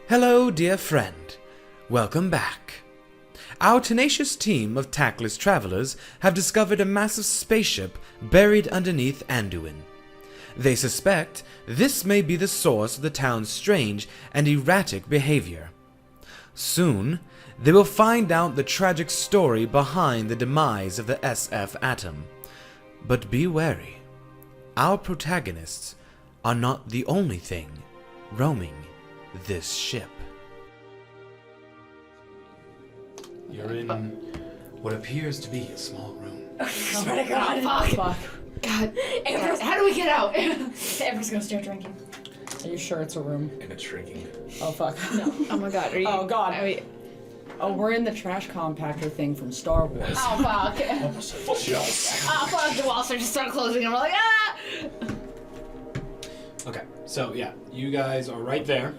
Hello, dear friend. Welcome back. Our tenacious team of tactless travelers have discovered a massive spaceship buried underneath Anduin. They suspect this may be the source of the town's strange and erratic behavior. Soon, they will find out the tragic story behind the demise of the SF atom. But be wary. Our protagonists are not the only thing roaming this ship. You're in what appears to be a small room. I swear to God. Fuck. God. Amber's, how do we get out? Amber's gonna start drinking. Are you sure it's a room? And it's shrinking. Oh, fuck. No. Oh my God. Are you? Oh, God. I mean, Oh, we're in the trash compactor thing from Star Wars. oh fuck. Oh fuck. The walls are just start closing and we're like, ah! Okay, so yeah, you guys are right there,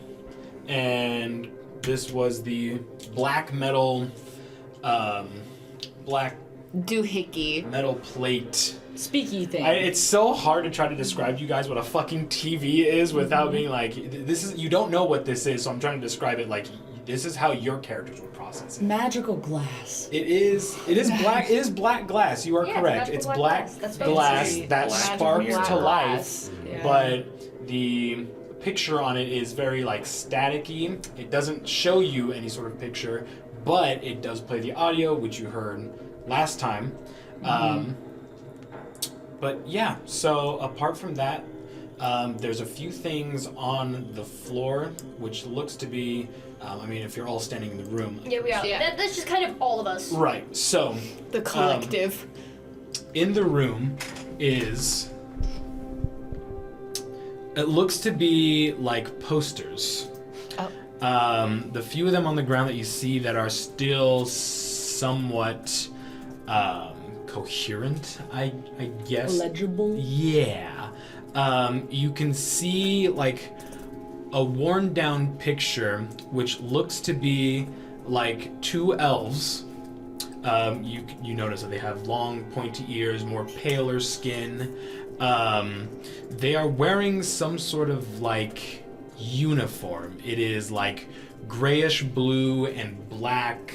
and this was the black metal, black Doohickey. metal plate. Speaky thing. It's so hard to try to describe to you guys what a fucking TV is without being like, this is, you don't know what this is, so I'm trying to describe it like, this is how your characters would process it. Magical glass. It is black glass, you are correct. It's black glass that sparks to life, Yeah. but the picture on it is very like staticky. It doesn't show you any sort of picture, but it does play the audio, which you heard last time. But yeah, so apart from that, there's a few things on the floor, which looks to be, I mean, if you're all standing in the room. Yeah, we are. Yeah. That's just kind of all of us. Right, so The collective. in the room is, it looks to be like posters. Oh. The few of them on the ground that you see that are still somewhat coherent, I guess. Legible. Yeah. You can see like a worn down picture which looks to be like two elves. You notice that they have long pointy ears, more paler skin. They are wearing some sort of like uniform. It is like grayish blue and black.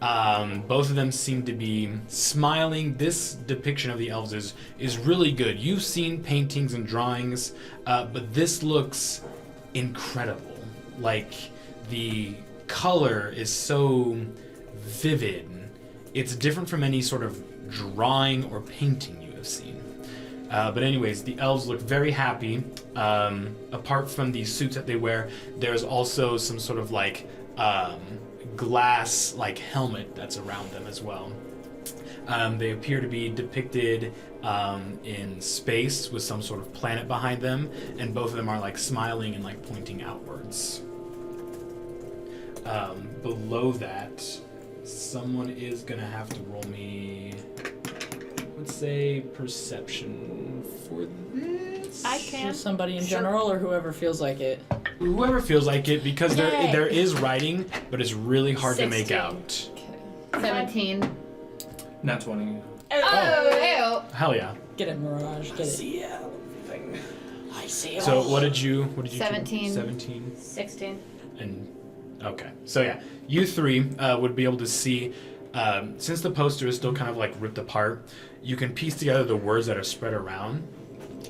Both of them seem to be smiling. This depiction of the elves is really good. You've seen paintings and drawings, but this looks incredible. Like, the color is so vivid. It's different from any sort of drawing or painting you have seen. But anyways, the elves look very happy. Apart from the suits that they wear, there's also some sort of like glass like helmet that's around them as well. They appear to be depicted in space with some sort of planet behind them, and both of them are like smiling and like pointing outwards. Below that, someone is gonna have to roll me, let's say, perception for this. I can. Just somebody in general or whoever feels like it. Whoever feels like it, because Yay. there is writing, but it's really hard to make 16. out. 17. Not 20. Oh, Hell yeah. Get it, Mirage. Get it. See everything. I see it. So what did you 17. 17. 16. And okay, so yeah, you three would be able to see, since the poster is still kind of like ripped apart, you can piece together the words that are spread around,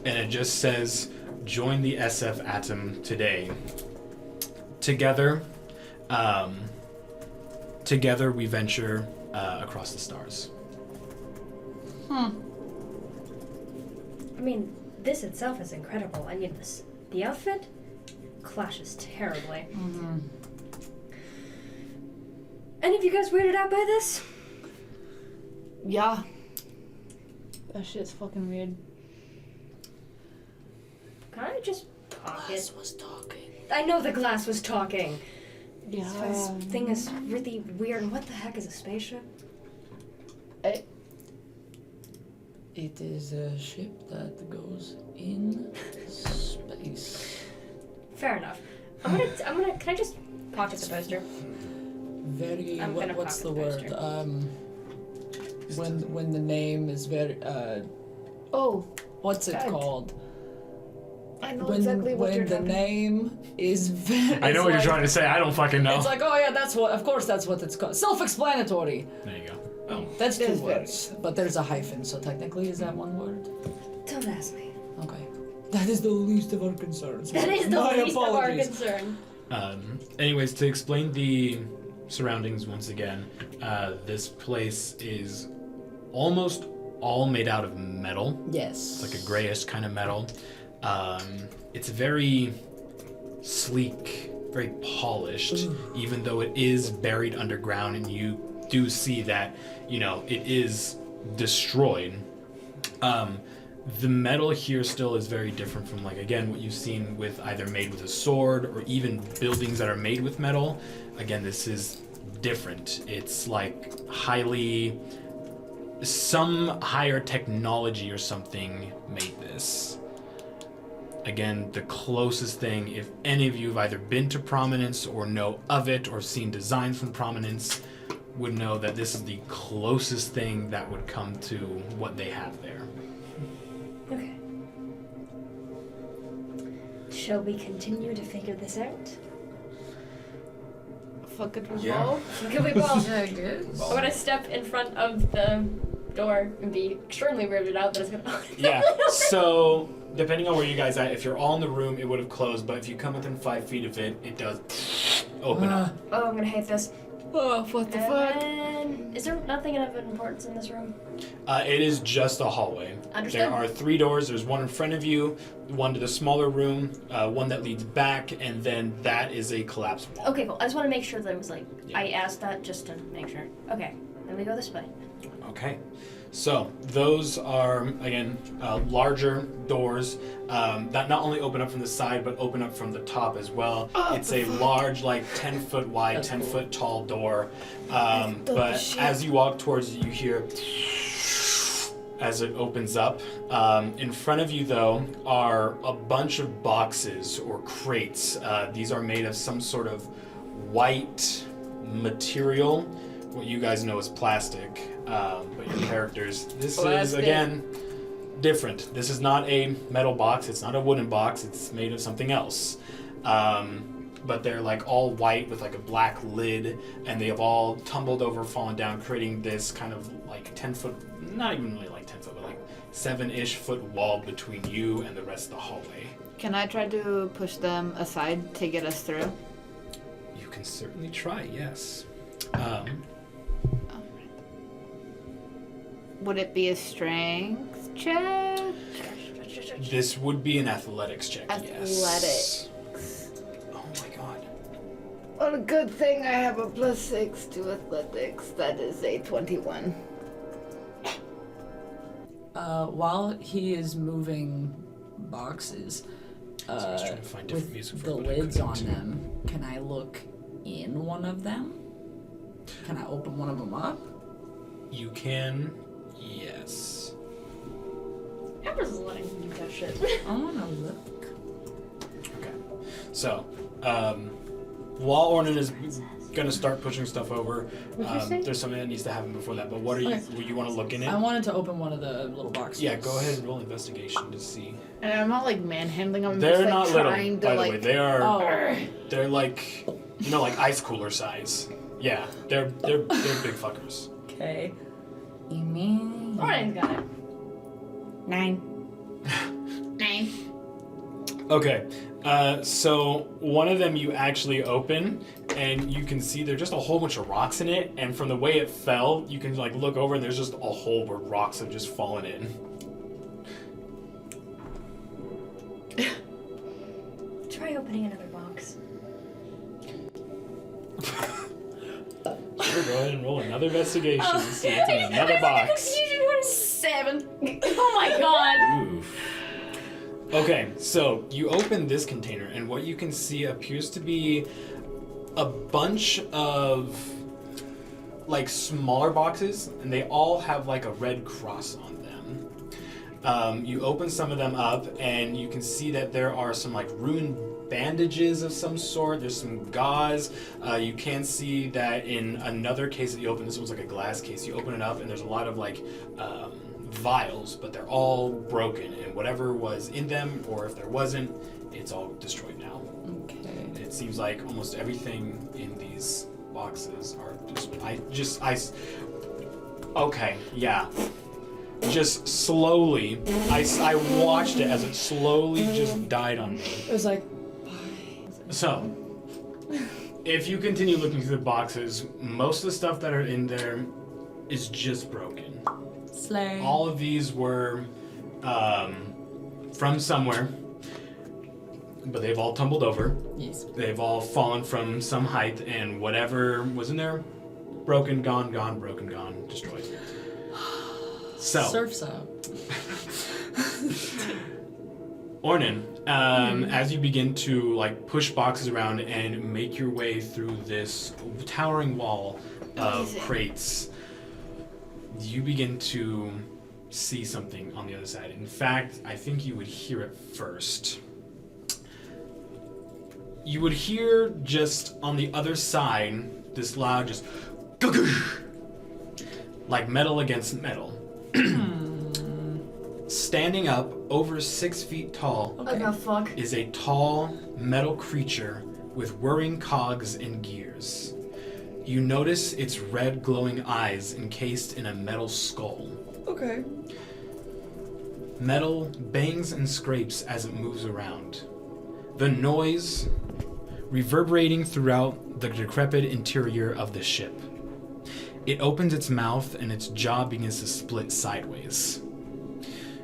and it just says, "Join the SF atom today. Together, together we venture across the stars." I mean, this itself is incredible. I mean, the outfit clashes terribly. Mm-hmm. Any of you guys weirded out by this? yeah. That shit's fucking weird. Can I just talk it? was talking. I know the glass was talking. Yeah. This thing is really weird. What the heck is a spaceship? It is a ship that goes in space. Fair enough. I'm gonna. Can I just pocket the poster? Very. I'm gonna What's the pocket the word? When the name is very. Oh. What's it God. called? I know when exactly what you're when the talking name is very... I know what you're trying to say. I don't fucking know. It's like, oh yeah, that's what, of course that's what it's called. Self-explanatory. There you go. Oh, that's two That's very words. But there's a hyphen, so technically is that one word? Don't ask me. Okay. That is the least of our concerns. That is the My least of our apologies. concern. Anyways, to explain the surroundings once again, this place is almost all made out of metal. Yes. It's like a grayish kind of metal. It's very sleek, very polished, even though it is buried underground, and you do see that, you know, it is destroyed. The metal here still is very different from, like, again, what you've seen with either made with a sword or even buildings that are made with metal. Again, this is different. It's like some higher technology or something made this. Again, the closest thing, if any of you have either been to Prominence or know of it or seen designs from Prominence, would know that this is the closest thing that would come to what they have there. Okay. Shall we continue to figure this out? Fuck it, Yeah. revolve. Can we both? Yeah, good. I'm gonna step in front of the door and be extremely weirded out that it's gonna. Yeah, so depending on where you guys are, if you're all in the room, it would have closed, but if you come within 5 feet of it, it does open up. Oh, I'm gonna hate this. Oh, what the fuck? And is there nothing of importance in this room? It is just a hallway. Understood. There are 3 doors. There's one in front of you, one to the smaller room, one that leads back, and then that is a collapsed wall. Okay, cool. I just want to make sure that it was like Yeah. I asked that just to make sure. Okay, then we go this way. Okay, so those are, again, larger doors that not only open up from the side, but open up from the top as well. It's a large, like 10-foot wide, That's 10-foot tall door. But as you walk towards it, you hear as it opens up. In front of you, though, are a bunch of boxes or crates. These are made of some sort of white material, what you guys know as plastic. But your characters, this is, Plastic. again, different. This is not a metal box. It's not a wooden box. It's made of something else. But they're like all white with like a black lid, and they have all tumbled over, fallen down, creating this kind of like 10-foot, not even really like 10 foot, but like 7-ish foot wall between you and the rest of the hallway. Can I try to push them aside to get us through? You can certainly try, yes. Would it be a strength check? This would be an athletics check, yes. Athletics. Oh my god. Well, a good thing I have a +6 to athletics. That is a 21. While he is moving boxes, I was trying to find different with music for the it, but I lids on couldn't. them, can I look in one of them? Can I open one of them up? You can, yes. Amber's letting me do that shit. I wanna look. Okay. So, while Ornan is gonna start pushing stuff over, there's something that needs to happen before that. But what are you? Okay. You want to look in it? I wanted to open one of the little boxes. Yeah, go ahead and roll investigation to see. And I'm not like manhandling them. I'm They're just, like, not little, trying to by the like. way. They are. Oh. They're like, you know, like ice cooler size. Yeah, they're big fuckers. Okay. You mean? Orion's got it. 9. 9. Okay, so one of them you actually open, and you can see there's just a whole bunch of rocks in it, and from the way it fell, you can like look over and there's just a hole where rocks have just fallen in. Try opening another box. Sure, go ahead and roll another investigation and see what's in another box. 7. Oh my god. Oof. Okay, so you open this container, and what you can see appears to be a bunch of like smaller boxes, and they all have like a red cross on them. You open some of them up, and you can see that there are some like ruined bandages of some sort. There's some gauze. You can see that in another case that you open, this one's like a glass case. You open it up, and there's a lot of like vials, but they're all broken, and whatever was in them, or if there wasn't, it's all destroyed now. Okay. It seems like almost everything in these boxes are okay, yeah. Just slowly, I watched it as it slowly just died on me. It was like, So, if you continue looking through the boxes, most of the stuff that are in there is just broken. slay. All of these were from somewhere, but they've all tumbled over. Yes. They've all fallen from some height, and whatever was in there, broken, gone, broken, gone, destroyed. So, Surf's up. Ornan, as you begin to like push boxes around and make your way through this towering wall of crates, you begin to see something on the other side. In fact, I think you would hear it first. You would hear just on the other side this loud just like metal against metal. Standing up over 6 feet tall Oh, the fuck. is a tall metal creature with whirring cogs and gears. You notice its red glowing eyes encased in a metal skull. Okay. Metal bangs and scrapes as it moves around. The noise reverberating throughout the decrepit interior of the ship. It opens its mouth and its jaw begins to split sideways.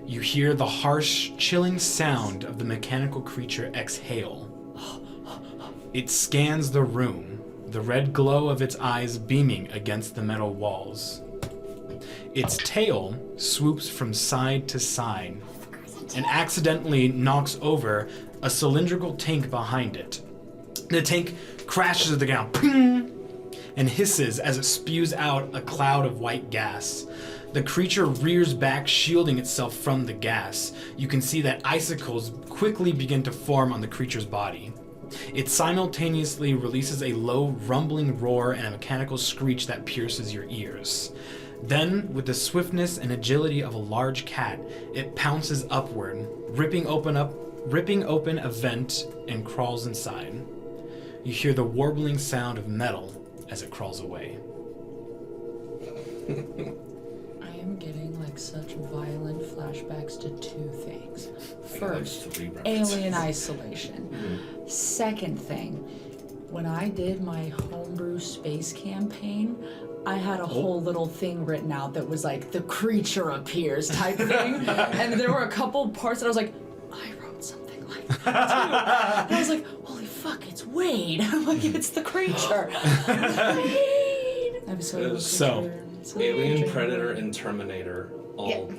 You hear the harsh, chilling sound of the mechanical creature exhale. It scans the room, the red glow of its eyes beaming against the metal walls. Its tail swoops from side to side and accidentally knocks over a cylindrical tank behind it. The tank crashes to the ground, ping, and hisses as it spews out a cloud of white gas. The creature rears back, shielding itself from the gas. You can see that icicles quickly begin to form on the creature's body. It simultaneously releases a low, rumbling roar and a mechanical screech that pierces your ears. Then, with the swiftness and agility of a large cat, it pounces upward, ripping open a vent and crawls inside. You hear the warbling sound of metal as it crawls away. I am getting like such violent flashbacks to two things. First, alien isolation. Second thing, when I did my homebrew space campaign, I had a whole little thing written out that was like the creature appears type thing. And there were a couple parts that I was like, I wrote something like that too. And I was like, holy fuck, it's Wade. I'm like, it's the creature. Wade. So, Alien, Predator, and Terminator all.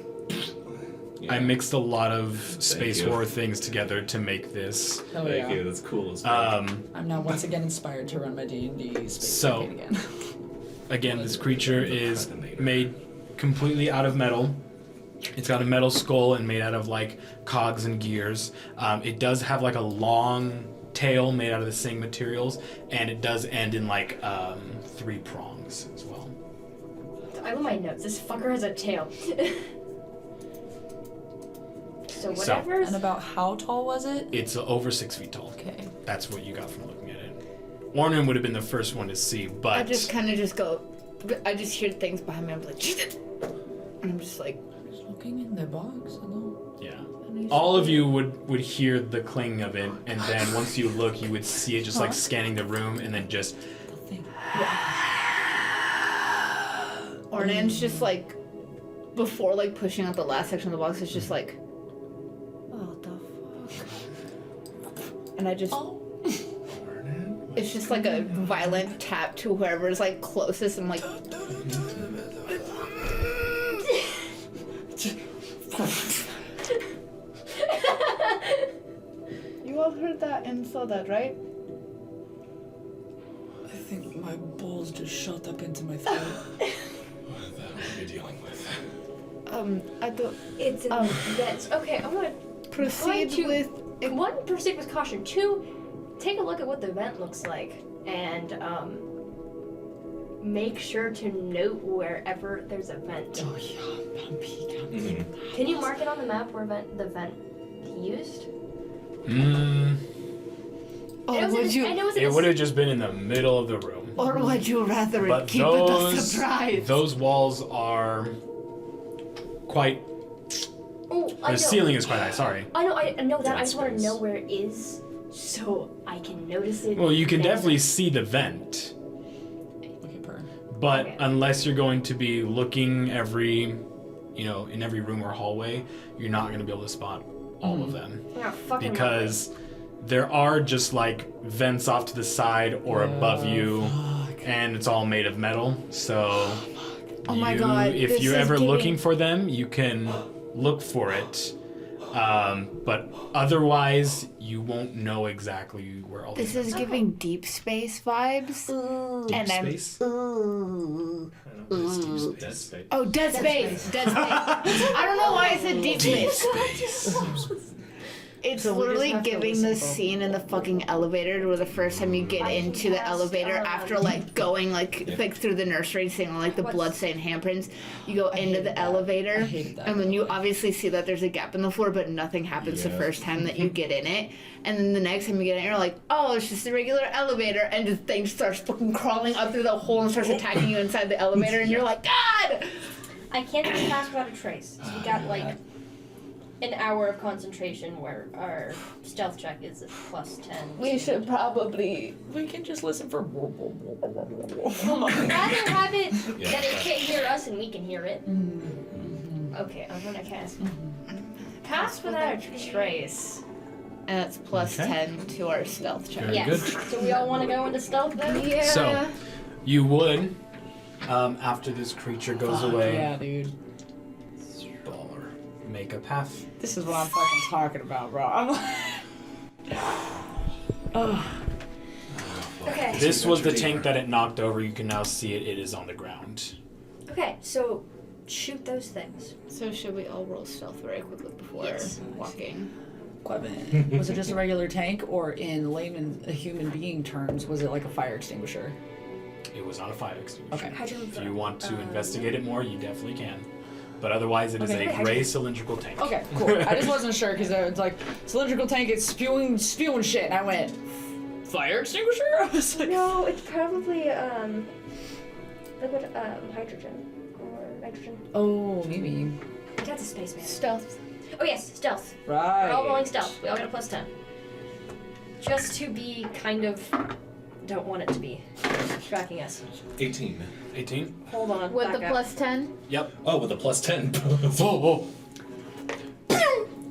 Yeah. I mixed a lot of space you. horror things together to make this. Oh, Thank yeah. you. That's cool as fuck. I'm now once again inspired to run my D&D space So- campaign again. Again, this creature is made completely out of metal. It's got a metal skull and made out of like cogs and gears. It does have like a long tail made out of the same materials, and it does end in like 3 prongs as well. I love my notes. This fucker has a tail. So So- whatever. And about how tall was it? It's over 6 feet tall. Okay. That's what you got from looking at it. Ornan would have been the first one to see, but I just kind of I just hear things behind me. I'm like, and I'm just like, Just looking in the box. Hello. yeah. All of you would hear the cling of it, and then once you look, you would see it just like scanning the room, and then just The thing. Ornan's just like, before like pushing out the last section of the box, it's just like, oh, the fuck. And I just, it's just like a violent tap to whoever's like closest. I'm like, you all heard that and saw that, right? I think my balls just shot up into my throat. What the hell are you dealing with? I don't It's that's okay. I'm gonna proceed to- with. one, proceed with caution. 2, take a look at what the vent looks like, and make sure to note wherever there's a vent. Oh yeah, bumpy. Can you mark it on the map where the vent used? Or I would you? know It would have just been in the middle of the room. Or would you rather But keep it a surprise? those walls are quite. Oh, I The know. ceiling is quite high. Sorry. I know that. Dead I just want to space. know where it is, so I can notice it. Well, you can then. definitely see the vent, Look at her. but Okay. unless you're going to be looking in every room or hallway, you're not going to be able to spot all of them Oh, fucking because there are just like vents off to the side or above you, and it's all made of metal. So, Oh my God, if this you're is ever giving- looking for them, you can look for it. But otherwise, you won't know exactly where all This these is giving Deep Space vibes. And I'm space. ooh. Dead space. Oh, Dead Space. Dead Space. I don't know why I said Deep Space. It's So we just literally have to giving listen the for- scene in the fucking elevator where the first time you get into the elevator after like going like through the nursery seeing like the blood-stained handprints, you go into the elevator I hated that. and then you obviously see that there's a gap in the floor but nothing happens the first time that you get in it, and then the next time you get in you're like, oh, it's just a regular elevator, and the thing starts fucking crawling up through the hole and starts attacking you inside the elevator and you're like, God! I can't get past without a trace. So we got like an hour of concentration where our stealth check is a +10. We should probably We can just listen for. Rather have it that it can't hear us and we can hear it. Okay, I'm gonna cast pass without a trace. and it's plus Okay. 10 to our stealth check. Very Yes. good. So we all want to go into stealth then? Yeah. So, you would, after this creature goes away, Yeah, dude. baller, make a path. This is what I'm fucking talking about, bro. I'm like. Oh. Okay. This was the tank that it knocked over. You can now see it. It is on the ground. Okay, so shoot those things. So should we all roll stealth very quickly before Yes. walking? Equipment. Was it just a regular tank, or in layman, human being terms, was it like a fire extinguisher? It was not a fire extinguisher. Okay. If you want to investigate it more, you definitely can. But otherwise, it is Okay. a gray cylindrical tank. Okay, cool. I just wasn't sure because it's like cylindrical tank, it's spewing shit, and I went, fire extinguisher? I was like, No, it's probably liquid hydrogen or nitrogen. oh, maybe. That's a spaceman. Stealth. Oh yes, stealth. Right. We're all rolling stealth. We all got a +10. Just to be kind of don't want it to be tracking us. 18. 18? Hold on. With back the up. plus 10? Yep. Oh, with a +10. Whoa.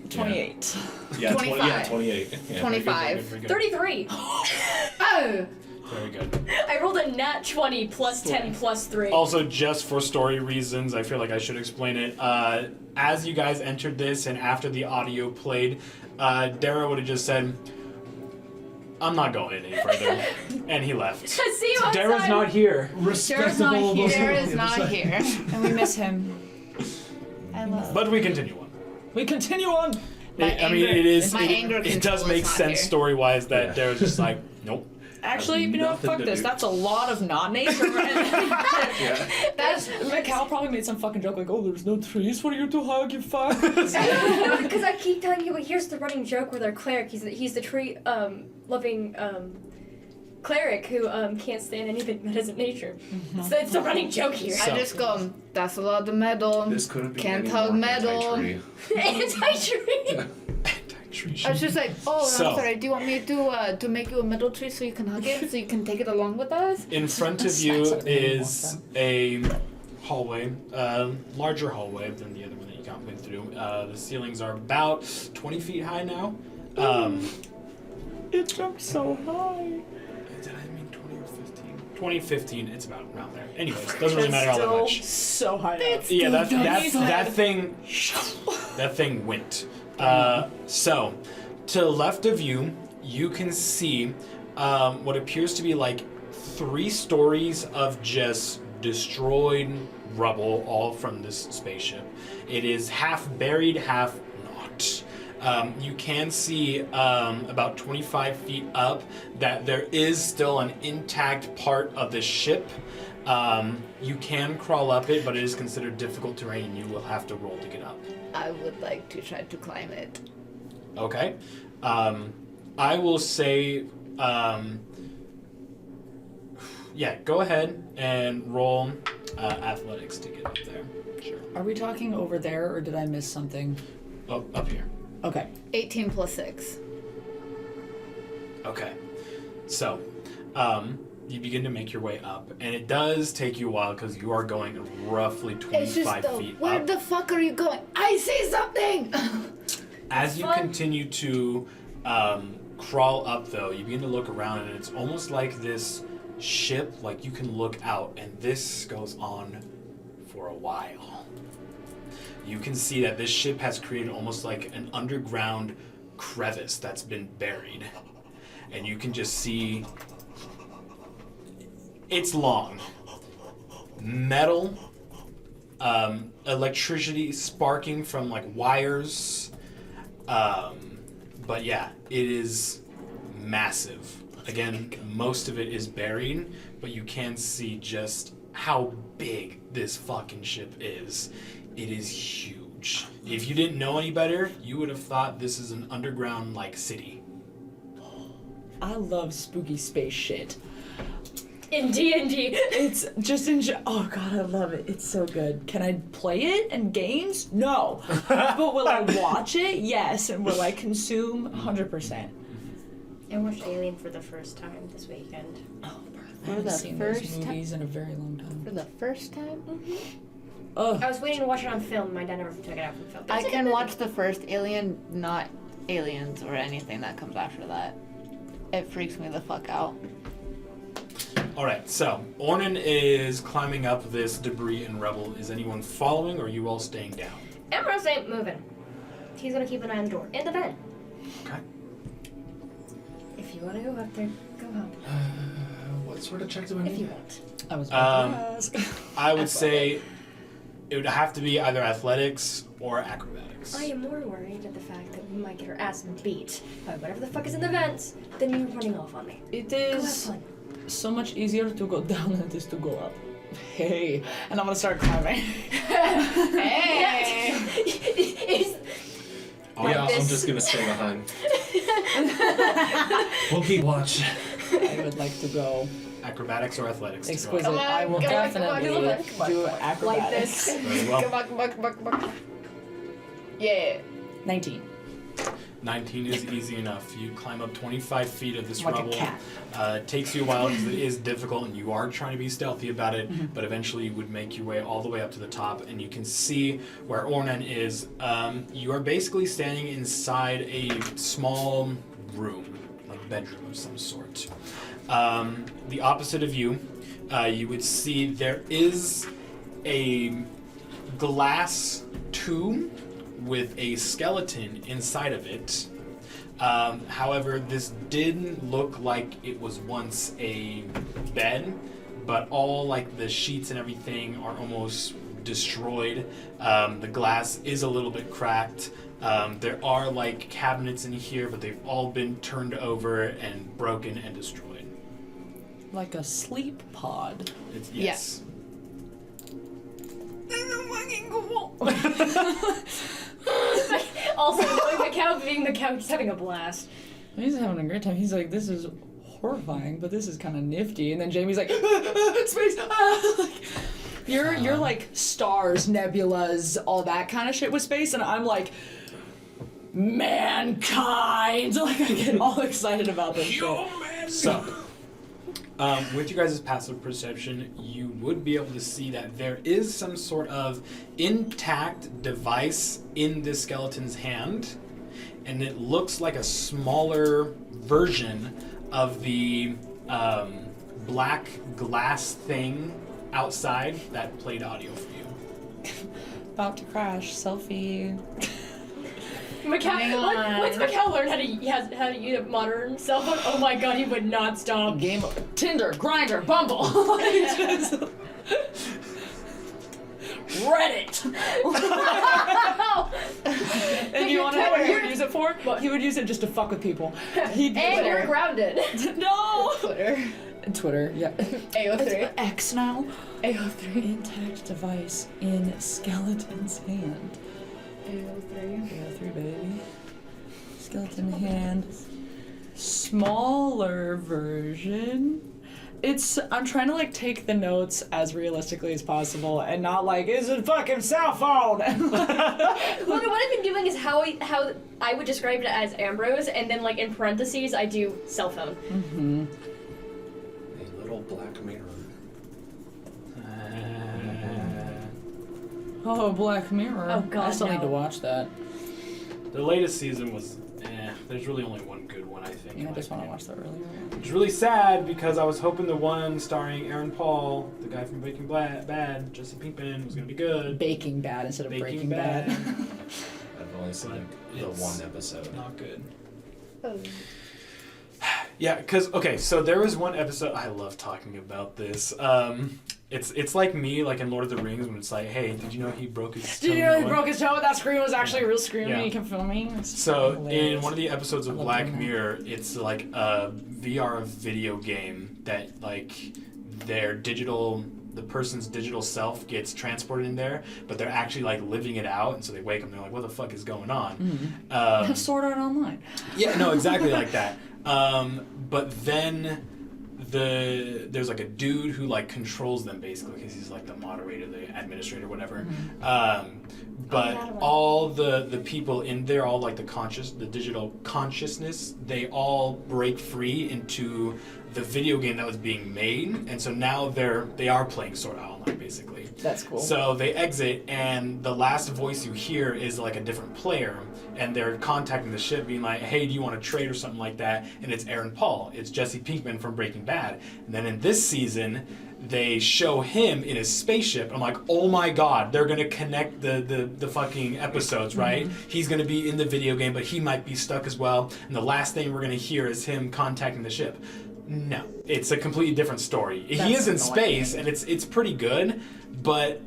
28. Yeah, 25. Yeah, 28. Yeah. 25. Very good. 33. Oh! Very good. I rolled a nat 20 +10 +3. Also, just for story reasons, I feel like I should explain it. As you guys entered this and after the audio played, Dara would have just said, I'm not going any further. And he left. See you outside. Dara's not here. Sarah's not here. Sarah's not here. And we miss him. I love But we continue on. We continue on. My I mean, anger- it is. my It, anger it does control make is not sense here. story wise that Yeah. Dara's just like, nope. Actually, you know, Nothing fuck to this. do. That's a lot of non-nature. Yeah. That's Mikal probably made some fucking joke like, "Oh, there's no trees for you to hug, you fuck." Because I keep telling you, here's the running joke with our cleric. He's the tree loving cleric who can't stand anything that isn't nature. So it's a running joke here. So- I just go, that's a lot of metal. This couldn't be Can't any hug more metal. anti-tree. Anti-tree. I was just like, oh, So- I'm sorry, do you want me to make you a metal tree so you can hug it, so you can take it along with us? In front of you is a hallway, larger hallway than the other one that you got went through. The ceilings are about 20 feet high now. It jumped so high. Did I mean 20 or 15? 20, 15, it's about around there. Anyways, doesn't really matter all that much. So high up. Yeah, that thing went. So, to the left of you, you can see what appears to be like 3 stories of just destroyed rubble, all from this spaceship. It is half buried, half not. You can see about 25 feet up that there is still an intact part of the ship You can crawl up it, but it is considered difficult terrain, and you will have to roll to get up. I would like to try to climb it. Okay. I will say, yeah, go ahead and roll athletics to get up there. Sure. Are we talking over there, or did I miss something? Oh, up here. Okay. 18 plus 6. Okay. So, you begin to make your way up, and it does take you a while because you are going roughly 25 feet where up. the fuck are you going? I see something! As you continue to crawl up, though, you begin to look around, and it's almost like this ship, like you can look out, and this goes on for a while. You can see that this ship has created almost like an underground crevice that's been buried. And you can just see it's long. Metal, electricity sparking from like wires. But yeah, it is massive. Again, most of it is buried, but you can see just how big this fucking ship is. It is huge. If you didn't know any better, you would have thought this is an underground like city. I love spooky space shit. In D&D. It's just oh god, I love it. It's so good. Can I play it in games? No. But will I watch it? Yes. And will I consume? 100%. I watched Alien for the first time this weekend. Oh, I For haven't the seen those first movies in a very long time. For the first time? Ugh. I was waiting to watch it on film. My dad never took it out from film. I can watch the first Alien, not Aliens or anything that comes after that. It freaks me the fuck out. Alright, so Ornan is climbing up this debris and rubble. Is anyone following, or are you all staying down? Ambrose ain't moving. He's gonna keep an eye on the door. In the vent. Okay. If you wanna go up there, go home. What sort of check do I If you need? want. I was about to ask. I would say it would have to be either athletics or acrobatics. I am more worried at the fact that we might get our ass beat by whatever the fuck is in the vents than you running off on me. It Go have is fun. so much easier to go down than it is to go up. Hey, and I'm gonna start climbing. Hey! Oh yeah, I'm this. just gonna stay behind. We'll keep watch. I would like to go Acrobatics or athletics? to go exquisite. up? Come on, I will come on, come on, definitely come on. do Like acrobatics. this. Very well. Come on, come on, come on, come on. Yeah. 19. 19 is easy enough. You climb up 25 feet of this Like a rubble. cat. It takes you a while because it is difficult, and you are trying to be stealthy about it. Mm-hmm. But eventually, you would make your way all the way up to the top, and you can see where Ornan is. You are basically standing inside a small room, like bedroom of some sort. The opposite of you, you would see there is a glass tomb with a skeleton inside of it. However, this did look like it was once a bed, but all like the sheets and everything are almost destroyed. The glass is a little bit cracked. There are like cabinets in here, but they've all been turned over and broken and destroyed. Like a sleep pod. It's, yes. Also, knowing the couch being the couch, just having a blast. He's having a great time. He's like, this is horrifying, but this is kind of nifty. And then Jamie's like, space. Like, you're like stars, nebulas, all that kind of shit with space, and I'm like, mankind. Like I get all excited about this shit. So, with you guys' passive perception, you would be able to see that there is some sort of intact device in this skeleton's hand, and it looks like a smaller version of the black glass thing outside that played audio for you. About to crash. Selfie. Hang on. Once Mikhail learned how to use a modern cell phone, oh my god, he would not stop. Game Tinder, Grindr, Bumble. Like, just- Reddit. And you want to know what he would use it for? What? He would use it just to fuck with people. He'd be And like, you're grounded. no. Twitter. Twitter, yeah. AO3. X now. AO3. Intact device in skeleton's hand. AO3. AO3, baby. Skeleton hand. Smaller version. I'm trying to like take the notes as realistically as possible and not like, it's a fucking cell phone! Well, what I've been doing is how I would describe it as Ambrose, and then like in parentheses I do cell phone. Mm-hmm. A little black mirror. Oh, Black Mirror. Oh, God, I still need no. to watch that. The latest season was, there's really only one good one, I think. Yeah, I just want to watch the earlier one. It's really sad because I was hoping the one starring Aaron Paul, the guy from Breaking Bad, Jesse Pinkman, was gonna be good. Baking Bad instead of Baking Breaking Bad. Bad. I've only seen the It's one episode. Not good. Oh. Yeah, because okay, so there was one episode. I love talking about this. It's like me, like in Lord of the Rings, when it's like, hey, did you know he broke his toe? Did you know he broke his toe? That scream was actually a real scream Yeah. you can film me. So in one of the episodes of I love Black doing that. Mirror, it's like a VR video game that like the person's digital self gets transported in there, but they're actually like living it out, and so they wake up and they're like, what the fuck is going on? Mm-hmm. Sword Art Online. Yeah, no, exactly like that. But then there's like a dude who like controls them basically because he's like the moderator, the administrator, whatever. But all the people in there, all like the digital consciousness, they all break free into the video game that was being made, and so now they are playing Sword Art Online basically. That's cool. So they exit, and the last voice you hear is like a different player, and they're contacting the ship, being like, "Hey, do you want to trade or something like that?" And it's Aaron Paul, it's Jesse Pinkman from Breaking Bad. And then in this season, they show him in his spaceship. I'm like, "Oh my god, they're gonna connect the fucking episodes, right?" He's gonna be in the video game, but he might be stuck as well. And the last thing we're gonna hear is him contacting the ship. No, it's a completely different story. He is in space, and it's pretty good, but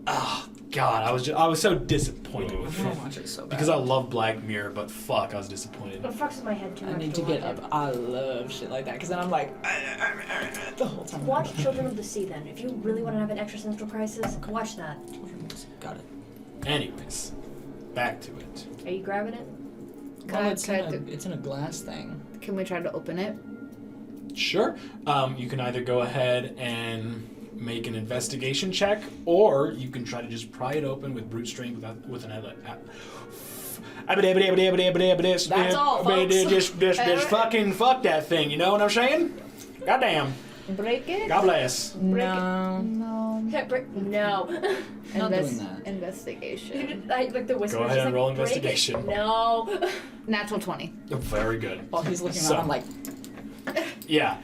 oh god, I was so disappointed with I it want to watch it so bad. because I love Black Mirror, but fuck, I was disappointed. It fucks with my head too much. I need to get up. I love shit like that because then I'm like the whole time. Watch Children of the Sea then. If you really want to have an existential crisis, watch that. Got it. Anyways, back to it. Are you grabbing it? Well, it's in a glass thing. Can we try to open it? Sure. You can either go ahead and make an investigation check, or you can try to just pry it open with brute strength with an That's all, folks. Just fucking fuck that thing. You know what I'm saying? Goddamn. Break it? God bless. Break No. it? No. Can't break. No. Not doing that. Investigation. Like the whisper. Go ahead just and like, roll break it. investigation. No. Natural 20. Very good. While he's looking So- around, I'm like, Yeah.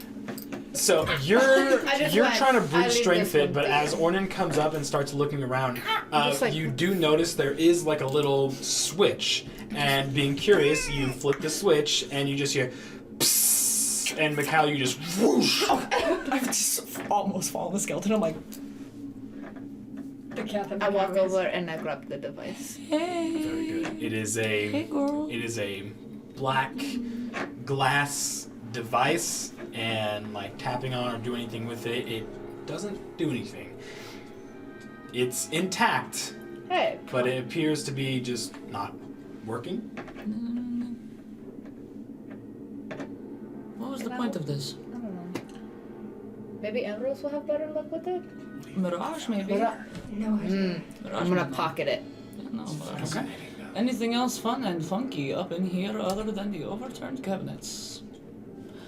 So you're just you're went, trying to I brute leave strength this it, one but there. as Ornan comes up and starts looking around, Just like- you do notice there is like a little switch. And being curious, you flip the switch and you just hear, psst, and Mikhail, you just whoosh. I've just almost fallen the skeleton. I'm like, The cat I walk over and I grab the device. hey. Very good. It is Hey, girl. a black glass device, and like tapping on or doing anything with it, it doesn't do anything. It's intact, Hey. but it appears to be just not working. What was the point of this? I don't know. Maybe Ambrose will have better luck with it? Mirage, maybe. No. Mirage I'm gonna maybe. pocket it. Yeah, no, Mirage. Okay. Anything else fun and funky up in here other than the overturned cabinets?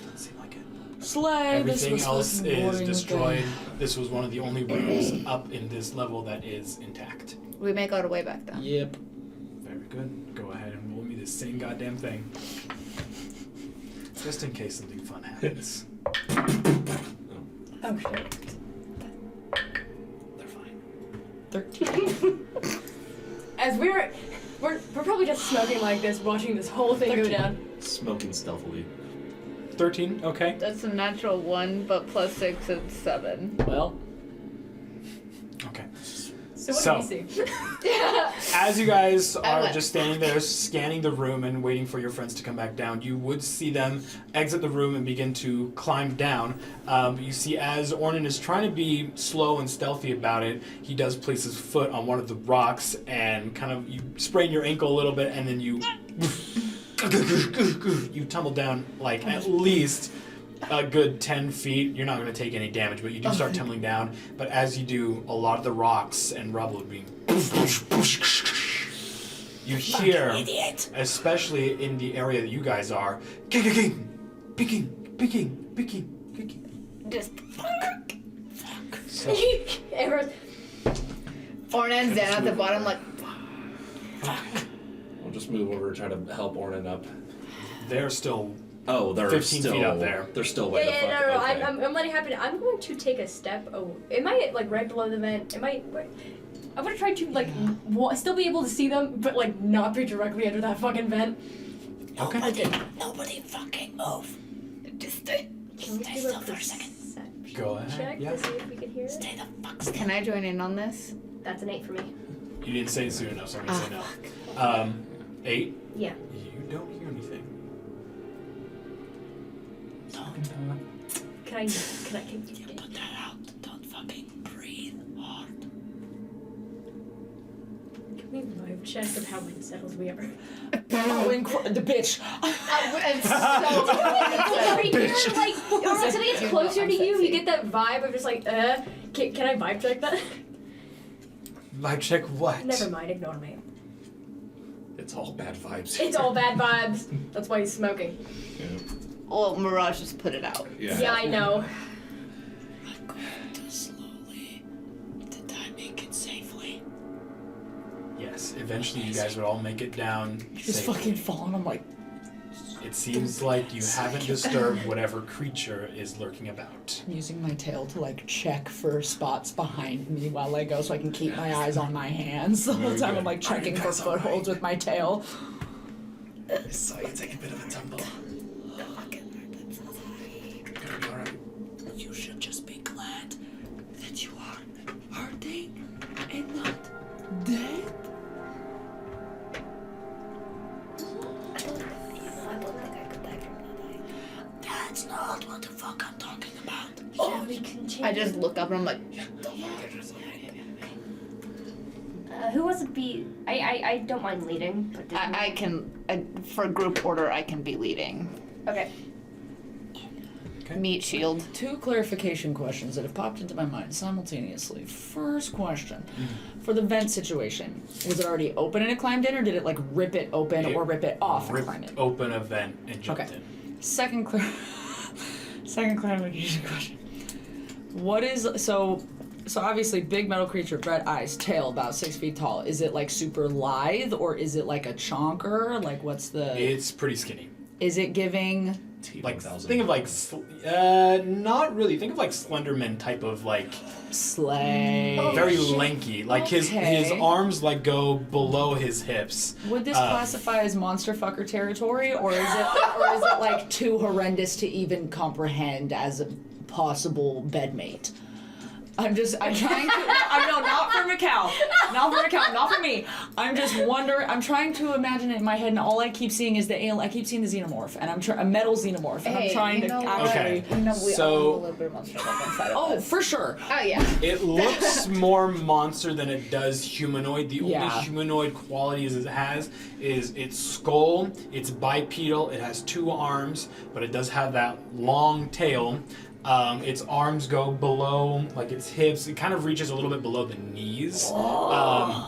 Doesn't seem like it. Slay, this Everything was else fucking is boring destroyed. again. This was one of the only rooms up in this level that is intact. We make our way back down. Yep. Very good. Go ahead and roll me this same goddamn thing. Just in case something fun happens. Oh shit. They're fine. 13. As we're probably just smoking like this, watching this whole thing go down. Smoking stealthily. 13, okay. That's a natural 1, but plus 6 is 7. Well, Okay. So what So- do we see? As you guys are went. just standing there scanning the room and waiting for your friends to come back down, you would see them exit the room and begin to climb down. You see as Ornan is trying to be slow and stealthy about it, he does place his foot on one of the rocks and kind of, you sprain your ankle a little bit and then you tumble down like at least a good 10 feet. You're not going to take any damage, but you do start tumbling down. But as you do, a lot of the rocks and rubble are being... You hear, especially in the area that you guys are, picking. Just So, Everyone's- Ornan's down at the bottom, like, We'll just move over and try to help Ornan up. they're still... Oh, they're 15 still feet up there. They're still way the fuck. no. Okay. I'm letting it happen. I'm going to take a step. Oh, it might like right below the vent. It might. I'm gonna try to like still be able to see them, but like not be directly under that fucking vent. Okay. Nobody fucking move. just stay. Can we Stay do still a for a second. perception Go ahead, check yeah. to see if we can hear it? Stay the fuck still. Can I join in on this? That's an 8 for me. You didn't say it soon enough, so I'm going to say Ah, no. 8? Yeah. You don't hear anything. Can I? Put that out. Don't fucking breathe hard. Can we vibe check of how unsettled we are? The bitch. It's so Like, when something gets closer to you, you get that vibe of just like, can I vibe check that? Vibe check what? Never mind, ignore me. It's all bad vibes. It's all bad vibes. That's why he's smoking. Yeah. Well, Mirage just put it out. Yeah, I know. I'm going to slowly. Did I make it safely? Yes, eventually you guys would all make it down Just safely. fucking falling. I'm like, It seems like you haven't disturbed whatever creature is lurking about. I'm using my tail to like check for spots behind me while I go so I can keep my eyes on my hands. The whole Very time good. I'm like checking for That's all right. footholds with my tail. I saw you take a bit of a tumble. You're gonna be alright. You should just be glad that you are hurting and not dead. That's not what the fuck I'm talking about. Shall we continue? I just look up and I'm like, Who wants to be? I don't mind leading, but I can, for group order, I can be leading. okay. Meat shield. 2 clarification questions that have popped into my mind simultaneously. First question. For the vent situation, was it already open and it climbed in, or did it like rip it open or rip it off and Ripped climb in? open a vent and jumped Okay. in. Second clarification question. What is so obviously big metal creature, red eyes, tail about 6 feet tall. Is it like super lithe or is it like a chonker? Like what's the? It's pretty skinny. Is it giving? Like, T-1000. think of like, not really. Think of like Slenderman type of like, Slay. very lanky. Like his Okay. arms like go below his hips. Would this classify as monster fucker territory, or is it like too horrendous to even comprehend as a possible bedmate? I'm trying to. No, not for Macau. Not for me. I'm just wondering. I'm trying to imagine it in my head, and all I keep seeing is the alien. I keep seeing the xenomorph, and a metal xenomorph, and I'm trying to actually. Okay. You know, we So- all have a little bit of monster love inside of Oh, us. for sure. Oh, yeah. It looks more monster than it does humanoid. The only Yeah. humanoid qualities it has is its skull. It's bipedal. It has 2 arms, but it does have that long tail. Its arms go below, like its hips. It kind of reaches a little bit below the knees.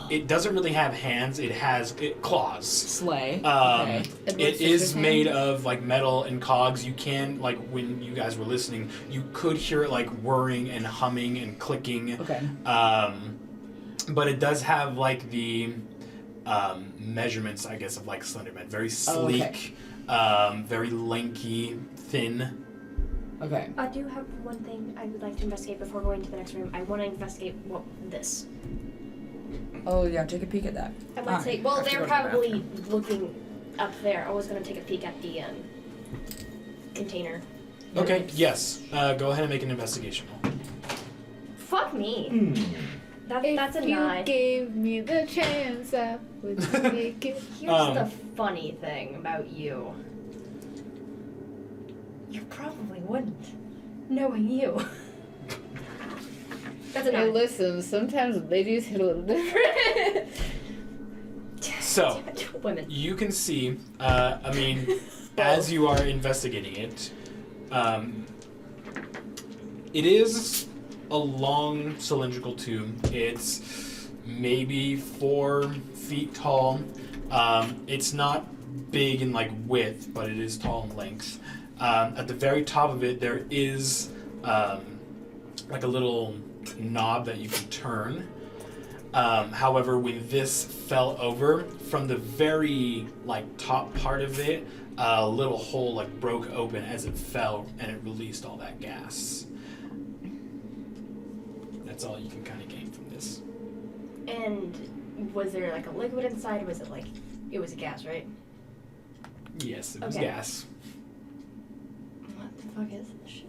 It doesn't really have hands. It has claws. Slay. Okay. It Edward's is sister's made hand? of like metal and cogs. You can, like when you guys were listening, you could hear it like whirring and humming and clicking. Okay. But it does have like the measurements, I guess, of like Slenderman. Very sleek, very lanky, thin. Okay. I do have one thing I would like to investigate before going to the next room. I want to investigate this. Oh yeah, take a peek at that. I might say, well, they're probably looking up there. I was going to take a peek at the container. Okay. Yes. Go ahead and make an investigation roll. Fuck me. That's a If you nod. gave me the chance, I would take it. Here's the funny thing about you. You probably wouldn't, knowing you. That's a Hey, nod. listen, sometimes ladies hit a little different. So, Women. you can see, as you are investigating it, it is a long cylindrical tube. It's maybe 4 feet tall. It's not big in like width, but it is tall in length. At the very top of it, there is like a little knob that you can turn. However, when this fell over, from the very like top part of it, a little hole like broke open as it fell, and it released all that gas. That's all you can kind of gain from this. And was there like a liquid inside, or was it like, it was a gas, right? Yes, it was Okay. gas. What the fuck is this shit?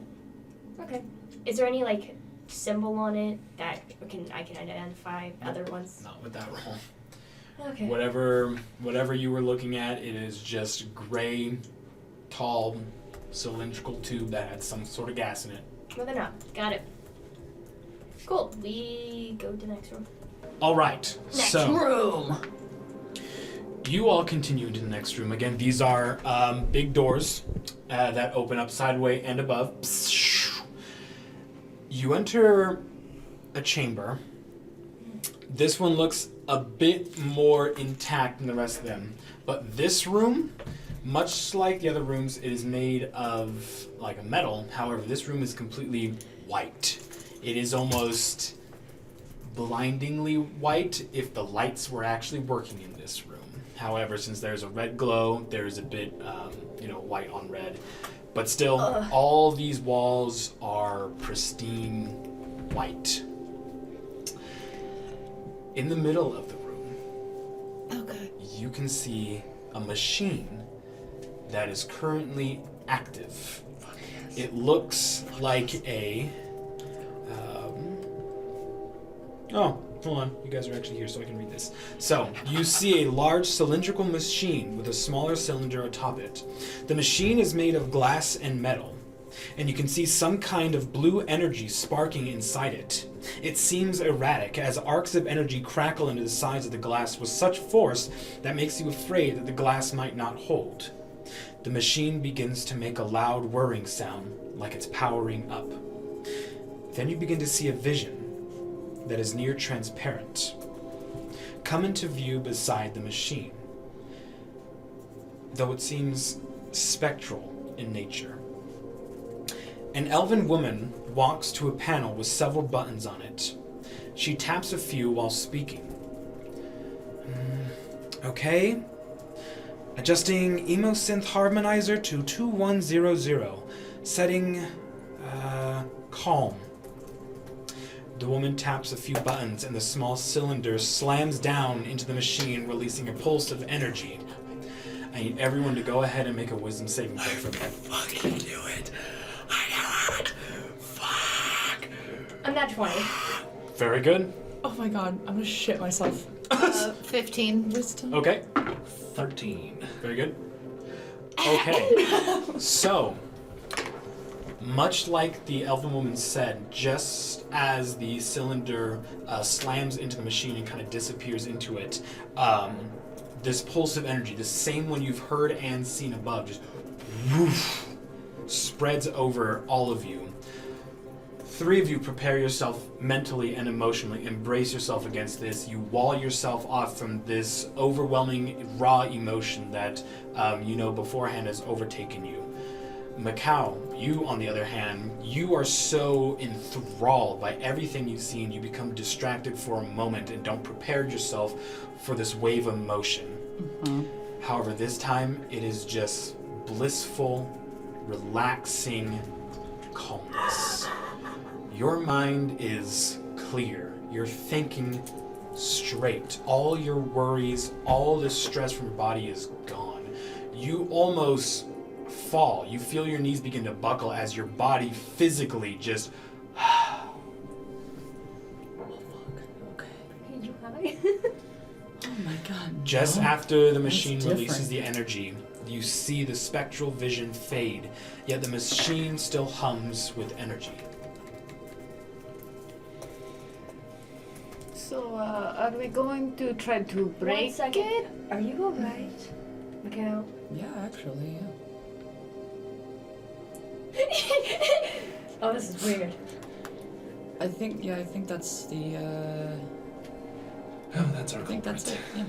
Okay. Is there any like symbol on it that I can identify other ones? Not with that roll. Okay. Whatever you were looking at, it is just gray, tall, cylindrical tube that had some sort of gas in it. Well, they're not. Got it. Cool. We go to the next room. All right. Next so room. you all continue into the next room. Again, these are big doors that open up sideways and above. You enter a chamber. This one looks a bit more intact than the rest of them. But this room, much like the other rooms, it is made of like a metal. However, this room is completely white. It is almost blindingly white if the lights were actually working in this room. However, since there's a red glow, there's a bit, white on red. But still, all these walls are pristine white. In the middle of the room, Okay. you can see a machine that is currently active. It looks like a... Oh, hold on. You guys are actually here, so I can read this. So, you see a large cylindrical machine with a smaller cylinder atop it. The machine is made of glass and metal, and you can see some kind of blue energy sparking inside it. It seems erratic, as arcs of energy crackle into the sides of the glass with such force that makes you afraid that the glass might not hold. The machine begins to make a loud whirring sound, like it's powering up. Then you begin to see a vision that is near transparent come into view beside the machine, though it seems spectral in nature. An elven woman walks to a panel with several buttons on it. She taps a few while speaking. Okay. Adjusting Emosynth Harmonizer to 2100. Setting, calm. The woman taps a few buttons and the small cylinder slams down into the machine, releasing a pulse of energy. I need everyone to go ahead and make a wisdom saving throw for me. Fucking do it. I know it. Fuck. I'm not 20. Very good. Oh my god, I'm gonna shit myself. 15. Wisdom. Okay. 13. Very good. Okay. So, much like the elven woman said, just as the cylinder slams into the machine and kind of disappears into it, this pulse of energy, the same one you've heard and seen above, just woof, spreads over all of you. 3 of you prepare yourself mentally and emotionally, embrace yourself against this. You wall yourself off from this overwhelming raw emotion that you know beforehand has overtaken you. Macau, you on the other hand, you are so enthralled by everything you've seen, you become distracted for a moment and don't prepare yourself for this wave of emotion. However, this time it is just blissful, relaxing calmness. Your mind is clear. You're thinking straight. All your worries, all the stress from your body is gone. You almost fall. You feel your knees begin to buckle as your body physically just high. Oh my god. Just no. after the That's machine releases different. the energy, you see the spectral vision fade, yet the machine still hums with energy. So, are we going to try to 1 break second. it? Are you alright? Mikhail? Yeah, actually, Oh, this is weird. I think that's the, Oh, that's our I think that's it, yeah.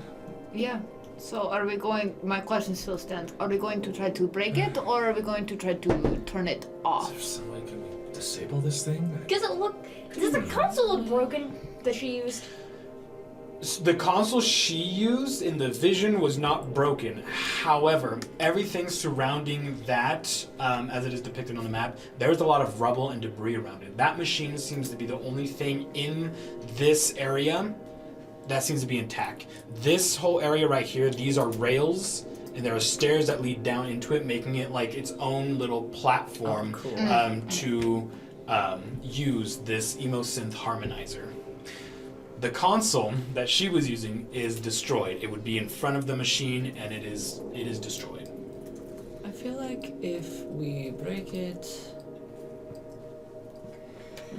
Yeah. So, are we going? My question still stands. Are we going to try to break it, or are we going to try to turn it Is off? there some way can we disable this thing? Does the console look broken that she used? The console she used in the vision was not broken. However, everything surrounding that, as it is depicted on the map, there's a lot of rubble and debris around it. That machine seems to be the only thing in this area that seems to be intact. This whole area right here, these are rails, and there are stairs that lead down into it, making it like its own little platform Oh, cool. to use this emosynth harmonizer. The console that she was using is destroyed. It would be in front of the machine, and it is destroyed. I feel like if we break it,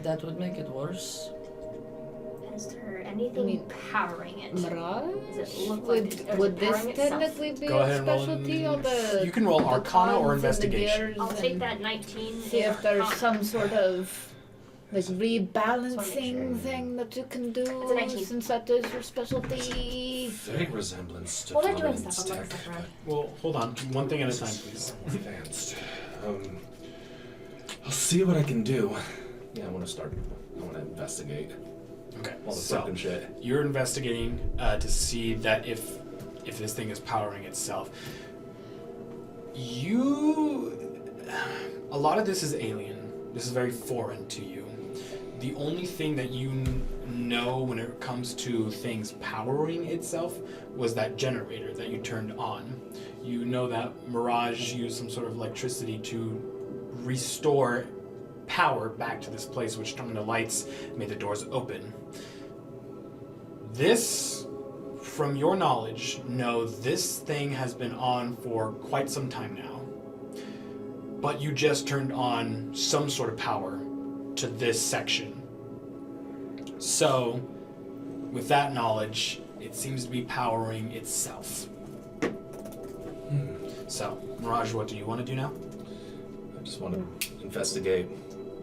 that would make it worse. Is there anything powering it? Mirage? Does it look Would, like it's would this powering itself? technically be Go a ahead and roll. specialty of the? You can roll the Arcana or cogs and the Investigation. gears I'll take and that 19. See if there's some sort of like Sure. rebalancing thing that you can It's a do, 19. since that is your specialty. Vague resemblance to Well, they're doing Dominant's stuff. I'm tech, looking stuff around. Well, hold on. One thing at a This time, is please. more advanced. I'll see what I can do. Yeah, I want to investigate Okay. all the So broken shit. you're investigating to see that if this thing is powering itself. A lot of this is alien. This is very foreign to you. The only thing that you know when it comes to things powering itself was that generator that you turned on. You know that Mirage used some sort of electricity to restore power back to this place, which turned on the lights, made the doors open. This, from your knowledge, know this thing has been on for quite some time now. But you just turned on some sort of power to this section. So, with that knowledge, it seems to be powering itself. So, Mirage, what do you want to do now? I just want to investigate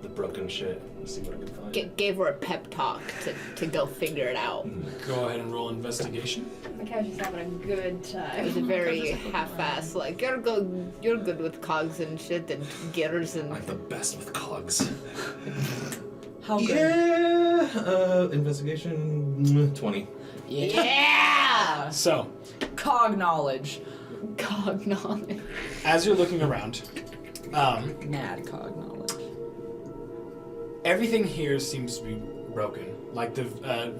the broken shit and see what I can find. Gave her a pep talk to go figure it out. Go ahead and roll investigation. Mikhail's just having a good It time. was a very half-ass, like you're good with cogs and shit and gears and I'm the best with cogs. How good? Yeah, investigation 20. yeah, So, Cog knowledge. cog knowledge. as you're looking around, Mad cog knowledge. everything here seems to be broken. Like the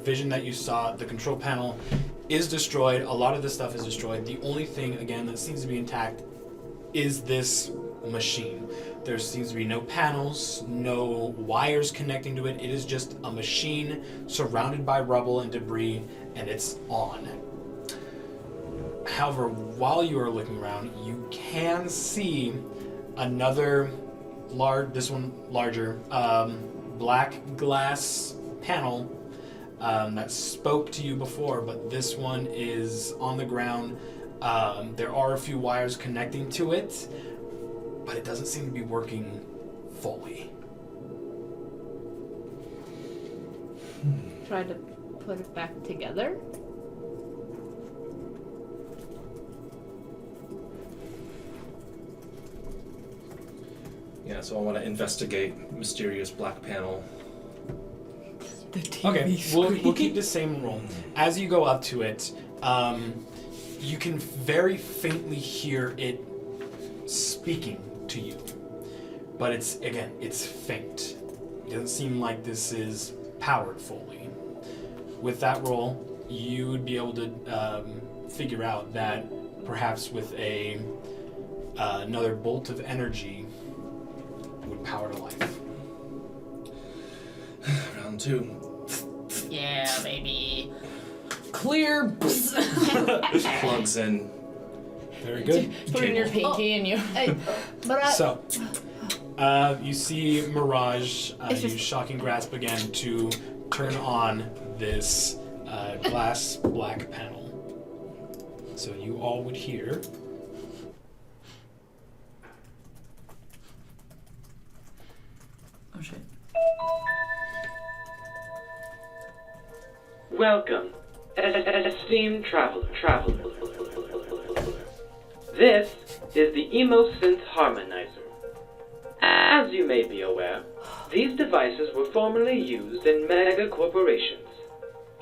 vision that you saw, the control panel is destroyed. A lot of this stuff is destroyed. The only thing, again, that seems to be intact is this machine. There seems to be no panels, no wires connecting to it. It is just a machine surrounded by rubble and debris, and it's on. However, while you are looking around, you can see another larger black glass panel that spoke to you before, but this one is on the ground. There are a few wires connecting to it, but it doesn't seem to be working fully. Try to put it back together. Yeah, so I want to investigate mysterious black panel. Okay, we'll keep the same roll. As you go up to it, you can very faintly hear it speaking to you. But it's faint. It doesn't seem like this is powered fully. With that roll, you would be able to figure out that perhaps with another bolt of energy would power to life. Round 2. Yeah, baby. clear. Plugs in. Very good. Put it in your pinky and you. Hey, but So, you see Mirage use Shocking Grasp again to turn on this glass black panel. So you all would hear. Oh shit. Welcome, esteemed traveler. This is the Emo-Synth Harmonizer. As you may be aware, these devices were formerly used in mega corporations,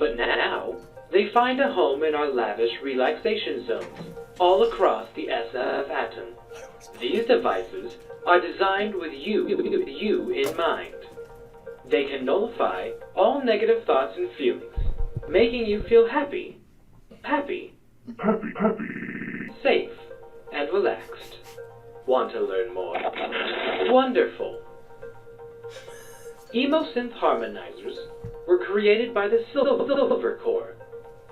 but now they find a home in our lavish relaxation zones all across the SF atom. These devices are designed with you in mind. They can nullify all negative thoughts and feelings, making you feel happy, safe, and relaxed. Want to learn more? Wonderful. Emo-Synth Harmonizers were created by the Silver Corps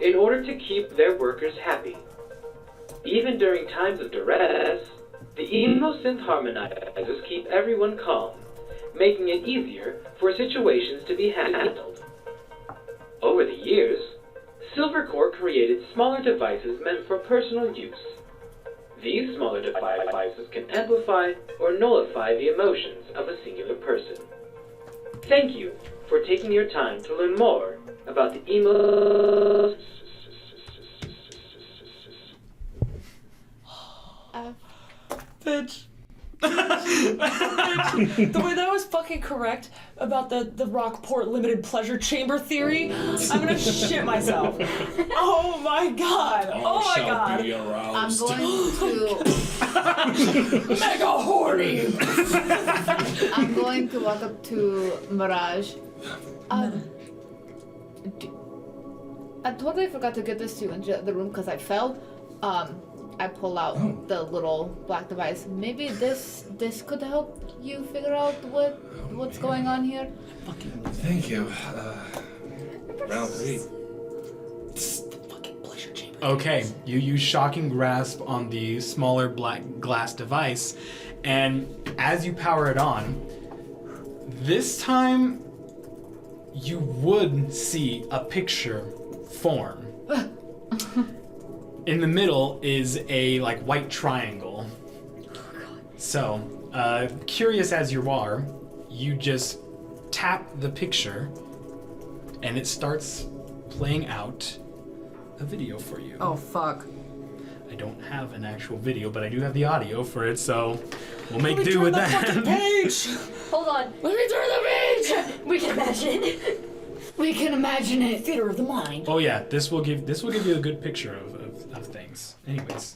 in order to keep their workers happy. Even during times of duress, the Emo-Synth Harmonizers keep everyone calm, making it easier for situations to be handled. Over the years, Silver Corps created smaller devices meant for personal use. These smaller devices can amplify or nullify the emotions of a singular person. Thank you for taking your time to learn more about the emo... Bitch. The way that was fucking correct about the Rockport limited pleasure chamber theory, I'm gonna shit myself. Oh my god. Oh my god. I'm going to Mega horny. I'm going to walk up to Mirage. I totally forgot to get this to you in the room because I fell. I pull out the little black device. Maybe this could help you figure out what's going on here. Thank you. Round 3. Okay, you use Shocking Grasp on the smaller black glass device, and as you power it on, this time you would see a picture form. In the middle is a white triangle. So, curious as you are, you just tap the picture, and it starts playing out a video for you. Oh fuck. I don't have an actual video, but I do have the audio for it, so we'll make do with that. Page. Hold on. Let me turn the page. We can imagine. We can imagine it. Theater of the mind. Oh yeah, this will give you a good picture of things. Anyways.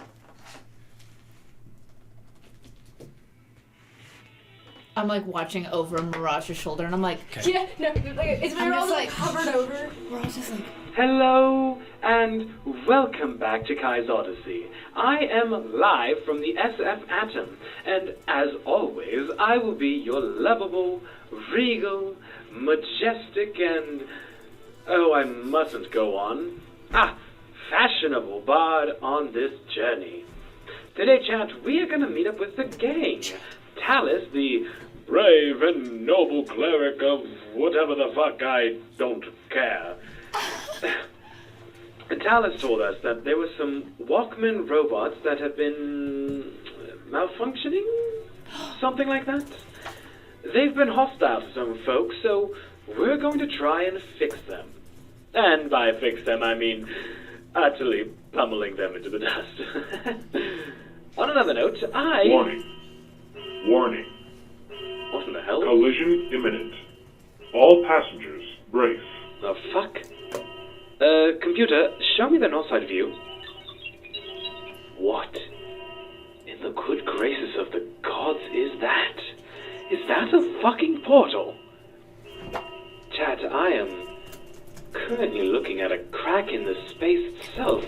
I'm watching over Mirage's shoulder, and I'm like, Okay. Yeah, no, it's I'm we're all just hovered over. we're all just like, Hello, and welcome back to Kai's Odyssey. I am live from the SF Atom, and as always, I will be your lovable, regal, majestic, and... oh, I mustn't go on. Fashionable bard on this journey. Today, chat, we are gonna meet up with the gang. Talus, the brave and noble cleric of whatever the fuck, I don't care. Talus told us that there were some Walkman robots that have been malfunctioning? Something like that? They've been hostile to some folks, so we're going to try and fix them. And by fix them, I mean utterly pummeling them into the dust. On another note, Warning. What in the hell? Collision imminent. All passengers, brace. The fuck? Computer, show me the north side view. What in the good graces of the gods is that? Is that a fucking portal? Chat, I am currently looking at a crack in the space itself.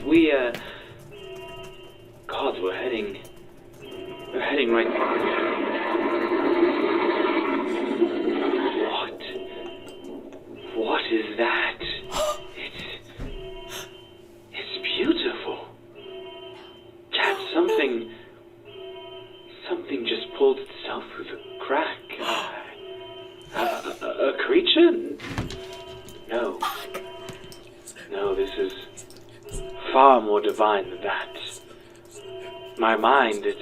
Gods, we're heading right... What is that? far more divine than that. My mind, it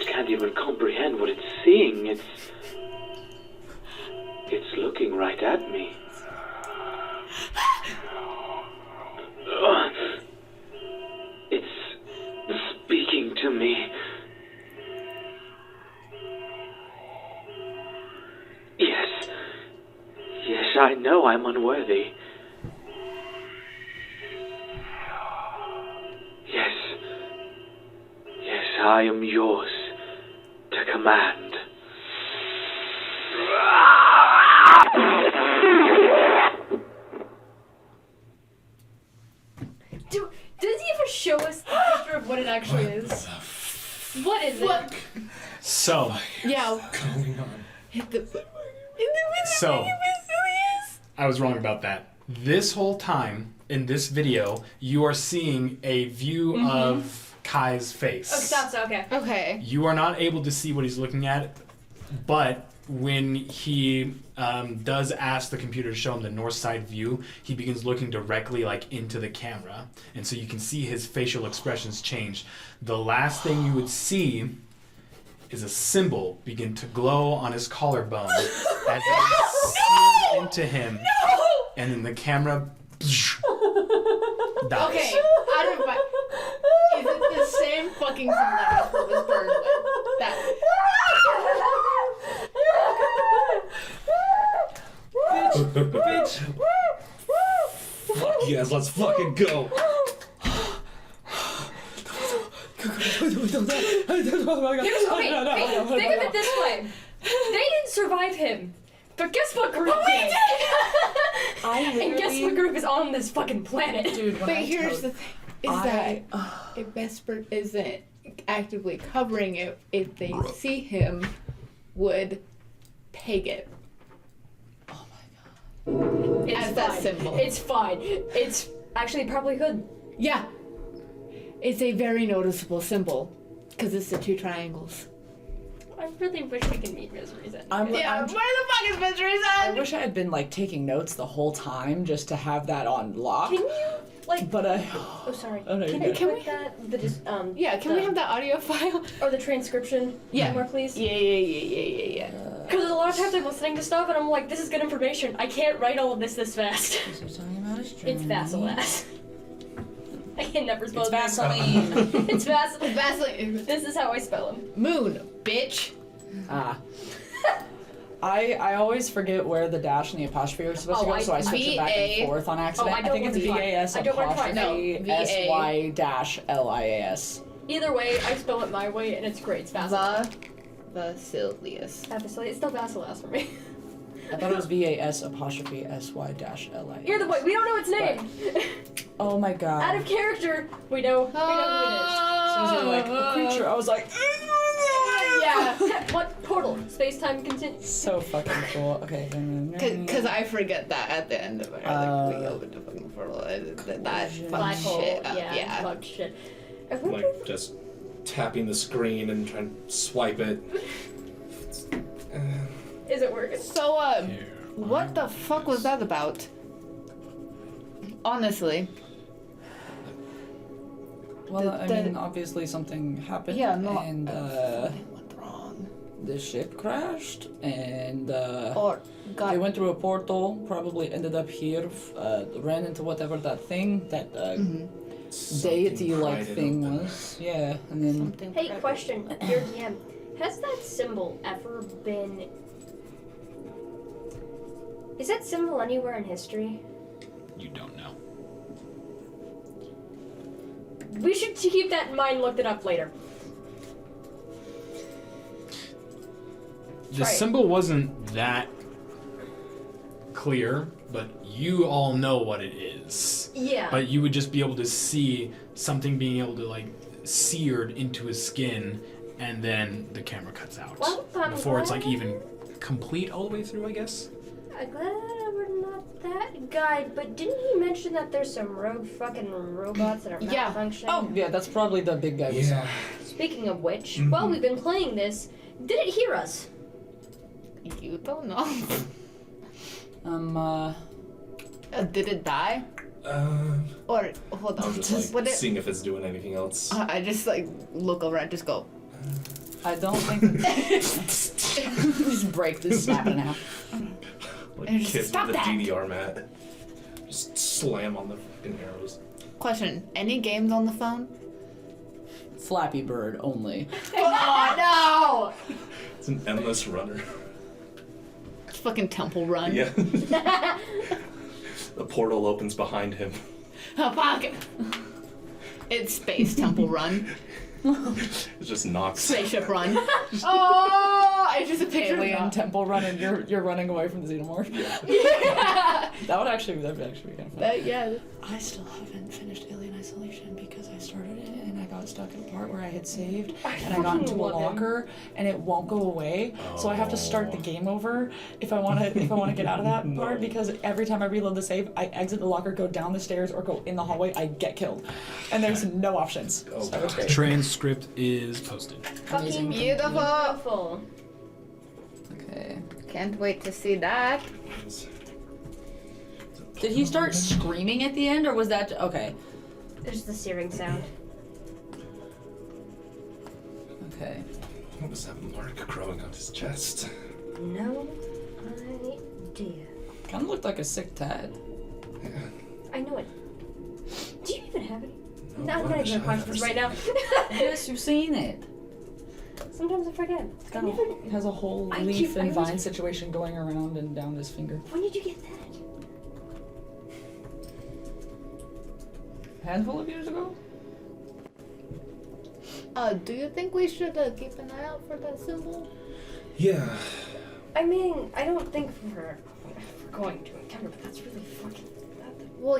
can't even comprehend what it's seeing. It's looking right at me. It's speaking to me. Yes, I know I'm unworthy. Yes, I am yours to command. Does he ever show us the picture of what it actually is? What is it? So, Yeah. Going on. So, I was wrong about that. This whole time in this video, you are seeing a view of Kai's face. Oh, stop, so okay. Okay. You are not able to see what he's looking at, but when he does ask the computer to show him the north side view, he begins looking directly like into the camera, and so you can see his facial expressions change. The last thing you would see is a symbol begin to glow on his collarbone as it seared into him, and then the camera dies. Okay. Out of my. Is it the same fucking thing that was burned with? That. Bitch. Fuck yes, let's fucking go. Hey, think of it this way. They didn't survive him. But guess what group did? And guess what group is on this fucking planet? Dude, But here's the thing: is that if Vesper isn't actively covering it, if they see him, would peg it. It's As that fine. symbol. It's fine. It's actually probably could. Yeah. It's a very noticeable symbol because it's the two triangles. I really wish we could meet Misery's end. I'm- Where the fuck is Mystery's I End? wish I had been like taking notes the whole time just to have that on lock. Can you like? But Oh, sorry. Oh, no, Can you're you good. put that the just Yeah, can we have that audio file? or the transcription Yeah. somewhere, please? Yeah. Because a lot of times I'm listening to stuff and I'm like, this is good information. I can't write all of this fast. It's Vaselas. I can never spell It's his Vaseline. name. It's Vaseline. Vaseline. This is how I spell him. Moon, bitch. Ah. I always forget where the dash and the apostrophe are supposed to Oh, go, so I switch it back VA. and forth on accident. Oh, I don't think it's want to try. VAS I don't want to try. apostrophe No, VA. SY dash LIAS. Either way, I spell it my way and it's great. It's Vaselas. Vasilius. Vaselas. It's still Vaselas for me. I thought it was VAS apostrophe SY dash LIAS. Either way, we don't know its name. Oh my god. Out of character, we know who So was it like a creature? I was like, it is. Yeah. What portal? Space-time continues. so fucking cool. Okay. Because I forget that at the end of it. Like, we opened a fucking portal. That Black fucked hole. shit up. Yeah. Fuck shit. I wonder Like just tapping the screen and trying to swipe it. is it working? So, what the fuck was that about? Honestly. Well, I mean, obviously something happened. Yeah, no. And Something went wrong. the ship crashed, and Or got. they went through a portal. Probably ended up here. Ran into whatever that thing, that deity-like thing was. Yeah, and then Something Hey, private. question. Your DM. Has that symbol ever been... Is that symbol anywhere in history? You don't know. We should keep that in mind, look it up later. The Right. symbol wasn't that clear, but you all know what it is. Yeah. But you would just be able to see something being able to like seared into his skin, and then the camera cuts out Well, I'm before it's glad- like even complete all the way through, I guess. I'm glad we're not that guy, but didn't he mention that there's some rogue fucking robots that are Yeah. malfunctioning? oh yeah, that's probably the big guy we saw. Yeah. Speaking of which, while we've been playing this, did it hear us? You don't know. Um. Did it die? Or hold on. I'm just What like it- seeing if it's doing anything else. I just like look over and just go. I don't think. Just break this, snap it in half. Like And just kids stop with the that. DDR mat. Just slam on the fucking arrows. Question: any games on the phone? Flappy Bird only. Oh It's an endless runner. no! It's fucking Temple Run. Yeah. The portal opens behind him. Oh, fuck. It's Space Temple Run. It just knocks. Spaceship Run. Oh, I just a picture of Alien that. temple run and you're running away from the xenomorph. Yeah. That'd actually be kind of fun. Yeah. I still haven't finished Alien Isolation because I started it and I got stuck at a part where I had saved and I got into a locker and it won't go away. So I have to start the game over if I want to get out of that part because every time I reload the save, I exit the locker, go down the stairs or go in the hallway, I get killed. And there's no options. Oh, So it's God. great. Transcript is posted. Fucking Beautiful. beautiful. Okay. Can't wait to see that. Did he start screaming at the end or was that okay? There's the searing sound. Okay. What was that mark growing on his chest? No idea. Kind of looked like a sick Tad. Yeah. I know it. Do you even have it? No, No, I'm why not should even I questions ever right see now. Yes, you've seen it. Sometimes I forget. It's got a, has a whole I leaf keep- and I was- vine situation going around and down his finger. When did you get that? Handful of years ago? Do you think we should keep an eye out for that symbol? Yeah. I mean, I don't think we're going to encounter, but that's really fucking. Well,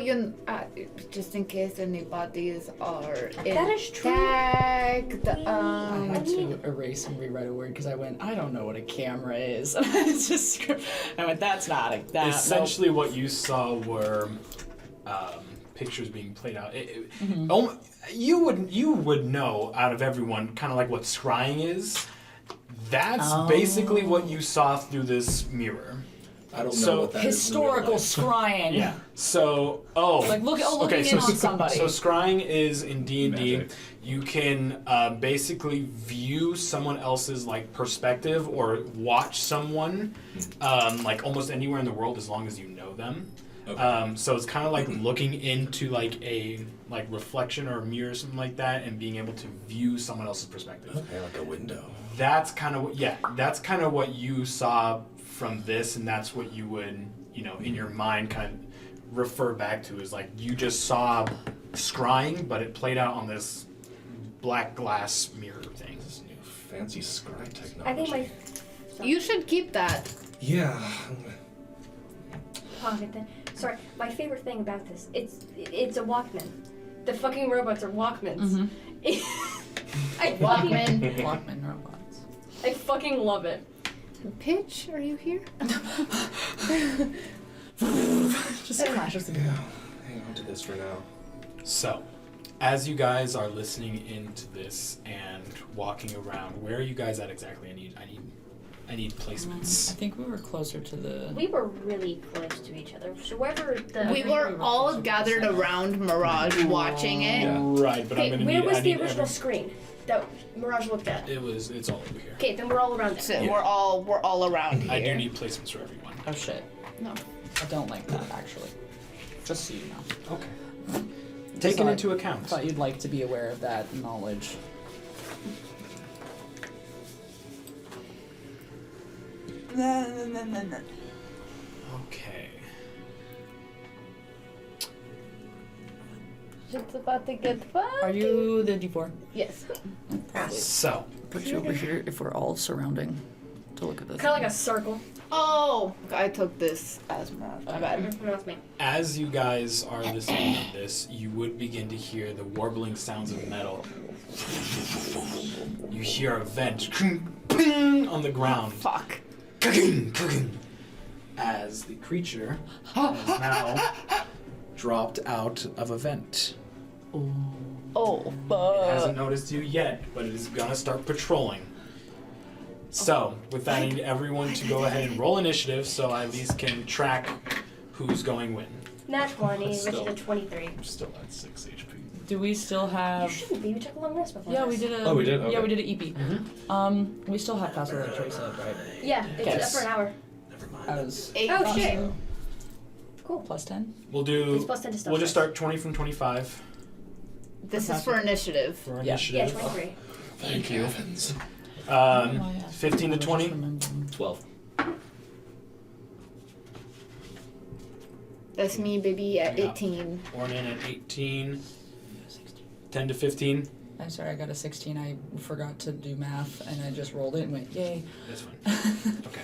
just in case anybody's are That is true. intact, I had I mean- to erase and rewrite a word because I went, I don't know what a camera is. It's just, I went, that's not a, that. Essentially, what you saw were pictures being played out. You would know out of everyone kind of like what scrying is. That's basically what you saw through this mirror. I don't So, know what that is in real Historical life. scrying. Yeah. So, Like looking in on somebody. So scrying is in D&D. Magic. You can basically view someone else's like perspective or watch someone like almost anywhere in the world as long as you know them. Okay. So it's kind of like looking into like a like reflection or a mirror or something like that and being able to view someone else's perspective. Okay, like a window. That's kind of that's kind of what you saw from this, and that's what you would, in your mind kind of refer back to is like you just saw scrying, but it played out on this black glass mirror thing. This new fancy scry technology. I think my You should keep that. Yeah. pocket then. Sorry, my favorite thing about this, it's a Walkman. The fucking robots are Walkmans. I Walkman. Walkman robots. I fucking love it. Pitch, are you here? Just crashes the Yeah. Hang on to this for now. So, as you guys are listening into this and walking around, where are you guys at exactly? I need I placements. think we were closer to the. We were really close to each other. So wherever the We were all gathered around Mirage watching it. Yeah. Right, but I'm Okay, gonna where need. was I the need original screen that Mirage looked at? It's all over here. Okay, then we're all around So it. Yeah. we're all around here. I do need placements for everyone. Oh shit. No. I don't like that actually. Just so you know. Okay. Taken thought- into I account. thought you'd like to be aware of that knowledge. Okay. It's about to get fun. Are you the D4? Yes. Probably. So, Put you over here if we're all surrounding to look at this. Kind of like a circle. Oh, I took this as Mirage. My bad. No, it's me. as you guys are listening to this, you would begin to hear the warbling sounds of metal. You hear a vent on the ground. Fuck. As the creature has now dropped out of a vent. Oh, It fuck. hasn't noticed you yet, but it is gonna start patrolling. So, with that, I need everyone to go ahead and roll initiative so I at least can track who's going when. Nat 20, which Still. is a 23. I'm still at 6 HP. Do we still You have? shouldn't be. We took a long rest before. Yeah, this. we did a. Oh, we did? Yeah, Okay. we did an EP. We still have pass without a trace up, right? Yeah, it's Yes. up for an hour. Never mind. I was Oh shit. Cool. plus 10. We'll do. It's plus 10 to stealth We'll just checks. start 20 from 25 This is for initiative. for Yeah. initiative. Yeah, 23. Thank you. Heavens. 15 to 20. 12. That's me, baby, at Yeah. 18. Ornan at 18. 10 to 15. I'm sorry, I got a 16. I forgot to do math and I just rolled it and went, yay. That's fine. Okay.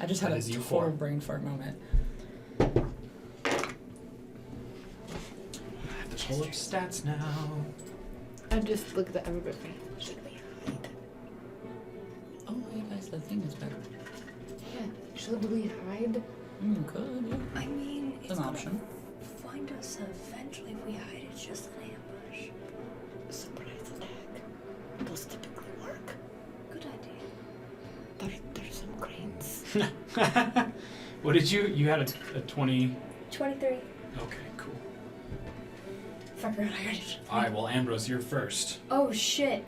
I just had That a is you total four. brain fart moment. I have to pull up stats now. I just looked at everybody. Should we hide? Oh, hey guys, the thing is better. Yeah. Should we hide? Good, yeah. I mean, It's an option. Find us eventually if we hide. It's just an ambush. Surprise attack. Those typically work. Good idea. There's some cranes. What did you had a 20. 23. Okay, cool. Fuck around, I got it. All right, well, Ambrose, you're first. Oh shit.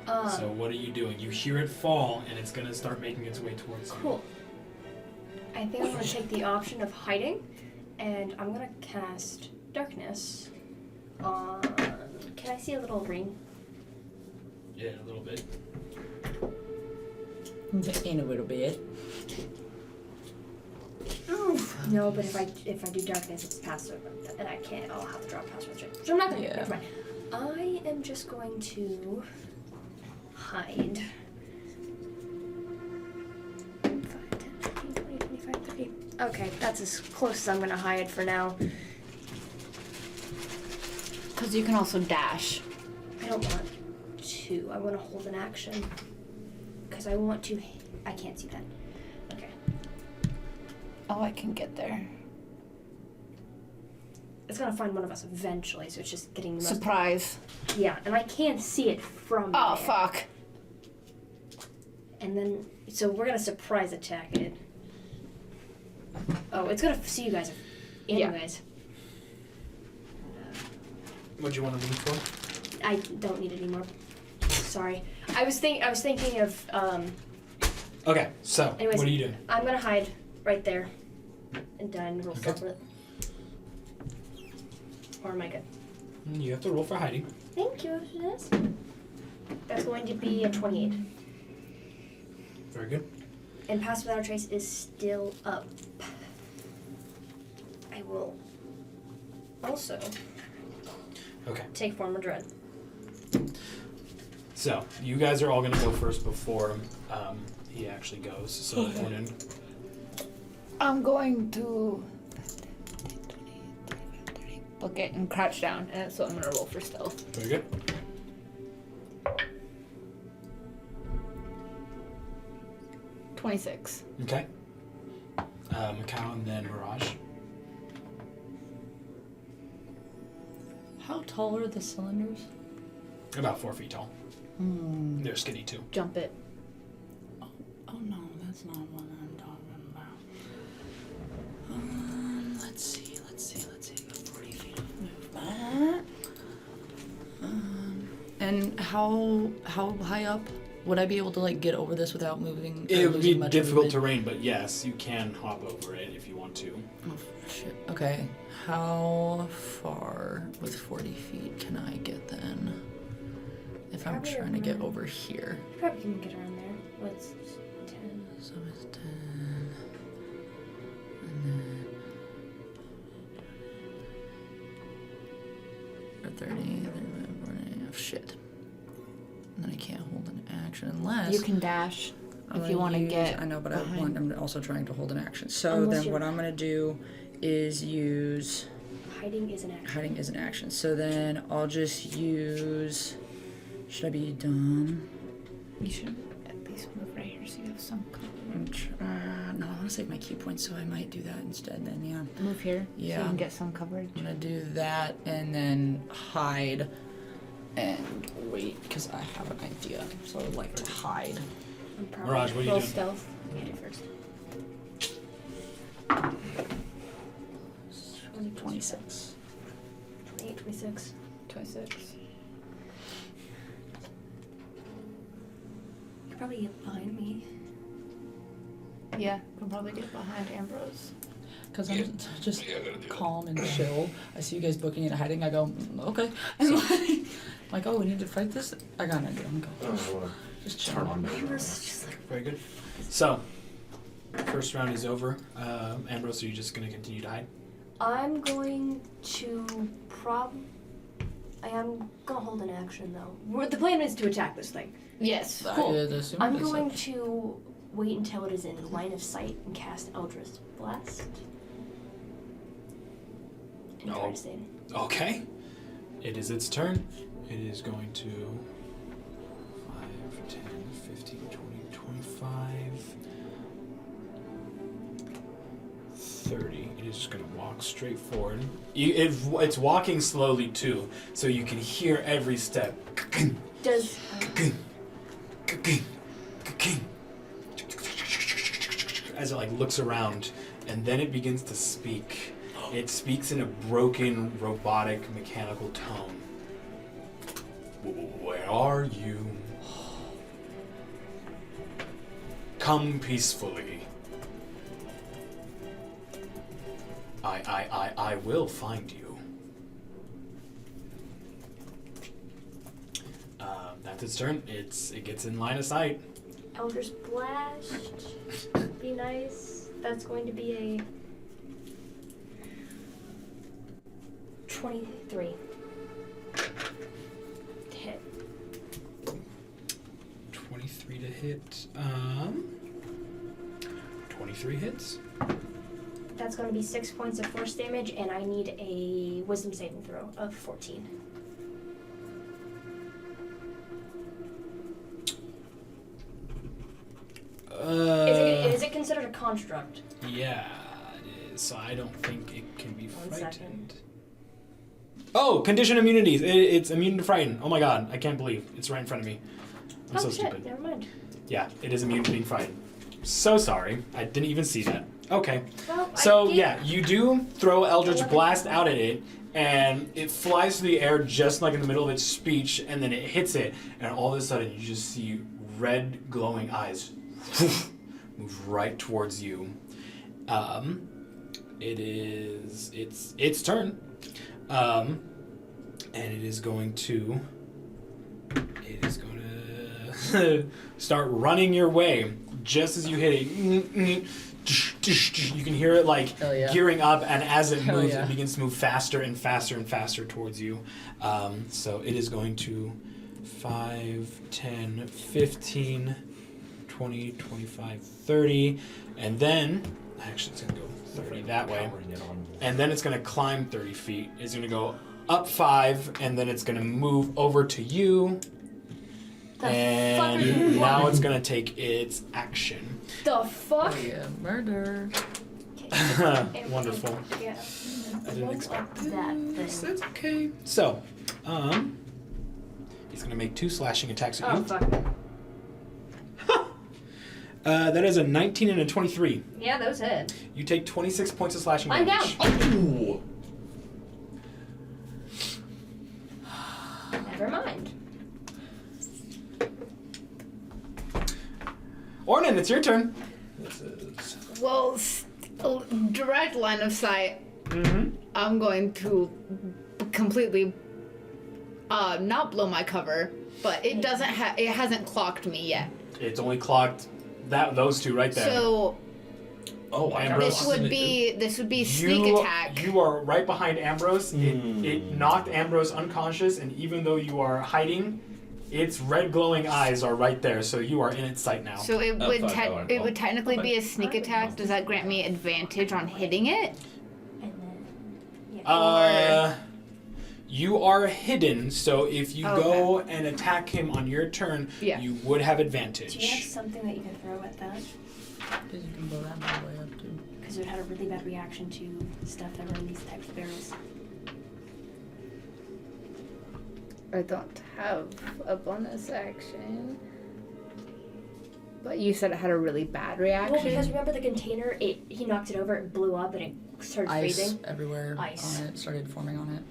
So what are you doing? You hear it fall, and it's gonna start making its way towards you. Cool. I think I'm gonna take the option of hiding, and I'm gonna cast darkness on. Can I see a little green? Yeah, a little bit. In a little bit. No, but if I do darkness, it's passive, and I can't. I'll have to drop password check. So I'm not gonna. Yeah. Never mind. I am just going to hide. 5, 10, 15, 20, 25, 30. Okay, that's as close as I'm gonna hide for now. Because you can also dash. I don't want to. I want to hold an action. Because I want to. I can't see that. Okay. Oh, I can get there. It's gonna find one of us eventually, so it's just getting the most. Surprise. Yeah, and I can't see it from Oh, there. fuck. And then, so we're gonna surprise attack it. Oh, it's gonna see you guys Yeah. anyways. What'd you want to move for? I don't need it anymore. Sorry. I was thinking of Okay, so Anyways. what are you doing? I'm gonna hide right there. And then roll Okay. for it. Or am I good? You have to roll for hiding. Thank you for this. That's going to be a 28. Very good. And Pass Without a Trace is still up. I will also Okay, take Form of Dread. so you guys are all gonna go first before he actually goes. So Ornan. I'm going to book it and crouch down, and so I'm gonna roll for stealth. Very good. $26. Okay. Macau and then Mirage. How tall are the cylinders? About 4 feet tall. They're skinny too. Jump it. Oh no, that's not what I'm talking about. Let's see. 40 feet of movement. And how high up would I be able to like get over this without moving? or It would be losing much difficult movement? terrain, but yes, you can hop over it if you want to. Oh shit. Okay. How far with 40 feet can I get then? If I'm Probably trying to get around- over here. You probably can get around there. What's 10? So it's 10. And then. Or 30. Then shit. And then I can't hold an action unless. You can dash if you want to get. I know, but behind. I'm also trying to hold an action. So Unless then you're- what I'm going to do is use. Hiding is an action. Hiding is an action. So then I'll just use. Should I be dumb? You should at least move right here so you have some cover. No, I want to save my key points, so I might do that instead then, yeah. Move here so Yeah. you can get some coverage. I'm going to do that and then hide and wait, because I have an idea. So I would like to hide. I'm probably Mirage, what are you roll doing? stealth. You do first. 26. 26. 28, 26. 26. You could probably get behind me. Yeah, can probably get behind Ambrose. Because I'm just calm and chill. I see you guys booking and hiding. I go, okay. And like, oh, we need to fight this? I got an idea. I'm going. Just chill. Turn on Very good. So, first round is over. Ambrose, are you just going to continue to hide? I'm going to I am gonna hold an action though. The plan is to attack this thing. Yes. Cool. I'm it's going like- to wait until it is in line of sight and cast Eldritch Blast. And try to save it. Okay. It is its turn. It is going to 5, 10, 15, 20, 25, 30. It is just going to walk straight forward. It's walking slowly too, so you can hear every step. Does As it like looks around, and then it begins to speak. It speaks in a broken, robotic, mechanical tone. Where are you? Come peacefully. I will find you. That's its turn. It gets in line of sight. Eldritch Blast be nice. That's going to be a 23 to hit. 23 to hit. 23 hits. That's going to be 6 points of force damage, and I need a Wisdom saving throw of 14. Is it considered a construct? Yeah, it is. So I don't think it can be One frightened. second. Oh, condition immunities. It's immune to frighten. Oh my god, I can't believe it's right in front of me. I'm so shit, stupid. never mind. Yeah, it is immune to being frightened. So sorry. I didn't even see that. Okay. Well, So yeah, you do throw Eldritch Blast out at it, and it flies through the air just like in the middle of its speech, and then it hits it, and all of a sudden you just see red glowing eyes move right towards you. It's its turn. And it is going to start running your way just as you hit it. You can hear it like Hell yeah. gearing up, and as it Hell moves, yeah. it begins to move faster and faster and faster towards you. So it is going to 5, 10, 15, 20, 25, 30, and then actually it's going to go 30 that way. And then it's going to climb 30 feet. It's going to go up 5, and then it's going to move over to you. And now it's going to take its action. The fuck? Oh, yeah, murder. Okay. Wonderful. Yeah. I didn't expect that this. thing. That's okay. So, he's going to make 2 slashing attacks at Oh, you. fuck. That is a 19 and a 23. Yeah, those hit. You take 26 points of slashing I'm damage. down. Never mind. Ornan, it's your turn. This is. Well, direct line of sight. Mm-hmm. I'm going to completely not blow my cover, but it doesn't it hasn't clocked me yet. It's only clocked those 2 right there. So Oh, I Ambrose. this would be sneak attack. You are right behind Ambrose. It knocked Ambrose unconscious, and even though you are hiding, its red glowing eyes are right there, so you are in its sight now. So it Oh, would fuck, it would technically be a sneak attack. Does that grant me advantage on hitting it? And then. Yeah. You are hidden, so if you go and attack him on your turn, Yeah. you would have Do advantage. you have something that you can throw at that? Because you can blow that bad way up too. Because it had a really bad reaction to stuff that were in these types of barrels. I don't have a bonus action. But you said it had a really bad reaction. Well, because remember the container, he knocked it over, it blew up, and it started Ice freezing. everywhere Ice. on it, started forming on it.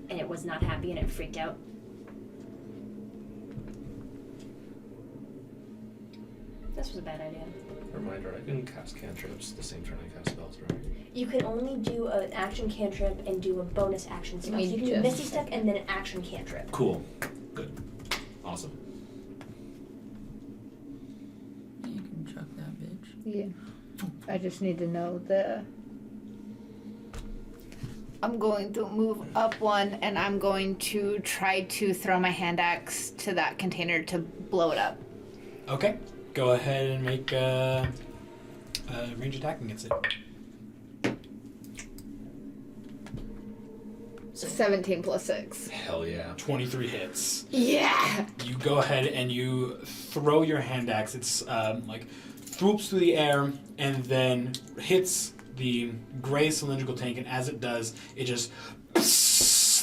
And it was not happy, and it freaked out. This was a bad idea. Reminder, I can cast cantrips the same turn I cast spells, right? You can only do an action cantrip and do a bonus action spell. So mean you can do just Misty a Step and then an action cantrip. Cool. Good. Awesome. You can chuck that bitch. Yeah. I just need to know I'm going to move up one, and I'm going to try to throw my hand axe to that container to blow it up. Okay. Go ahead and make a range attack against it. 17 plus 6. Hell yeah. 23 hits. Yeah! You go ahead and you throw your hand axe. It's like swoops through the air and then hits the gray cylindrical tank, and as it does, it just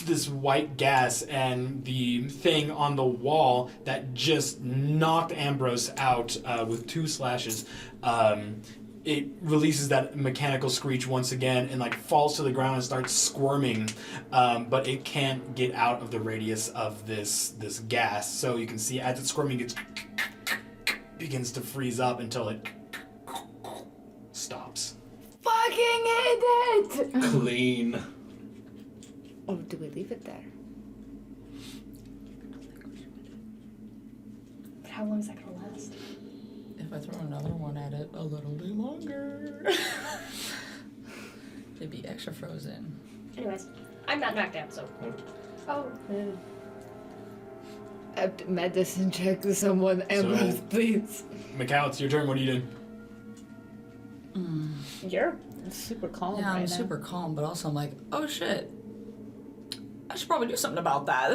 this white gas, and the thing on the wall that just knocked Ambrose out with 2 slashes, it releases that mechanical screech once again and like falls to the ground and starts squirming, but it can't get out of the radius of this gas. So you can see as it's squirming, it begins to freeze up until it stops. Fucking hate it! Clean. Or do we leave it there? But how long is that gonna last? If I throw another one at it, a little bit longer. It'd be extra frozen. Anyways, I'm not knocked out, so. Oh. I have to medicine check someone, Ambrose, please. Macau, it's your turn. What are you doing? You're super calm Yeah, right I'm now. super calm, but also I'm like, oh shit. I should probably do something about that.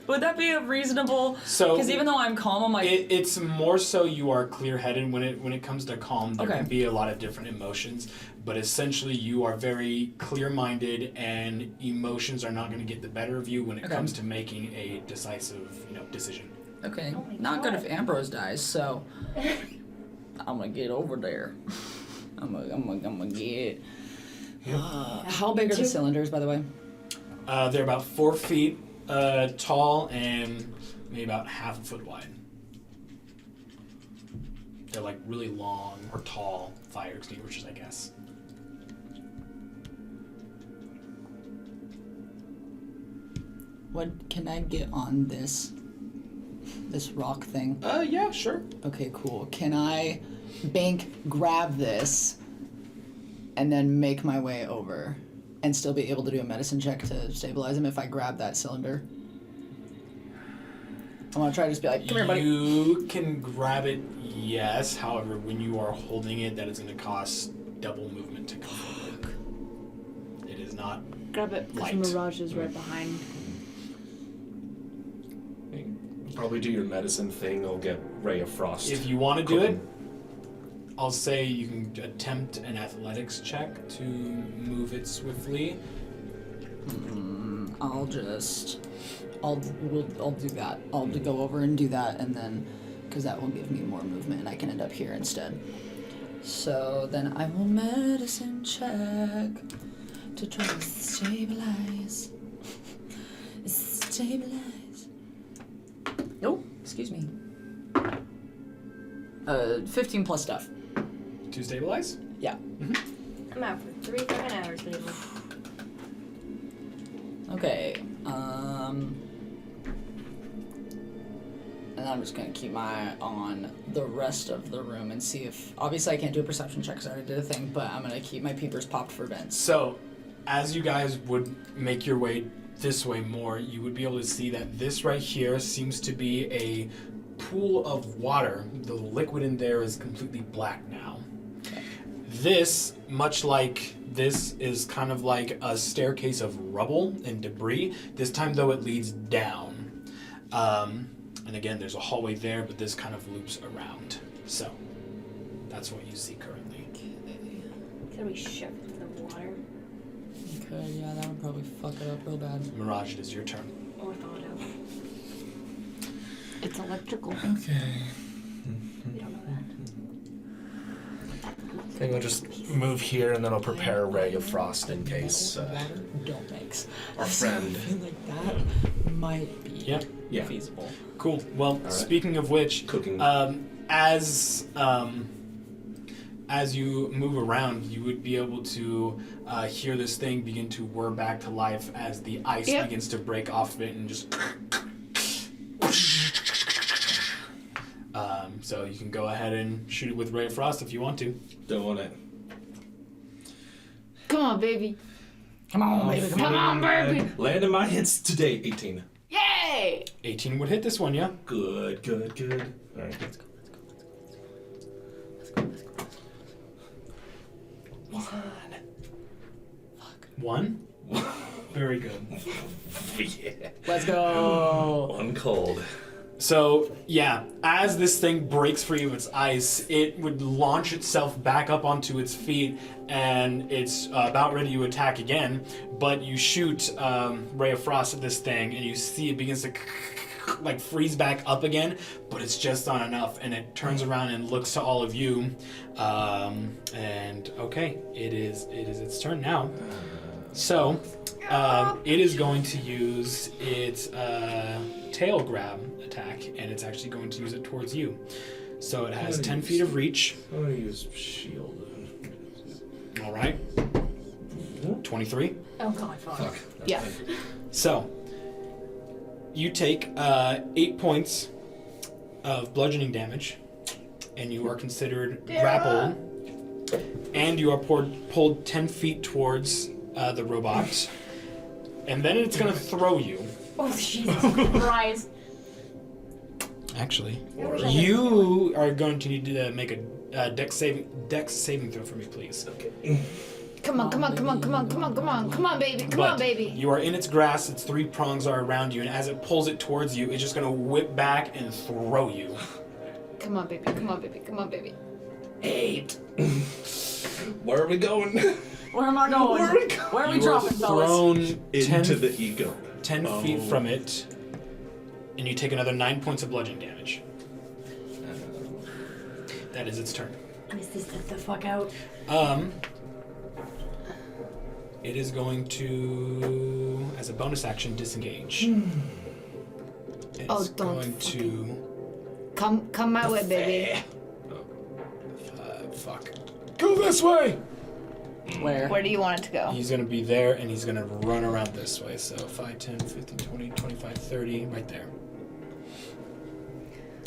Would that be a reasonable? So- because even though I'm calm, I'm like, It's more so you are clear-headed when it comes to calm. There Okay. can be a lot of different emotions, but essentially you are very clear-minded, and emotions are not going to get the better of you when it Okay. comes to making a decisive, decision. okay, Oh my not good God. if Ambrose dies, so I'm gonna get over there. I'm gonna get. How big are the cylinders, by the way? They're about 4 feet tall and maybe about half a foot wide. They're like really long or tall fire extinguishers, I guess. What can I get on this rock thing? Yeah, sure. Okay, cool. Can I grab this and then make my way over and still be able to do a medicine check to stabilize him if I grab that cylinder? I want to try to just be like, come here, buddy. You can grab it, yes. However, when you are holding it, that is going to cost double movement to go forward. It is not Grab it, because light. Mirage is right behind. Probably do your medicine thing. I'll get Ray of Frost. If you want to do it, cooking. I'll say you can attempt an athletics check to move it swiftly. I'll do that. I'll go over and do that, and then, because that will give me more movement, and I can end up here instead. So then I will medicine check to try to stabilize. Nope, excuse me. 15 plus stuff. To stabilize? Yeah. I'm out for 3 fucking hours, people. Okay. And I'm just gonna keep my eye on the rest of the room and see if. Obviously, I can't do a perception check because I already did a thing, but I'm gonna keep my peepers popped for vents. So, as you guys would make your way this way more, you would be able to see that this right here seems to be a pool of water. The liquid in there is completely black now. This, much like this, is kind of like a staircase of rubble and debris. This time, though, it leads down. And again, there's a hallway there, but this kind of loops around. So, that's what you see currently. Can we shove it into the water? Okay, yeah, that would probably fuck it up real bad. Mirage, it is your turn. Or thaw it out? It's electrical. Okay. We don't know that. think I'll just move here and then I'll prepare a ray of frost in case Water don't mix. our So I friend. feel like that might be Yeah. feasible. Cool. Well, right. speaking of which, Cooking. as you move around, you would be able to hear this thing begin to whir back to life as the ice Yep. begins to break off of it and just. So you can go ahead and shoot it with Ray of Frost if you want to. Don't want it. Come on, baby. Come on, baby. Come on, baby. Land in my hits today, 18. Yay! 18 would hit this one, yeah? Good. All right, let's go. One? Very good. Yeah. Let's go. One cold. So, yeah, as this thing breaks free of its ice, it would launch itself back up onto its feet, and it's about ready to attack again, but you shoot Ray of Frost at this thing, and you see it begins to like freeze back up again, but it's just not enough, and it turns around and looks to all of you, and okay, it is its turn now. So, it is going to use its tail grab attack, and it's actually going to use it towards you. So it has 10 feet of reach. I'm gonna use shield. All right. 23. Oh god, fuck. Yeah. So you take 8 points of bludgeoning damage, and you are considered grappled, and you are pulled 10 feet towards the robot, and then it's going to throw you. Oh, Jesus Christ. Actually, you are going to need to make a dex saving throw for me, please. Okay. Come on, come on, come on, come on, come on, come on, come on, baby, come on, baby. You are in its grasp, its 3 prongs are around you, and as it pulls it towards you, it's just going to whip back and throw you. Come on, baby, come on, baby, come on, baby. 8. Where are we going? Where am I going? Where are we You are dropping, fellas? thrown Into 10, the ego. 10 feet from it, and you take another 9 points of bludgeoning damage. That is its turn. Is this the fuck out? It is going to, as a bonus action, disengage. It's Oh, don't going to. Come my way, baby. Fuck. Go this way! Where? Where do you want it to go? He's going to be there, and he's going to run around this way. So 5, 10, 15, 20, 25, 30, right there.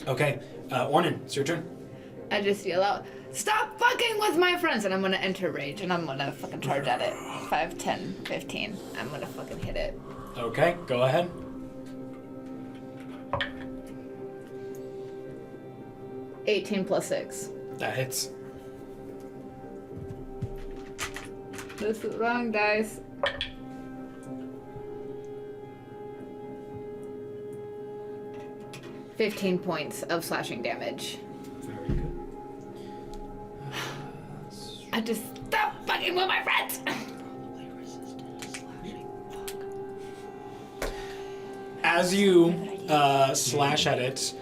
Okay, Ornan, it's your turn. I just yell out, "Stop fucking with my friends!" And I'm gonna enter rage, and I'm gonna fucking charge at it. 5, 10, 15. I'm gonna fucking hit it. Okay, go ahead. +18 +6. That hits. This is wrong, dice. $15 points of slashing damage. Very good. I just stop fucking with my friends. As you slash at it,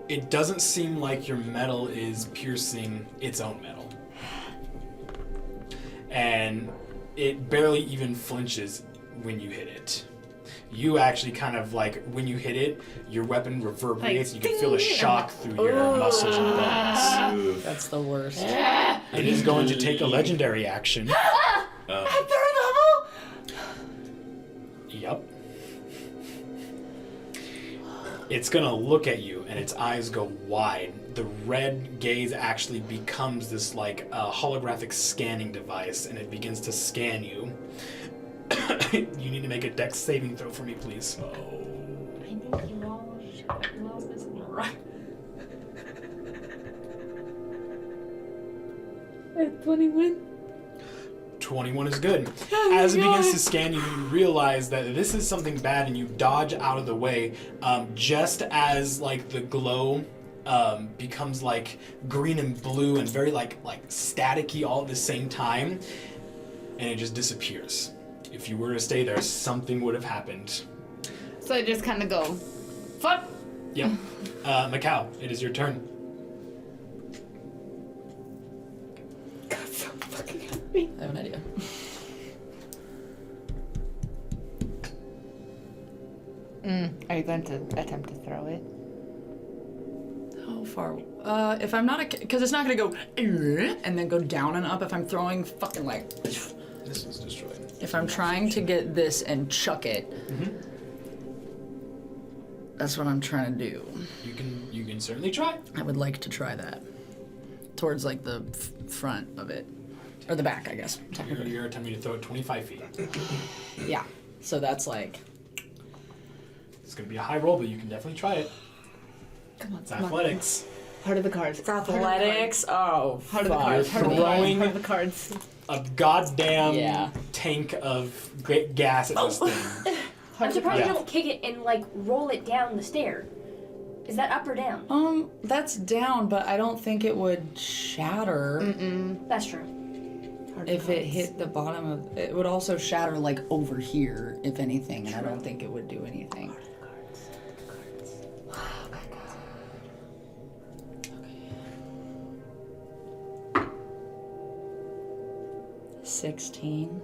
it doesn't seem like your metal is piercing its own metal. And it barely even flinches when you hit it. You actually kind of like, when you hit it, your weapon reverberates, and you can feel a shock through your muscles and bones. That's the worst. It is going to take a legendary action. Yep. It's gonna look at you, and its eyes go wide. The red gaze actually becomes this like holographic scanning device, and it begins to scan you. You need to make a dex saving throw for me, please. I think you all should recognize this in your right. 21. 21 is good. As it begins to scan you, you realize that this is something bad, and you dodge out of the way just as like the glow becomes like green and blue and very like staticky all at the same time, and it just disappears. If you were to stay there, something would have happened. So I just kind of go, fuck. Yep. Macau, it is your turn. so fucking happy. I have an idea. Are you going to attempt to throw it? How far? If I'm not because it's not gonna go and then go down and up. If I'm throwing fucking like, This was destroyed. if I'm trying to get this and chuck it, that's what I'm trying to do. You can certainly try. I would like to try that towards like the front of it, or the back, I guess. Technically. You're attempting to throw it 25 feet. Yeah. So that's like. It's gonna be a high roll, but you can definitely try it. Come on, It's athletics. Heart of the cards. Athletics. Oh, Heart of the cards. Heart of the cards. Throwing- Heart of the cards. A goddamn Yeah. tank of gas at this thing. I'm surprised Yeah. you don't kick it and like roll it down the stair. Is that up or down? That's down, but I don't think it would shatter That's true. if it hit the bottom of. It would also shatter like over here, if anything, and I don't think it would do anything. 16.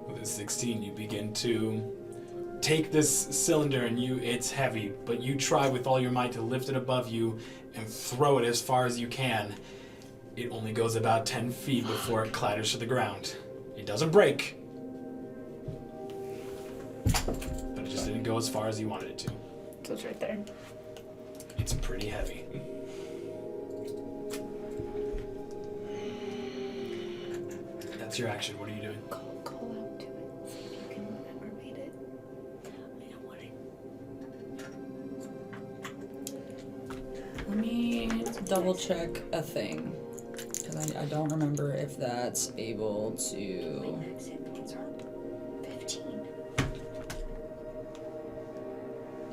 With a 16, you begin to take this cylinder and it's heavy, but you try with all your might to lift it above you and throw it as far as you can. It only goes about 10 feet before it clatters to the ground. It doesn't break, but it just didn't go as far as you wanted it to. So it's right there. It's pretty heavy. That's your action. What are you doing? Call out to it. See if you can aggravate it. I don't want it. Let me double check a thing. Because I don't remember if that's able to. Max hit points are 15.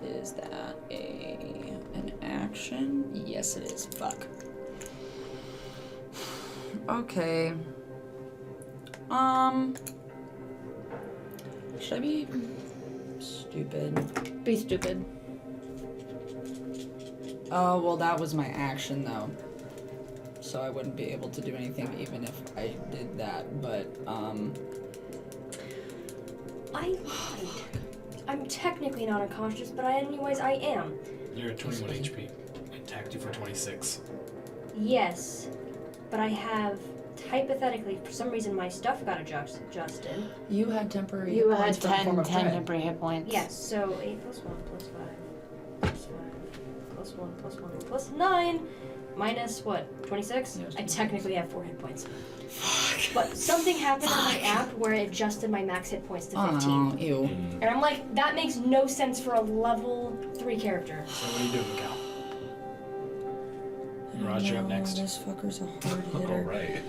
Is that an action? Yes, it is. Fuck. Okay. Should I be stupid? Be stupid. Oh, well, that was my action, though. So I wouldn't be able to do anything even if I did that, but, I lied. I'm technically not unconscious, but anyways, I am. You're at 21 HP. I attacked you for 26. Yes, but I have, hypothetically, for some reason, my stuff got adjusted. you had temporary You hit had points from Form 10 of Dread. temporary hit points. Yes, so 8 plus 1 plus 5 plus 5 plus 1 plus 1 plus 9 minus what? 26? Yeah, it was I 26. technically have 4 hit points. But something happened on my app where it adjusted my max hit points to 15. Oh, ew. And I'm like, that makes no sense for a level 3 character. So what are you doing, Cal? Mirage, you're up No, next. This fucker's a hard hitter. Alright.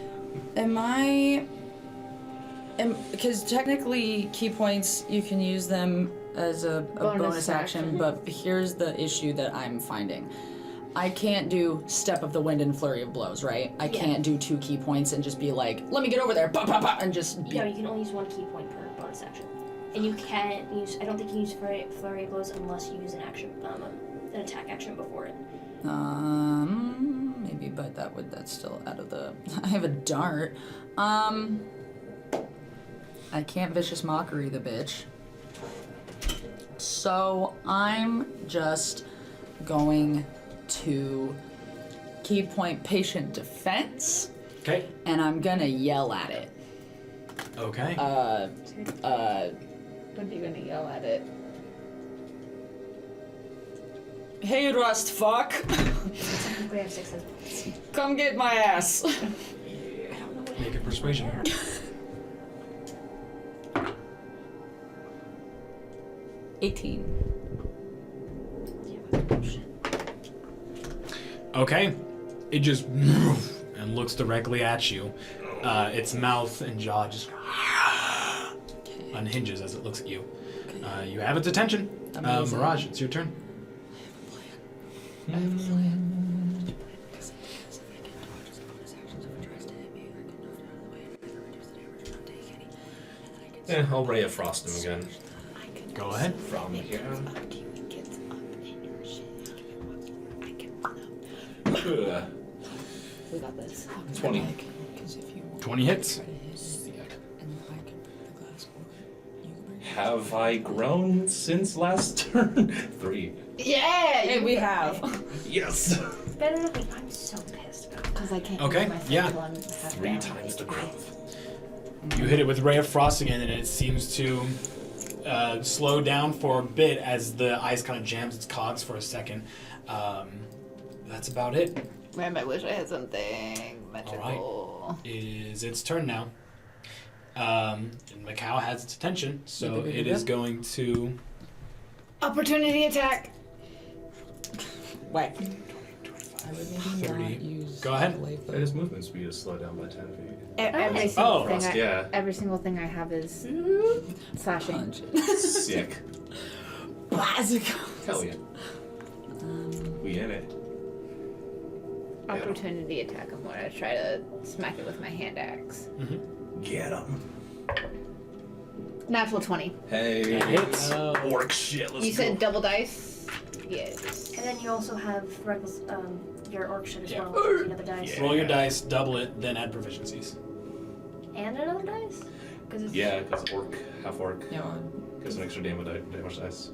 Because technically key points, you can use them as a bonus action, but here's the issue that I'm finding. I can't do Step of the Wind and Flurry of Blows, right? I can't do 2 key points and just be like, let me get over there, pop, pop, pop, and just be... No, you can only use 1 key point per bonus action. And you can't use, I don't think you use flurry of blows unless you use an action, an attack action before it. Maybe, but that's still out of the... I have a dart. I can't Vicious Mockery the bitch. So I'm just going to key point Patient Defense, Okay. and I'm gonna yell at it. Okay. What are you gonna yell at it? Hey, Rust fuck! Technically I have 6 hit points. Come get my ass! Make a persuasion. 18. Okay. It just and looks directly at you. Its mouth and jaw just unhinges as it looks at you. You have its attention. Amazing. Mirage, it's your turn. I have a plan. Yeah, I'll Ray of Frost him again. Go ahead. From here. Ugh. We got this. 20. Because if you want 20 hits. try to hit it, and then I can break the glass, or you can break it. Have I grown since last turn? 3. Yeah! Hey, we have. Yes! Better than me. I'm so pissed about Because I can't Okay, use my yeah. until I'm half 3 down. times the growth. You hit it with Ray of Frost again, and it seems to slow down for a bit as the ice kind of jams its cogs for a second. That's about it. Man, I wish I had something magical. It is its turn now. And Macau has its attention, so it is going to... Opportunity attack! Wait. I would maybe 30. not use. Go ahead. His movement speed is slowed down by 10 feet. Every single Oh, thing Frost, yeah. every single thing I have is slashing. Punch. Sick. Classic. Hell yeah. We in it. Opportunity attack. I'm going to try to smack it with my hand axe. Get him. Natural 20. Hey. That hits. Orc shit, let's You go. said double dice? Yes. And then you also have reckless, your orc shit as Yeah. well. So another dice. Yeah. Roll your dice, double it, then add proficiencies. And another dice? Because it's Yeah, because orc, half orc, Yeah, well, gets an extra damage dice.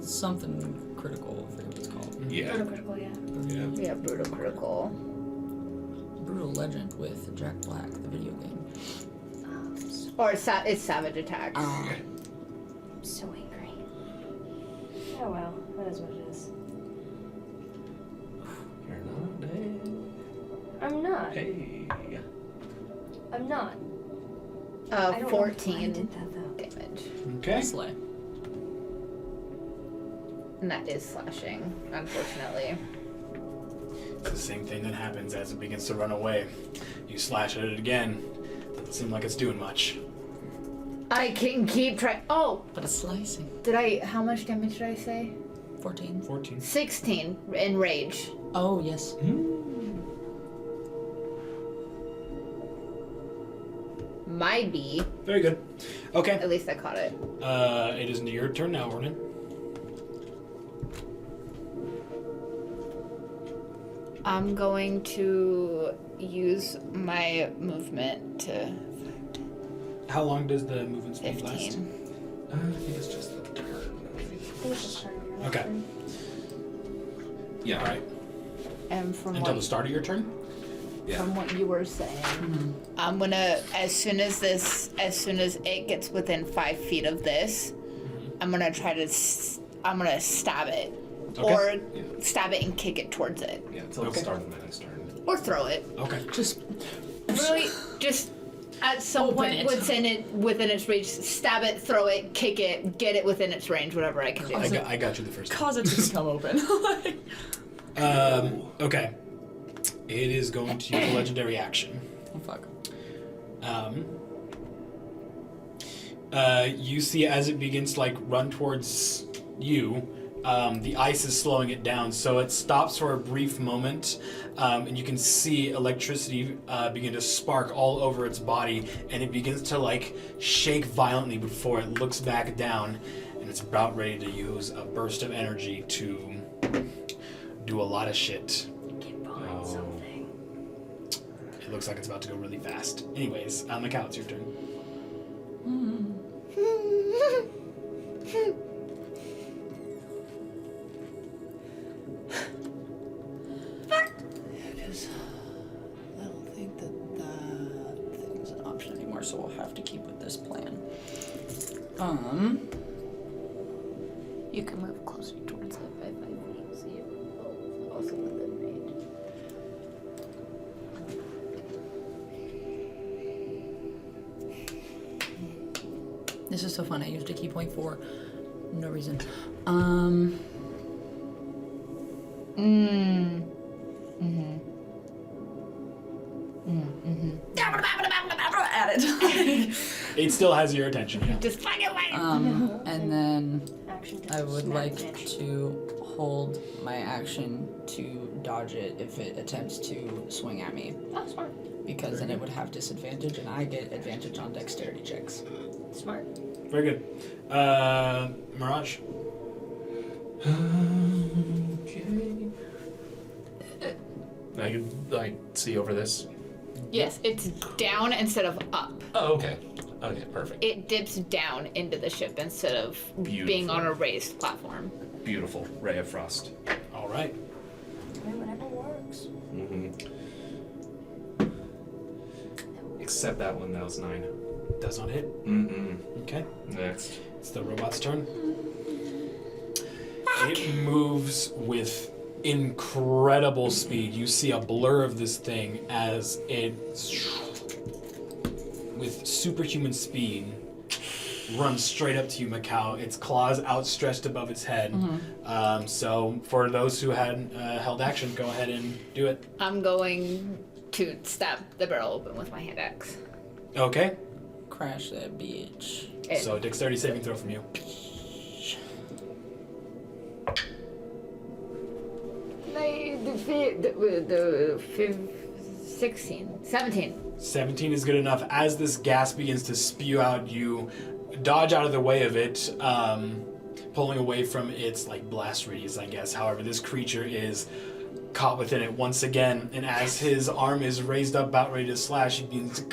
something critical. I forget what it's called. Yeah. brutal critical, yeah. Yeah. We have brutal critical. Brutal Legend with Jack Black, the video game. Or it's savage attack. I'm so angry. Oh well, that is what it is. You're not dead. I'm not. Hey. I'm not. I don't know why I 14 did that though. damage. Okay. Slay. And that is slashing, unfortunately. It's the same thing that happens as it begins to run away. You slash at it again. Doesn't seem like it's doing much. I can keep trying. Oh! But a slicing. How much damage did I say? 14. 14. 16 in rage. Oh, yes. Might be. Very good. Okay. At least I caught it. It is your turn now, Ornan. I'm going to use my movement to How long does the movement speed last? 15. I think it's just the turn. I think it's just turn. Okay. Yeah. Alright. And from Until what, the start of your turn? Yeah. from what you were saying, I'm gonna as soon as it gets within 5 feet of this, I'm gonna try to I'm gonna stab it, Okay. or Yeah. stab it and kick it towards it, Yeah, until Okay. the start of my next turn. or throw it. Okay. Just Really, just at some Open point it. within its reach, stab it, throw it, kick it, get it within its range, whatever I can do. I got you the first time. cause it to become open. Okay. It is going to use a legendary action. Oh, fuck. You see as it begins to run towards you, the ice is slowing it down, so it stops for a brief moment, and you can see electricity begin to spark all over its body, and it begins to shake violently before it looks back down, and it's about ready to use a burst of energy to do a lot of shit. Get behind something. It looks like it's about to go really fast. Anyways, Macau, it's your turn. Because I don't think that thing's an option anymore, so we'll have to keep with this plan. You can move closer towards it by 5 feet, so you're also within range. This is so fun. I used a key point for no reason. Add it. It still has your attention, yeah. Just fucking wait! And then Action I would smack like bitch. to hold my action to dodge it if it attempts to swing at me. Oh, smart. Because then it would have disadvantage, and I get advantage on dexterity checks. Smart. Very good. Mirage. Okay. I can like see over this. Yes, it's down instead of up. Oh, okay. Okay, perfect. It dips down into the ship instead of being on a raised platform. Beautiful ray of frost. All right. Whatever works. Except that one, that was 9. Does not hit. Okay. Next. It's the robot's turn. It moves with incredible speed. You see a blur of this thing as it, with superhuman speed, runs straight up to you, Macau. Its claws outstretched above its head. So for those who had held action, go ahead and do it. I'm going to stab the barrel open with my hand axe. Okay. Crash that bitch. So dexterity saving throw from you. The 16. 17. 17 is good enough. As this gas begins to spew out, you dodge out of the way of it, pulling away from its like blast radius, I guess. However, this creature is caught within it once again, and as his arm is raised up, about ready to slash, he begins to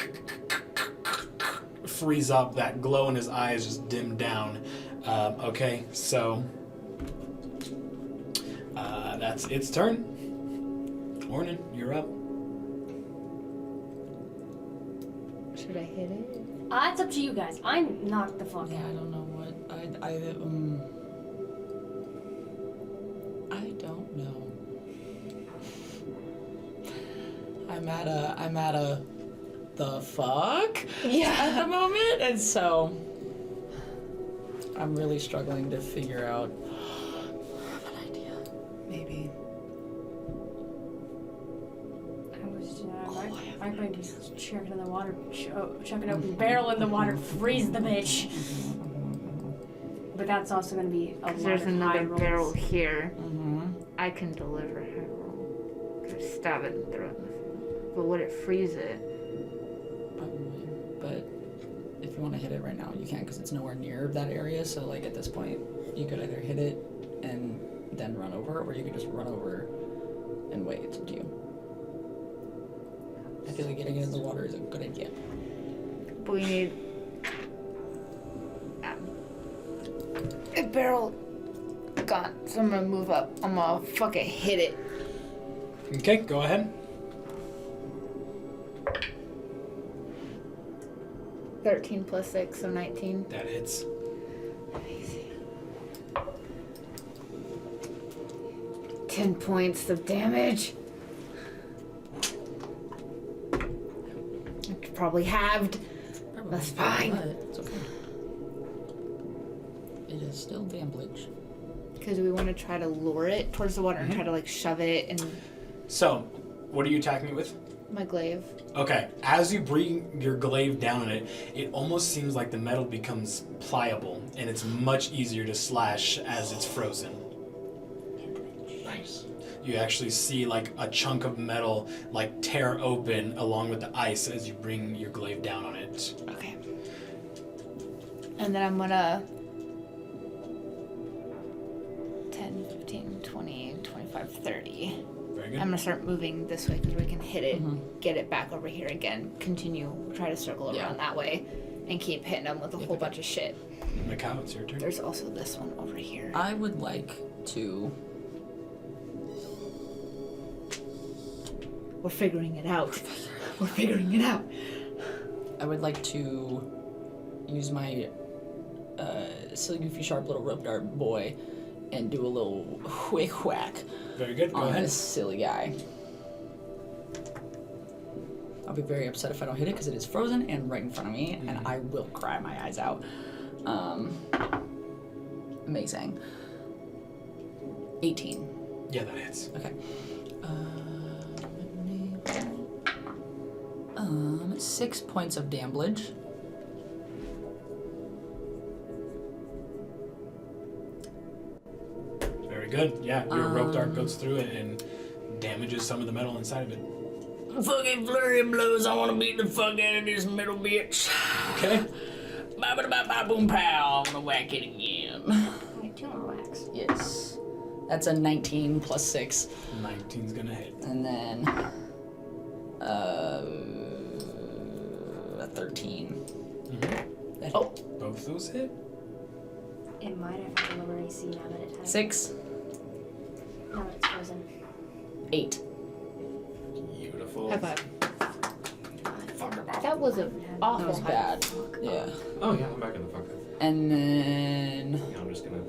freeze up. That glow in his eyes just dimmed down. Okay, so that's its turn. Ornan, you're up. Should I hit it? It's up to you guys. I'm knocked the fuck Yeah, I out. don't know what I don't know. I'm at a the fuck at the moment, and so I'm really struggling to figure out an idea. Maybe. I'm going to just chuck it in the water, chuck an open barrel in the water, freeze the bitch. But that's also going to be a lot There's of another high rolls. barrel here. I can deliver her. Just stab it and throw it. But would it freeze it? Probably, but if you want to hit it right now, you can, because it's nowhere near that area. So like at this point, you could either hit it and then run over, or you could just run over and wait. It's up to you. I feel like getting it in the water is a good idea. But we need a barrel gone. So I'm gonna move up. I'm gonna fucking hit it. Okay, go ahead. 13 plus 6, so 19. That hits. Amazing. 10 points of damage. Probably halved. That's fine. But it's okay. It is still damage. Because we want to try to lure it towards the water and try to like shove it in So, what are you attacking me with? my glaive. Okay, as you bring your glaive down on it, it almost seems like the metal becomes pliable, and it's much easier to slash as it's frozen. Nice. You actually see like a chunk of metal like tear open along with the ice as you bring your glaive down on it. Okay. And then I'm gonna 10, 15, 20, 25, 30. Very good. I'm gonna start moving this way because we can hit it, get it back over here again, continue, try to circle around that way, and keep hitting them with a whole bunch of shit. Macau, it's your turn. There's also this one over here. I would like to. We're figuring it out. We're figuring it out. I would like to use my silly goofy sharp little rope dart boy and do a little quick whack Very good. Go on ahead. this silly guy. I'll be very upset if I don't hit it because it is frozen and right in front of me, and I will cry my eyes out. Amazing. 18. Yeah, that hits. Okay. 6 points of damage. Very good. Yeah, your rope dart goes through it and damages some of the metal inside of it. Fucking flurry of blows, I wanna beat the fuck out of this middle bitch. Okay. Ba ba ba ba boom pow, I'm gonna whack it again. Wait, 2 more whacks. Yes. That's a 19 plus 6. 19's gonna hit. And then a 13. Mm-hmm. That Oh. Both those hit? It might have a lower AC now that it has. 6, Now that it's frozen. 8. Beautiful. High five. Fucker off. That was an awful That was high bad. Yeah. Oh yeah, I'm back in the fucker. And then Yeah, I'm just gonna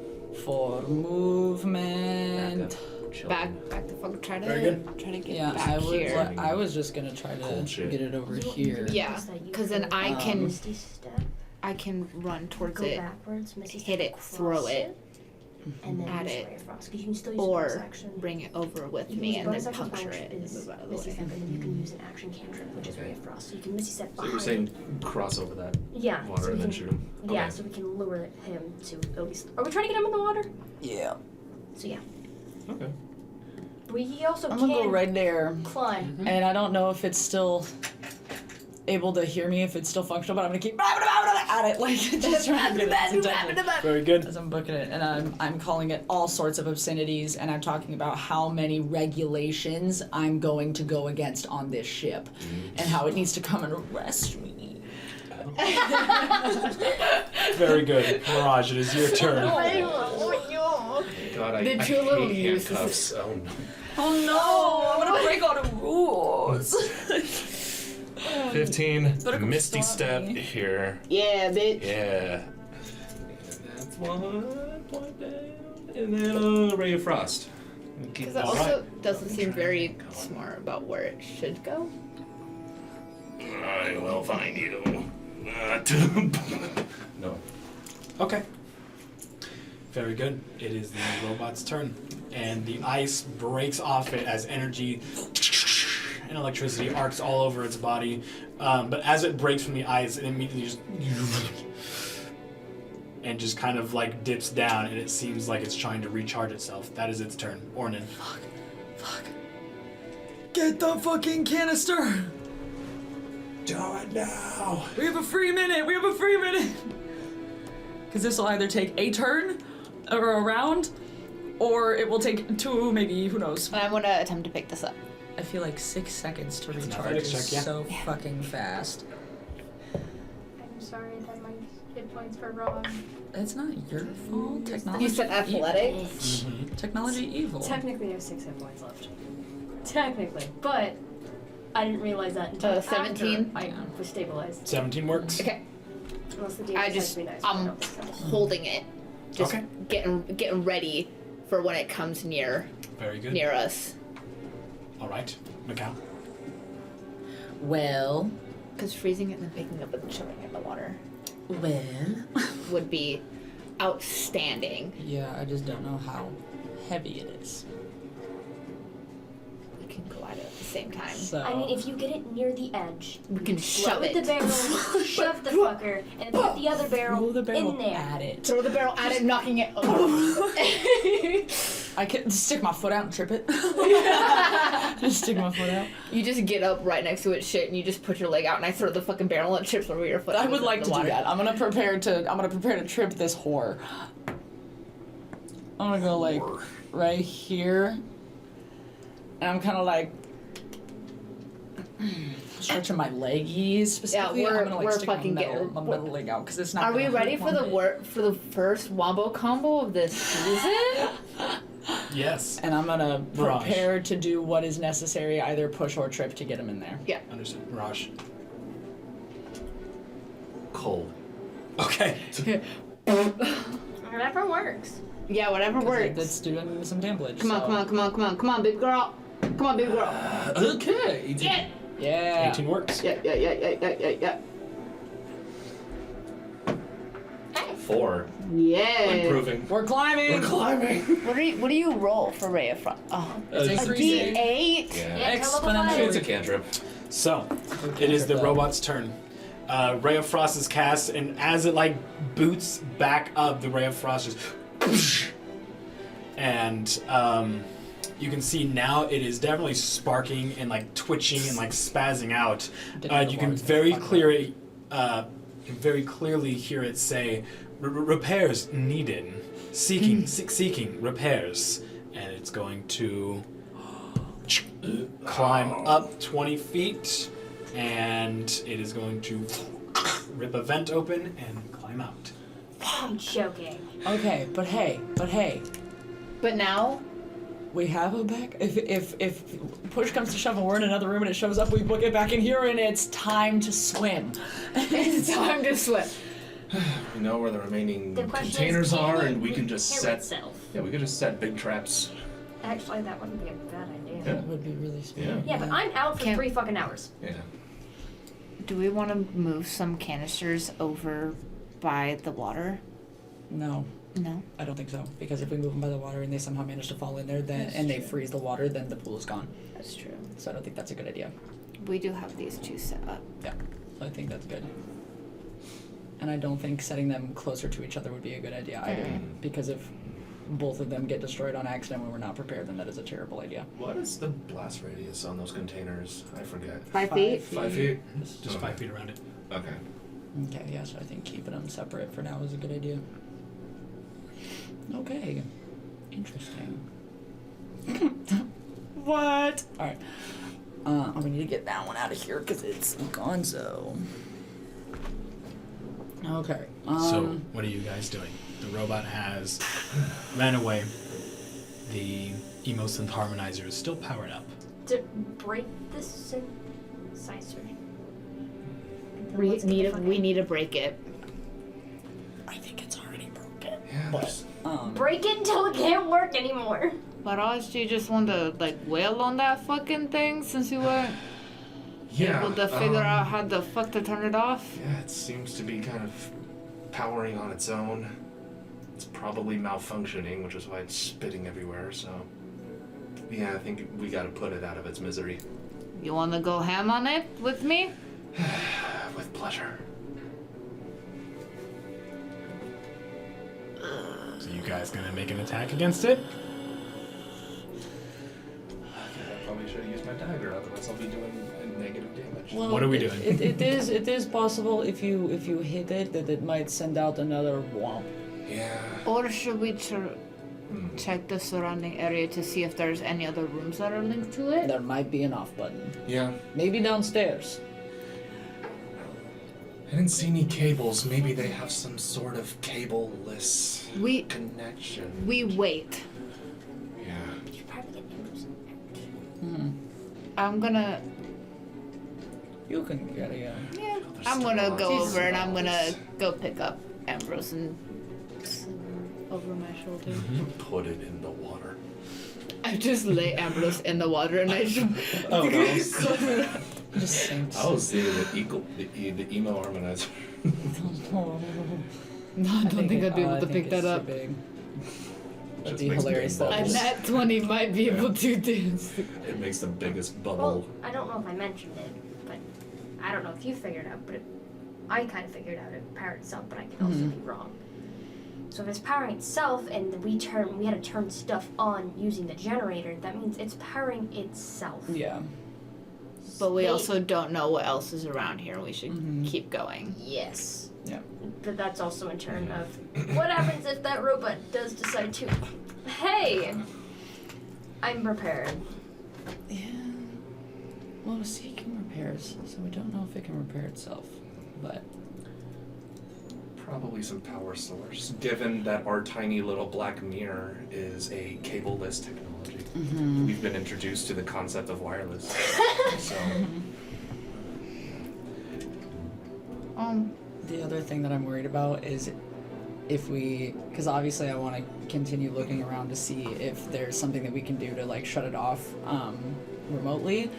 for back movement. up. Chill. Back the fuck. Try Very to good. get Yeah, back I was here. I was just gonna try to Cold shit. get it over here. Yeah, because then I can Misty step. run towards Go it, backwards. Misty hit step it, across throw it, and then at use it, Ray of Frost. Because you can still use or bonus action. bring it over with You can me use and bonus then action puncture punch it and is move out of the Misty way. step, and then you can use an action cantrip, which is Ray of Frost. So you can Misty step So behind. you're saying cross over that Yeah. water so we and then can, shoot him? Yeah, Okay. so we can lure him to at least. Are we trying to get him in the water? Yeah. So yeah. Okay. We also I'm can gonna go right there. climb. And I don't know if it's still able to hear me, if it's still functional, but I'm gonna keep at it, like just trying to get it to deafen Very good. as I'm booking it. And I'm calling it all sorts of obscenities, and I'm talking about how many regulations I'm going to go against on this ship, and how it needs to come and arrest me. Very good. Mirage, it is your turn. God, The I two little hate uses. handcuffs. Oh no. Oh no! I'm gonna break all the rules. 15. Better come Misty stop step me. here. Yeah, bitch. Yeah. That's 1 point down. And then Ray of Frost. Because it also doesn't seem very smart about where it should go. I will find you. No. Okay. Very good. It is the robot's turn. And the ice breaks off it as energy and electricity arcs all over its body. But as it breaks from the ice, it immediately just and just kind of like dips down, and it seems like it's trying to recharge itself. That is its turn. Ornan. Fuck. Get the fucking canister! Do it now. We have a free minute! Because this will either take a turn or a round, or it will take 2, maybe, who knows. And I'm gonna attempt to pick this up. I feel like 6 seconds to an recharge athletics is check, yeah. so fucking fast. I'm sorry that my hit points were wrong. It's not your fault. Technology. You said athletics? Mm-hmm. Technology evil. Technically, I have 6 hit points left. Technically, but I didn't realize that until 17? after I was stabilized. 17 works. Okay. Unless the DM I decides just, to be nice. but I I'm don't think so. holding it. Just Okay. getting ready for when it comes near Very good. us. All right. Macau. Well. Because freezing it and then picking up and shoving it in the water Well. would be outstanding. Yeah, I just don't know how heavy it is. We can go at it at the same time. So. I mean, if you get it near the edge, We can shove load it. the barrel, shove the fucker, and put the other barrel, Throw the barrel in there. at it. Throw the barrel at it, knocking it over. I can stick my foot out and trip it. Just stick my foot out. You just get up right next to its shit and you just put your leg out and I throw the fucking barrel and it trips over your foot. I would like to the do water. that. I'm gonna prepare to trip this whore. I'm gonna go like right here, and I'm kind of like stretching my leggies specifically. Yeah, I'm gonna like we're stick my fucking my middle leg out because it's not. Are we gonna ready hurt for the one bit. for the first wombo combo of this season? Yes. And I'm gonna Mirage. prepare to do what is necessary, either push or trip to get him in there. Yeah. Understood. Mirage. Cold. Okay. Whatever works. Yeah, whatever works. That's doing some damage. Come on, big girl. Come on, big girl. Okay. Yeah. Yeah. 18 works. Yeah. 4. Yeah. Improving. We're climbing. Climbing. What do you roll for Ray of Frost? Oh, It's a increasing. D8. Yeah. Exponentially. It's a cantrip. So, it is the robot's turn. Ray of Frost is cast, and as it like boots back up, the Ray of Frost just, and you can see now it is definitely sparking and like twitching and like spazzing out. You can very clearly hear it say, "Repairs needed. Seeking repairs." and it's going to climb up 20 feet, and it is going to rip a vent open and climb out. I'm joking. Okay, but hey. But now, We have a back. If push comes to shove and we're in another room and it shows up, we book it back in here and it's time to swim. it's time to swim. We know where the remaining The question containers is, are, can and it we can just repair set. itself? Yeah, we could just set big traps. Actually, that wouldn't be a bad idea. Yeah. That would be really smart. Yeah. Yeah, but I'm out for Can't- 3 fucking hours. Yeah. Do we want to move some canisters over by the water? No, No. I don't think so. Because if we move them by the water and they somehow manage to fall in there, then and they freeze the water, then the pool is gone. That's true. So I don't think that's a good idea. We do have these two set up. Yeah, so I think that's good. And I don't think setting them closer to each other would be a good idea either. Because if both of them get destroyed on accident when we're not prepared, then that is a terrible idea. What is the blast radius on those containers? I forget. 5 feet? 5 feet? Just 5 feet around it. Okay. Okay, yeah, so I think keeping them separate for now is a good idea. Okay. Interesting. What? Alright. We need to get that one out of here because it's gonzo. Okay. So, what are you guys doing? The robot has ran away. The Emosynth harmonizer is still powered up. To break the synthesizer. We need to break it. I think it's already broken. Yeah. But, Break it until it can't work anymore. But do you just want to like wail on that fucking thing since you weren't able to figure out how the fuck to turn it off? Yeah, it seems to be kind of powering on its own. It's probably malfunctioning, which is why it's spitting everywhere, so... Yeah, I think we gotta put it out of its misery. You want to go ham on it with me? With pleasure. So you guys gonna make an attack against it? I probably should have used my dagger, otherwise I'll be doing negative damage. well, What are we doing? It is possible if you hit it that it might send out another womp. Yeah. Or should we check the surrounding area to see if there's any other rooms that are linked to it? There might be an off button. Yeah. Maybe downstairs. I didn't see any cables. Maybe they have some sort of cable-less connection. We wait. Yeah. You probably get embers. I'm gonna. You can get a. Yeah. there's I'm still gonna lots go of over and I'm spells. gonna go pick up Ambrose and over my shoulder. Put it in the water. I just lay Ambrose in the water and I just. Oh, no. Just sinks. I was thinking the emo harmonizer. No, I don't think I'd be able to pick that up. That'd Just be makes hilarious. big A bubbles. nat 20 might be able to dance. It makes the biggest Well, bubble. I don't know if I mentioned it, but I don't know if you figured it out, but I kind of figured out it powered itself, but I could also be wrong. So if it's powering itself and we had to turn stuff on using the generator, that means it's powering itself. Yeah. But we They- also don't know what else is around here. We should keep going. Yes. Yeah. But that's also in turn of what happens if that robot does decide to. Hey! I'm prepared. Yeah. Well, we're seeking repairs, so we don't know if it can repair itself. But Probably some power source, given that our tiny little black mirror is a cable-less technology. We've been introduced to the concept of wireless. So, the other thing that I'm worried about is if because obviously I want to continue looking around to see if there's something that we can do to like shut it off remotely.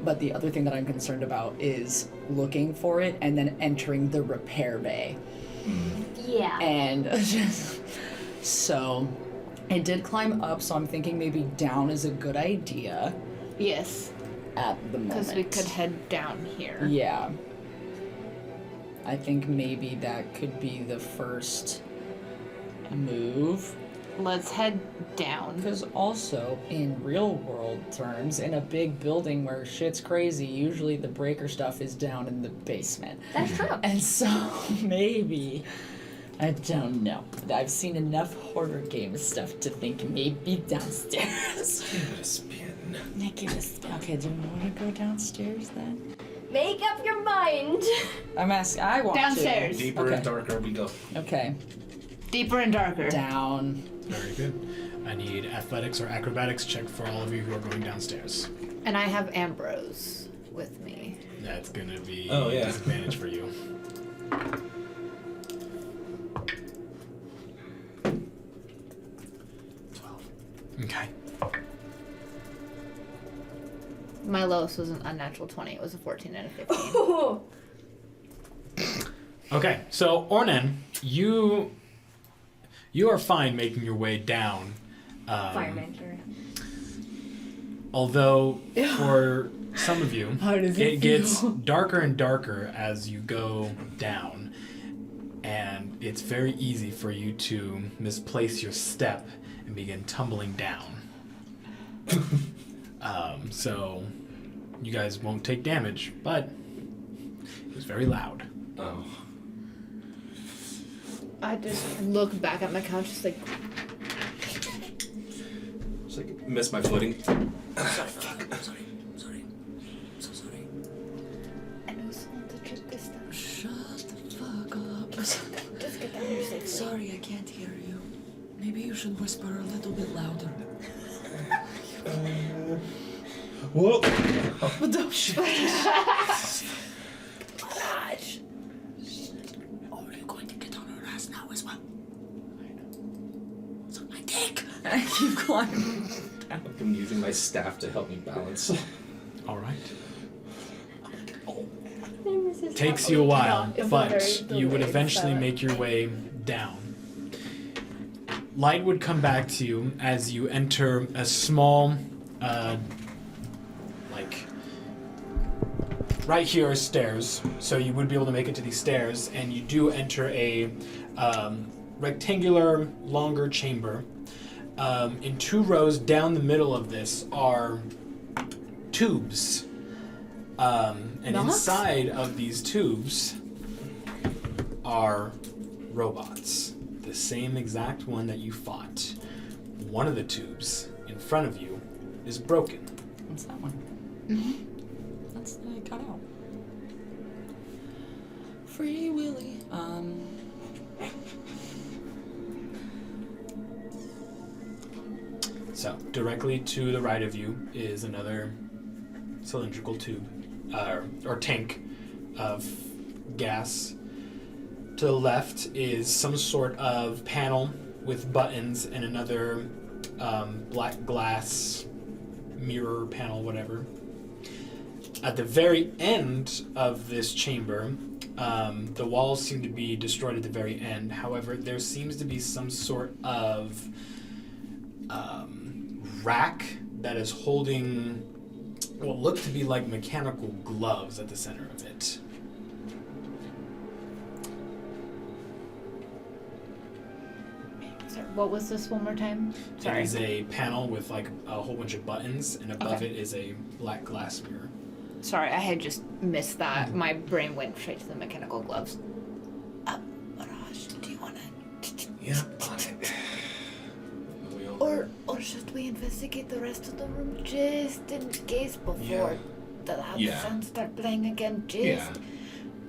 But the other thing that I'm concerned about is looking for it and then entering the repair bay. Yeah. And so it did climb up, so I'm thinking maybe down is a good idea Yes, at the moment. because we could head down here. Yeah. I think maybe that could be the first move. Let's head down. Because also, in real world terms, in a big building where shit's crazy, usually the breaker stuff is down in the basement. That's true. And so maybe I don't know. I've seen enough horror game stuff to think maybe downstairs. Give it a spin. Okay, do you want to go downstairs then? Make up your mind. I'm asking. I want Downstairs. Deeper Okay. and darker we go. to. Okay. Deeper and darker. Down. Very good. I need athletics or acrobatics check for all of you who are going downstairs. And I have Ambrose with me. That's gonna be Oh, yeah. disadvantage for you. Okay. My lowest was an unnatural 20. It was a 14 and a 15. Oh. Okay, so Ornan, you are fine making your way down. Fireman here. Although for some of you, How does it gets feel? darker and darker as you go down, and it's very easy for you to misplace your step and begin tumbling down. So you guys won't take damage, but it was very loud. Oh. I just look back at my couch, just like, Just like miss my footing. I'm sorry. So sorry. I know someone to trip this down. Shut the fuck up. Just get down here safely. Sorry, I can't hear you. Maybe you should whisper a little bit louder. Whoa! What the shit? Gosh. Are you going to get on her ass now as well? Suck my dick. I keep climbing. I'm using my staff to help me balance. All right. Takes you a while, but you would eventually make your way down. Light would come back to you as you enter a small, right here are stairs, so you would be able to make it to these stairs, and you do enter a rectangular, longer chamber. In 2 rows down the middle of this are tubes. And Knox? inside of these tubes are robots. The same exact one that you fought. One of the tubes in front of you is broken. What's that one? That's cut out. Free Willy. So, directly to the right of you is another cylindrical tube, or tank of gas. To the left is some sort of panel with buttons and another black glass mirror panel, whatever. At the very end of this chamber, the walls seem to be destroyed at the very end. However, there seems to be some sort of rack that is holding what look to be like mechanical gloves at the center of it. Sorry, what was this one more time? It Sorry. is a panel with like a whole bunch of buttons, and above Okay. it is a black glass mirror. Sorry, I had just missed that. My brain went straight to the mechanical gloves. Raj, do you want to... Yeah, on it. Or should we investigate the rest of the room just in case before the loud Yeah. sounds start playing again? Just... Yeah.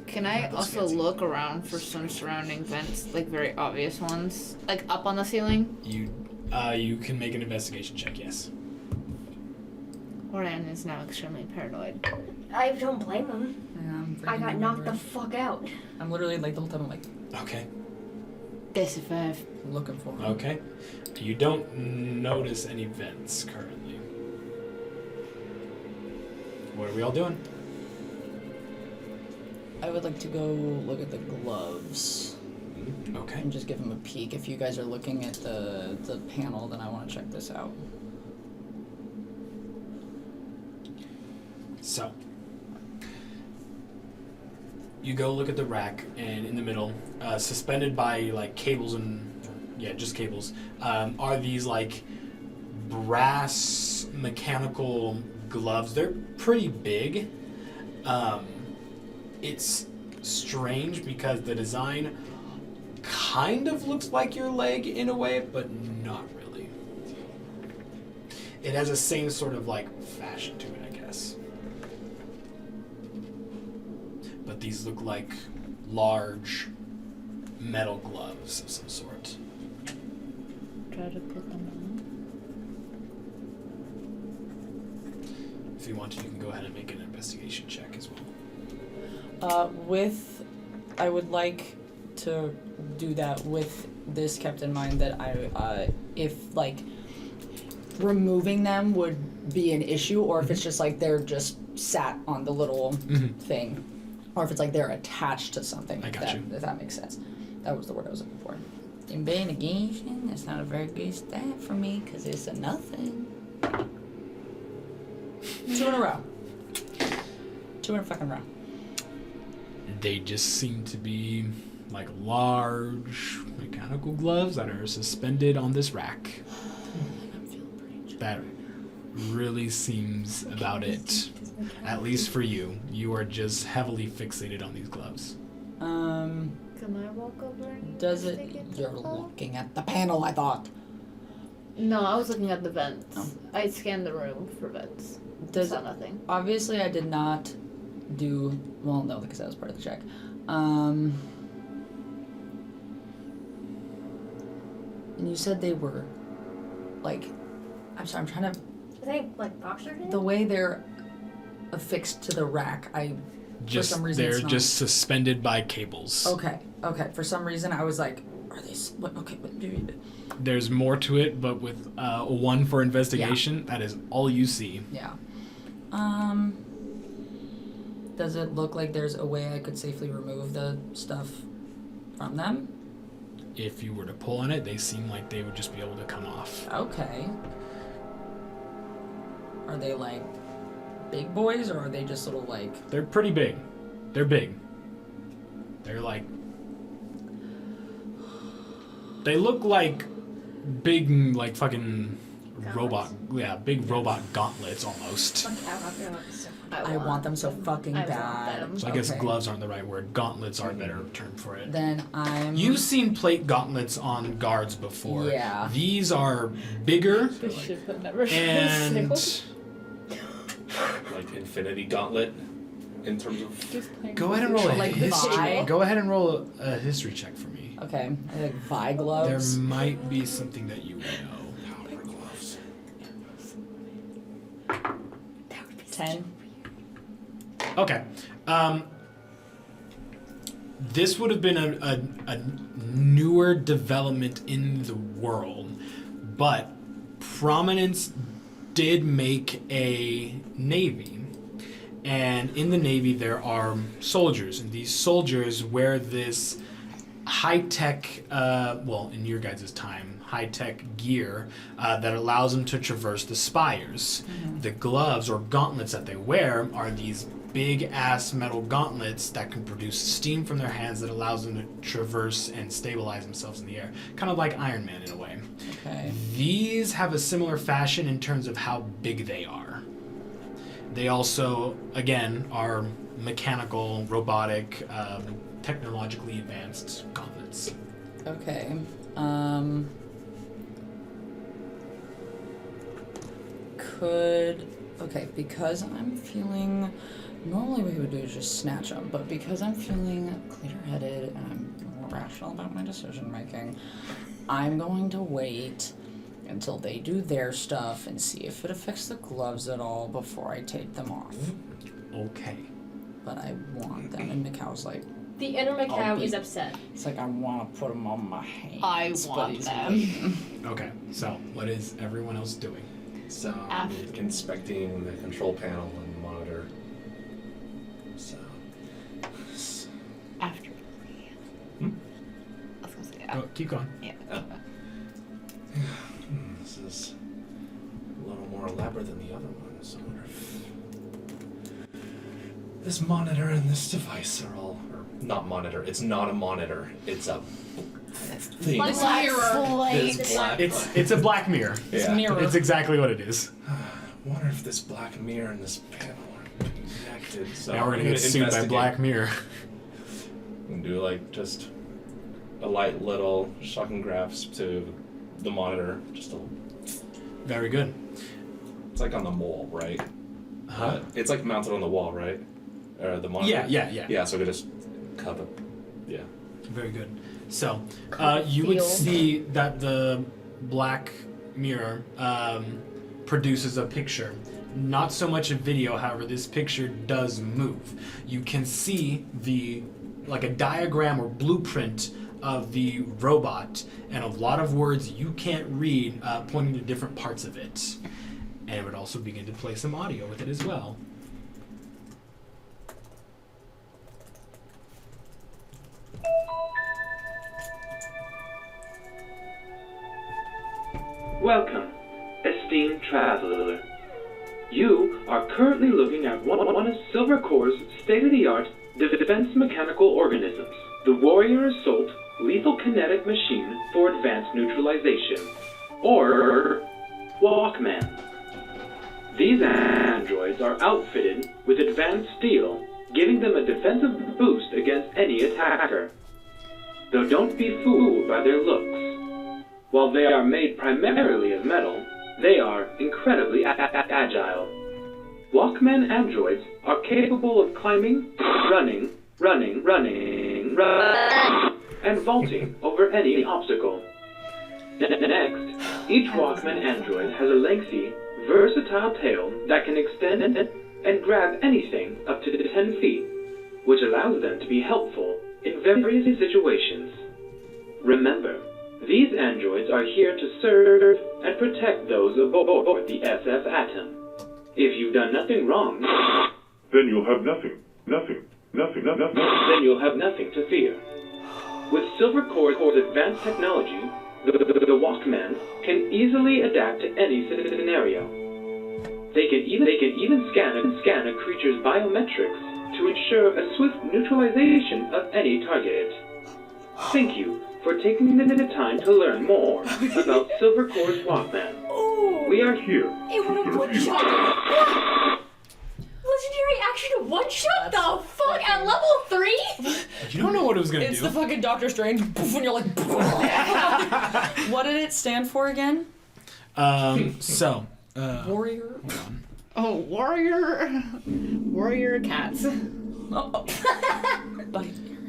Can I Those also fancy look around for some surrounding vents, like very obvious ones, like up on the ceiling? You can make an investigation check, yes. Oran is now extremely paranoid. I don't blame him. Yeah, I got knocked the fuck out. I'm literally like the whole time I'm like Okay. This is 5. looking for him. Okay. You don't notice any vents currently. What are we all doing? I would like to go look at the gloves Okay. and just give him a peek. If you guys are looking at the panel, then I want to check this out. So, you go look at the rack, and in the middle, suspended by like cables just cables, are these like brass mechanical gloves. They're pretty big. It's strange because the design kind of looks like your leg in a way, but not really. It has the same sort of like fashion to it, I guess. But these look like large metal gloves of some sort. Try to put them If you want to, you can go ahead and make an investigation check as well. I would like to do that with this kept in mind that if like removing them would be an issue, or if it's just like they're just sat on the little thing, or if it's like they're attached to something. I got you. If that makes sense. That was the word I was looking for. Investigation. That's not a very good stat for me because it's a nothing. 2 in a row. 2 in a fucking row. They just seem to be like large mechanical gloves that are suspended on this rack. I'm feeling pretty That really seems about it. At least for you. You are just heavily fixated on these gloves. Can I walk over and Does it? investigate the You're glove? looking at the panel, I thought. No, I was looking at the vents. Oh. I scanned the room for vents. Does Saw it? nothing. Obviously, I did not do well. No, because that was part of the check. And you said they were like. I'm sorry. I'm trying to. I think like boxer. The way they're affixed to the rack, Just some reason they're it's not. just suspended by cables. Okay. For some reason, I was like, are they? What? Okay. There's more to it, but with 1 for investigation, that is all you see. Yeah. Does it look like there's a way I could safely remove the stuff from them? If you were to pull on it, they seem like they would just be able to come off. Okay. Are they like big boys or are they just little like... They're pretty big. They're big. They're like... They look like big, like fucking robot... Yeah, big robot gauntlets almost. I want them so fucking I want bad. them. So I guess Okay. gloves aren't the right word. Gauntlets are a better term for it. Then I'm... You've seen plate gauntlets on guards before. Yeah. These are bigger This ship had never and sailed. Like Infinity Gauntlet in terms of. go ahead and roll a Like history. Vi? Go ahead and roll a history check for me. Okay. I like Vi There gloves. might be something that you know. Power gloves. 10. Okay. This would have been a newer development in the world, but Prominence did make a navy. And in the navy there are soldiers, and these soldiers wear this high-tech, well, in your guys' time, high-tech gear that allows them to traverse the spires. The gloves or gauntlets that they wear are these big-ass metal gauntlets that can produce steam from their hands that allows them to traverse and stabilize themselves in the air. Kind of like Iron Man in a way. Okay. These have a similar fashion in terms of how big they are. They also, again, are mechanical, robotic, technologically advanced gauntlets. Okay. Okay, because I'm feeling... Normally what we would do is just snatch them, but because I'm feeling clear-headed and I'm more rational about my decision-making, I'm going to wait until they do their stuff and see if it affects the gloves at all before I take them off. Okay. But I want them, and Mikau's like, The inner I'll Macau be- is upset. it's like, I want to put them on my hands. I but want he's them. Okay, so what is everyone else doing? So I'm inspecting the control panel and monitor. So. After. Hmm? I was gonna say Go, after. keep going. Yeah. This is a little more elaborate than the other one, so I wonder if this monitor and this device are all, or not monitor, it's not a monitor, it's a thing. Like This black, It's a black mirror. yeah. mirror. It's exactly what it is. I wonder if this black mirror and this panel are connected. So Now we're I'm gonna get sued by investigate Black Mirror. and do like just a light little shocking grasp to the monitor. Very good. It's like on the wall, right? Huh? It's like mounted on the wall, right? The monitor. Yeah. Yeah, so we just cup it. Yeah. Very good. So, you would see that the black mirror produces a picture. Not so much a video, however, this picture does move. You can see like a diagram or blueprint of the robot and a lot of words you can't read pointing to different parts of it. And it would also begin to play some audio with it as well. Welcome, esteemed traveler. You are currently looking at one of Silver Core's state-of-the-art defense mechanical organisms, the Warrior Assault Lethal Kinetic Machine for Advanced Neutralization, or Walkman. These androids are outfitted with advanced steel, giving them a defensive boost against any attacker. Though don't be fooled by their looks. While they are made primarily of metal, they are incredibly agile. Walkman androids are capable of climbing, running, and vaulting over any obstacle. Next, each Walkman android has a lengthy, versatile tail that can extend and grab anything up to 10 feet, which allows them to be helpful in various situations. Remember, these androids are here to serve and protect those aboard the SF Atom. If you've done nothing wrong, Then you'll have nothing. Nothing. then you'll have nothing to fear. With Silver Core's advanced technology, the Walkman can easily adapt to any scenario. They can even scan a creature's biometrics to ensure a swift neutralization of any target. Thank you for taking the time to learn more about Silver Core's Walkman. We are here. It would have one-shot. Legendary action to one-shot the fuck at level 3? You don't know what it was going to It's do. the fucking Doctor Strange, poof, and you're like, what did it stand for again? Warrior? Oh, warrior cats. Oh.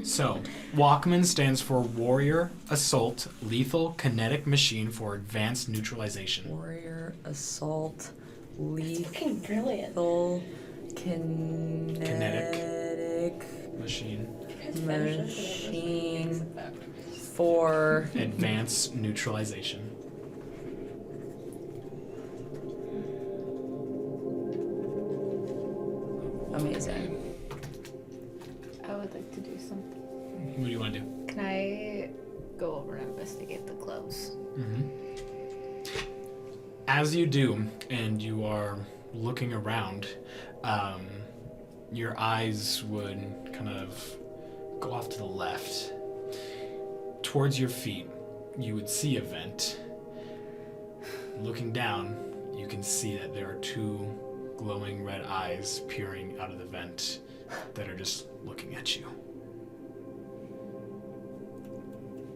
So, Walkman stands for Warrior Assault Lethal Kinetic Machine for Advanced Neutralization. Warrior Assault Fucking brilliant. Lethal Kinetic Machine. Machine for Advanced Neutralization. amazing. I would like to do something. What do you want to do? Can I go over and investigate the gloves? As you do, and you are looking around, your eyes would kind of go off to the left. Towards your feet, you would see a vent. Looking down, you can see that there are two glowing red eyes peering out of the vent that are just looking at you.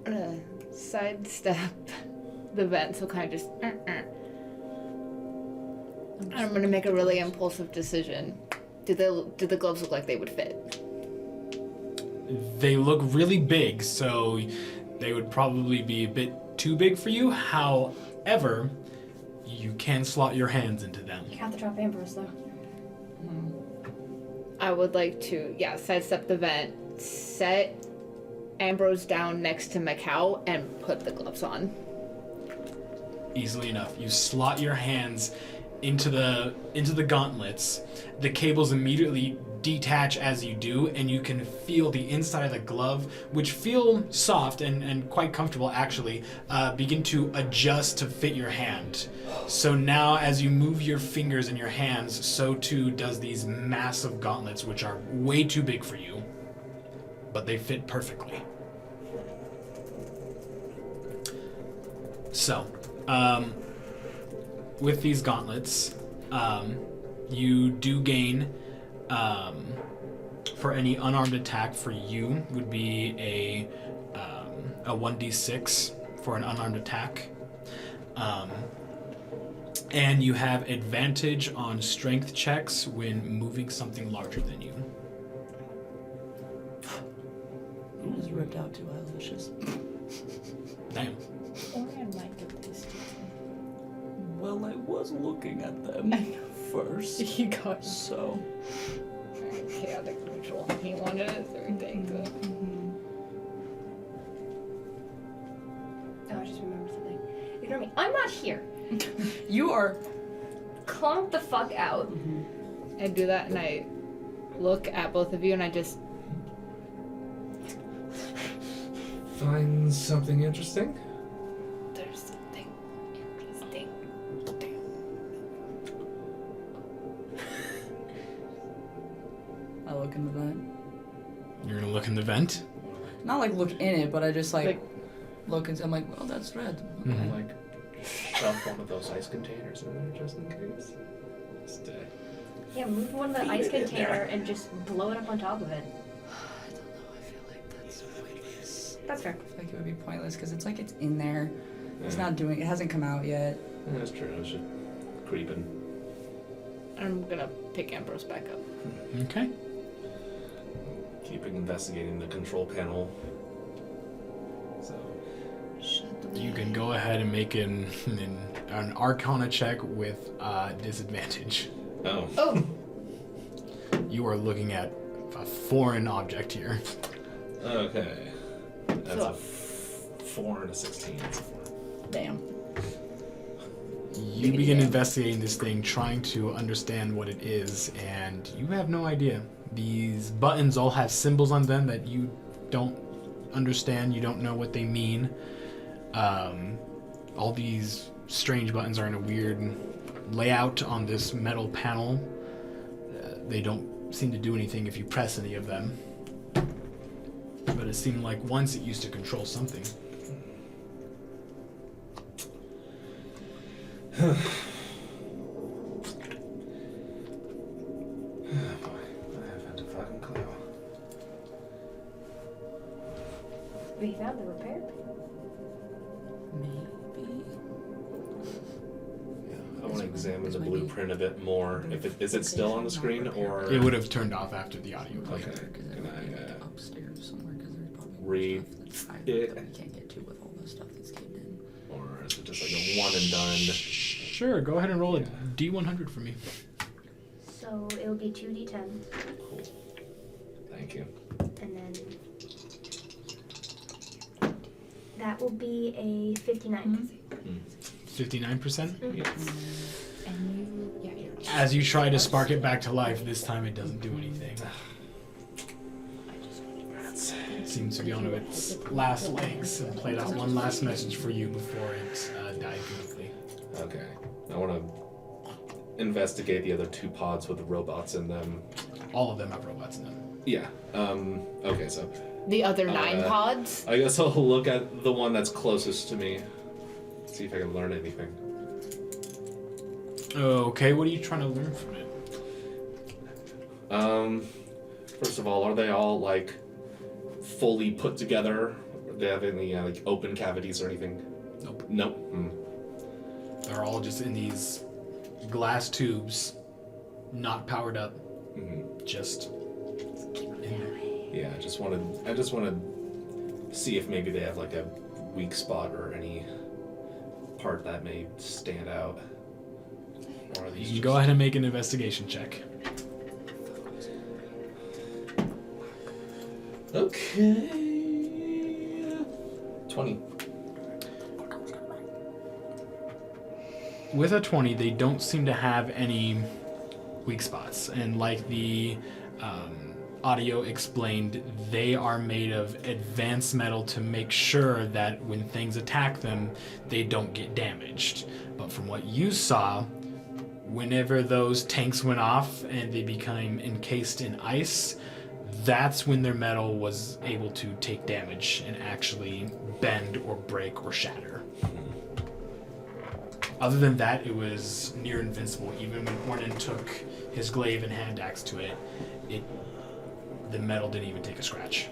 I'm gonna sidestep the vent, so kind of just. I'm gonna make a really impulsive decision. Do the gloves look like they would fit? They look really big, so they would probably be a bit too big for you. However, you can slot your hands into them. You have to drop Ambrose though. I would like to, sidestep the vent, set Ambrose down next to Macau, and put the gloves on. Easily enough. You slot your hands into the gauntlets. The cables immediately detach as you do, and you can feel the inside of the glove, which feel soft and quite comfortable actually, begin to adjust to fit your hand. So now as you move your fingers and your hands, so too does these massive gauntlets, which are way too big for you, but they fit perfectly. So, with these gauntlets, you do gain, for any unarmed attack for you, would be a a 1d6 for an unarmed attack. And you have advantage on strength checks when moving something larger than you. You just ripped out 2 eyelashes. Damn. Orion might get these two. Well, I was looking at them first. He got So. chaotic neutral. He wanted a third thing. Oh, I just remembered something. Ignore me. I'm not here. You are. Calm the fuck out. I do that and I look at both of you and I just Find something interesting? there's something interesting. I look in the vent. You're gonna look in the vent? Not like look in it, but I just like look into. I'm like, well, that's red. Okay. Mhm. Like, shove one of those ice containers in there just in case. Stay. Yeah, move one of the ice container and just blow it up on top of it. I don't know. I feel like that's pointless. That's fair. I feel like it would be pointless because it's like it's in there. It's Yeah. not doing. It hasn't come out yet. Yeah, that's true. It's just creeping. I'm gonna pick Ambrose back up. Okay. Keeping investigating the control panel. So, Shut the. You can go ahead and make an Arcana check with disadvantage. oh. Oh! You are looking at a foreign object here. Okay. That's So- a 4 and a 16. That's a 4. Damn. You begin investigating this thing, trying to understand what it is, and you have no idea. These buttons all have symbols on them that you don't understand, you don't know what they mean. All these strange buttons are in a weird layout on this metal panel. They don't seem to do anything if you press any of them. But it seemed like once it used to control something. Oh boy, I haven't a fucking clue. We found the repair. Maybe. Yeah, I want to examine the blueprint a bit more. Is it still on the screen or? It would have turned off after the audio played. Okay. Because Can I upstairs somewhere because there's probably read stuff that's it? that we can't get to with all the stuff that's caved in. or is it just like a one and done? Sure, go ahead and roll a D100 for me. So it would be 2d10, Cool. Thank you. and then that will be a 59. 59%? Yes. And you, yeah, you're. As you try to spark it back to life, this time it doesn't do anything. It seems to be on its last legs and played out one last message for you before it died completely. Okay. I want to investigate the other 2 pods with the robots in them. All of them have robots in them. Yeah. Okay, so The other 9 pods? I guess I'll look at the one that's closest to me. See if I can learn anything. Okay, what are you trying to learn from it? First of all, are they all like fully put together? Do they have any like open cavities or anything? Nope. Nope. They're all just in these glass tubes, not powered up, just in there. Yeah, I just want to see if maybe they have like a weak spot or any part that may stand out. Or are these You can go ahead and make an investigation check. Okay. 20. With a 20, they don't seem to have any weak spots. And like the audio explained, they are made of advanced metal to make sure that when things attack them, they don't get damaged. But from what you saw, whenever those tanks went off and they became encased in ice, that's when their metal was able to take damage and actually bend or break or shatter. Other than that, it was near invincible. Even when Ornan took his glaive and hand axe to it, the metal didn't even take a scratch.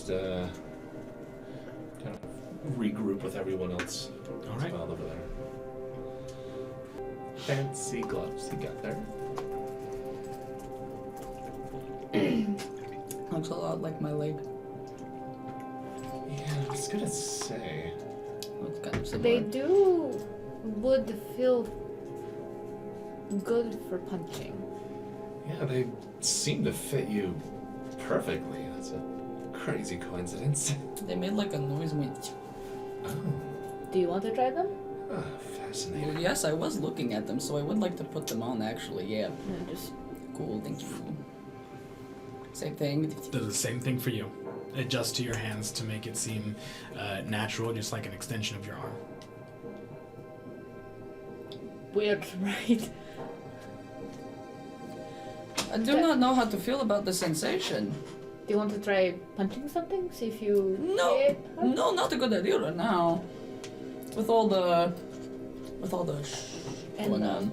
just kind of regroup with everyone else. All right. All over there. Fancy gloves you got there. Looks a lot like my leg. Yeah, I was gonna say. It's kind of similar. They would feel good for punching. Yeah, they seem to fit you perfectly. That's a crazy coincidence. They made like a noise when. Oh, Do you want to try them? fascinating. Well, yes, I was looking at them, so I would like to put them on. Actually, yeah. No, just Cool. Thank you. Same thing. Does the same thing for you. Adjust to your hands to make it seem natural, just like an extension of your arm. weird, right? I do not know how to feel about the sensation. Do you want to try punching something? See if you No, it hurts? no, not a good idea right now. With all the And, going on.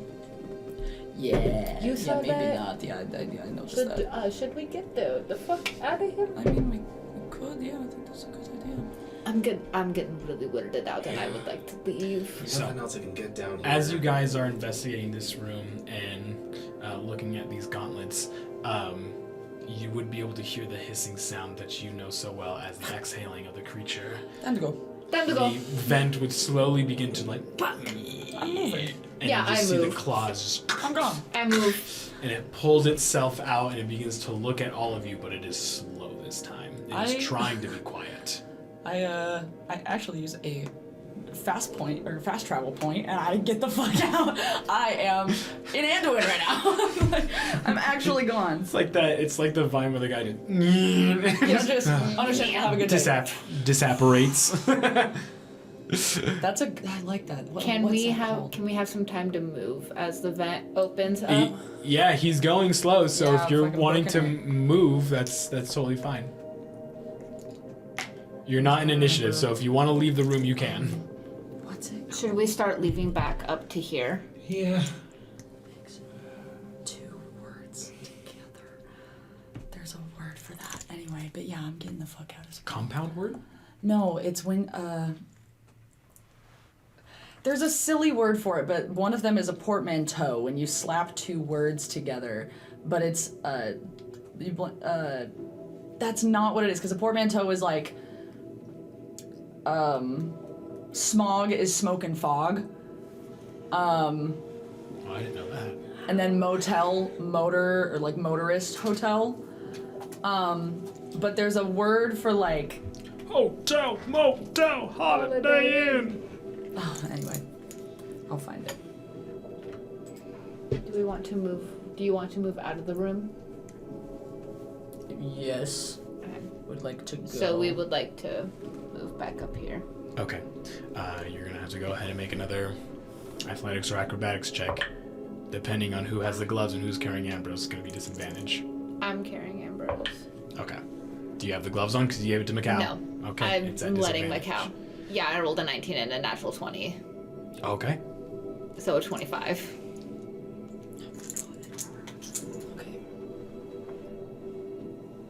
Yeah. You saw maybe that? not. Yeah, I noticed that. Should we get the fuck out of here? I mean, we could. Yeah, I think that's a good idea. I'm getting really weirded out, and I would like to leave. There's So, nothing else I can get down here. As you guys are investigating this room and looking at these gauntlets, you would be able to hear the hissing sound that you know so well as the exhaling of the creature. Time to go. Time to The go. vent would slowly begin to like. I'm moving. And Yeah, you just I see move. the claws just. I'm gone. I move. And it pulls itself out and it begins to look at all of you, but it is slow this time. It is trying to be quiet. I actually use a fast travel point, and I get the fuck out. I am in Anduin right now. I'm actually gone. It's like that. It's like the vine where the guy just. Yeah, just understand. Have a good day. Disapparates. That's I like that. Can what's we that have called? Can we have some time to move as the vent opens up? Yeah, he's going slow. So Yeah, if you're fucking wanting to broken move, that's totally fine. You're not in initiative, so if you want to leave the room, you can. What's it? Should we start leaving back up to here? Yeah. Two words together. There's a word for that. Anyway, but yeah, I'm getting the fuck out of here. Compound word? No, it's when there's a silly word for it, but one of them is a portmanteau when you slap two words together. But it's that's not what it is, because a portmanteau is like smog is smoke and fog. Oh, I didn't know that. And then motel, motor, or like motorist hotel. But there's a word for like Hotel, motel, holiday inn. anyway, I'll find it. Do we want to move? Do you want to move out of the room? Yes. Would like to go. So we would like to move back up here. Okay. You're gonna have to go ahead and make another athletics or acrobatics check. Depending on who has the gloves and who's carrying Ambrose, it's gonna be disadvantage. I'm carrying Ambrose. Okay. Do you have the gloves on because you gave it to Macau? No. Okay. I'm it's at letting disadvantage. Macau. Yeah, I rolled a 19 and a natural 20. Okay. So a 25. Okay.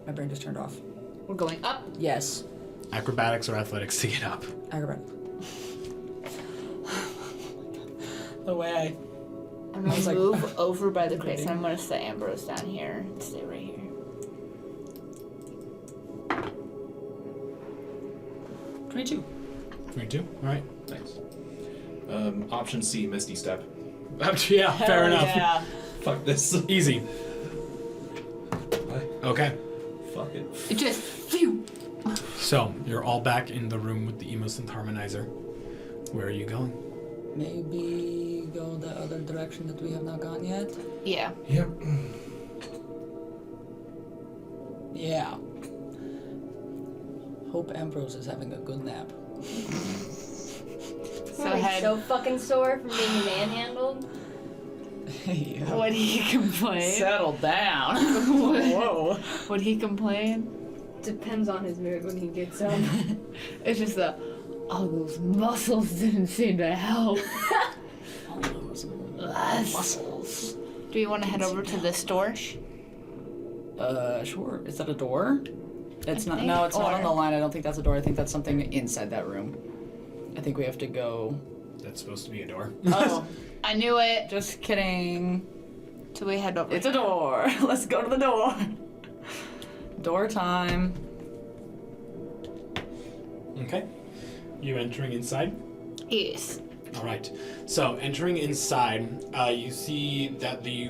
My brain just turned off. We're going up. Yes. Acrobatics or athletics to get up. Acrobat. The way I'm gonna was like- move over by the crates and I'm gonna set Ambrose down here and stay right here. I 22. 22. All right. Nice. Option C, Misty Step. Yeah. Fair enough. Yeah. Fuck this. Easy. Okay. Fuck it. It just phew. So you're all back in the room with the Emosynth harmonizer. Where are you going? Maybe go the other direction that we have not gone yet. Yeah. Yep. Yeah. Hope Ambrose is having a good nap. So I'm head. so fucking sore from being manhandled. Yeah. Would he complain? Settle down. Whoa. Would he complain? Depends on his mood when he gets up. It's just all those muscles didn't seem to help. All those Muscles. Do you want to head over to the store? Sure. Is that a door? It's not. think, No, it's not on or- the line. I don't think that's a door. I think that's something inside that room. I think we have to go. That's supposed to be a door. Oh, I knew it. just kidding. So we head over. It's a door. Let's go to the door. Door time. Okay. You entering inside? Yes. All right. So entering inside, you see that the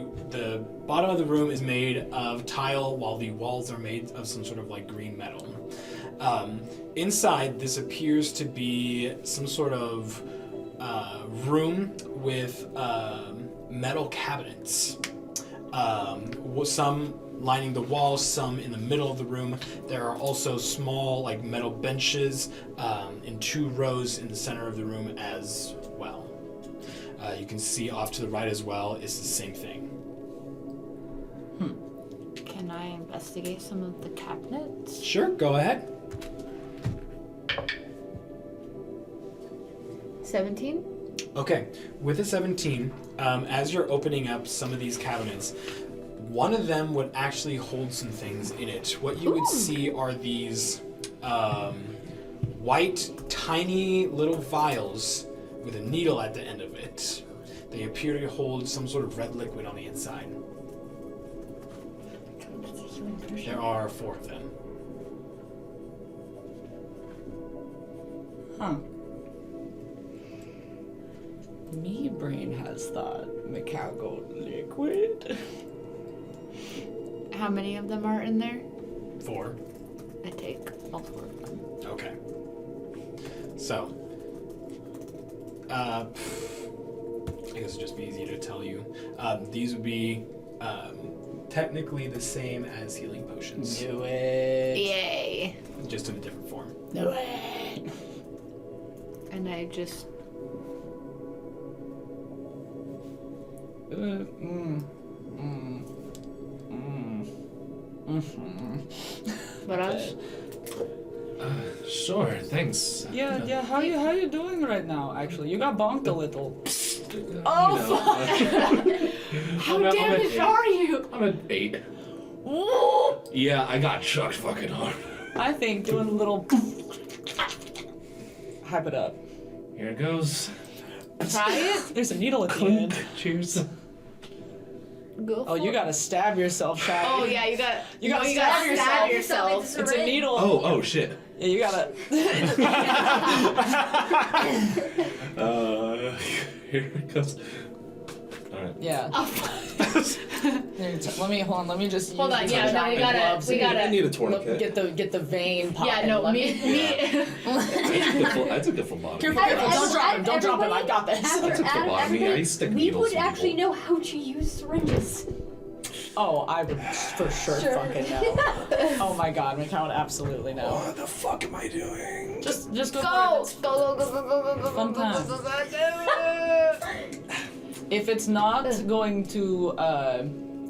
bottom of the room is made of tile, while the walls are made of some sort of like green metal. Inside, this appears to be some sort of room with metal cabinets. Some lining the walls, some in the middle of the room. There are also small, like metal benches in 2 rows in the center of the room as well. You can see off to the right as well. It's the same thing. Can I investigate some of the cabinets? Sure, go ahead. 17? Okay, with a 17, as you're opening up some of these cabinets, one of them would actually hold some things in it. What you would see are these white, tiny little vials with a needle at the end of it. They appear to hold some sort of red liquid on the inside. There are 4 of them. Huh. Me brain has thought mechanical liquid. How many of them are in there? 4. I take all 4 of them. Okay. So, I guess it'd just be easier to tell you. These would be technically the same as healing potions, Do it. Yay. just in a different form. Do it. And I just... What else? Sure, thanks. Yeah. How you doing right now? Actually, you got bonked a little. Oh, How damaged are you? I'm an 8. Yeah, I got chucked fucking hard. I think doing a little. Hype it up. Here it goes. Try it? There's a needle at the end. Cheers. Go Oh, you gotta stab yourself, Shaggy. Oh yeah, you got. You gotta no, stab stab yourself. yourself. It's a needle. Oh shit. Yeah, you gotta. Here it goes. Alright. Yeah. Let me just. Hold use on, these yeah, no, giant we gotta- gloves we and gotta- I need a look, tourniquet. get the vein popping. Yeah, no, Let me. I took a phlebotomy. Careful, don't drop him. Don't drop him. I got this. I took phlebotomy. I stick we needles would in actually people. know how to use syringes. Oh, I would for sure fucking know. Oh my god, McCown would absolutely know. What the fuck am I doing? Just go. Go! For it. Go, go, go, go, go, go, go, Fun go, time. go, go, go, go. If it's not going to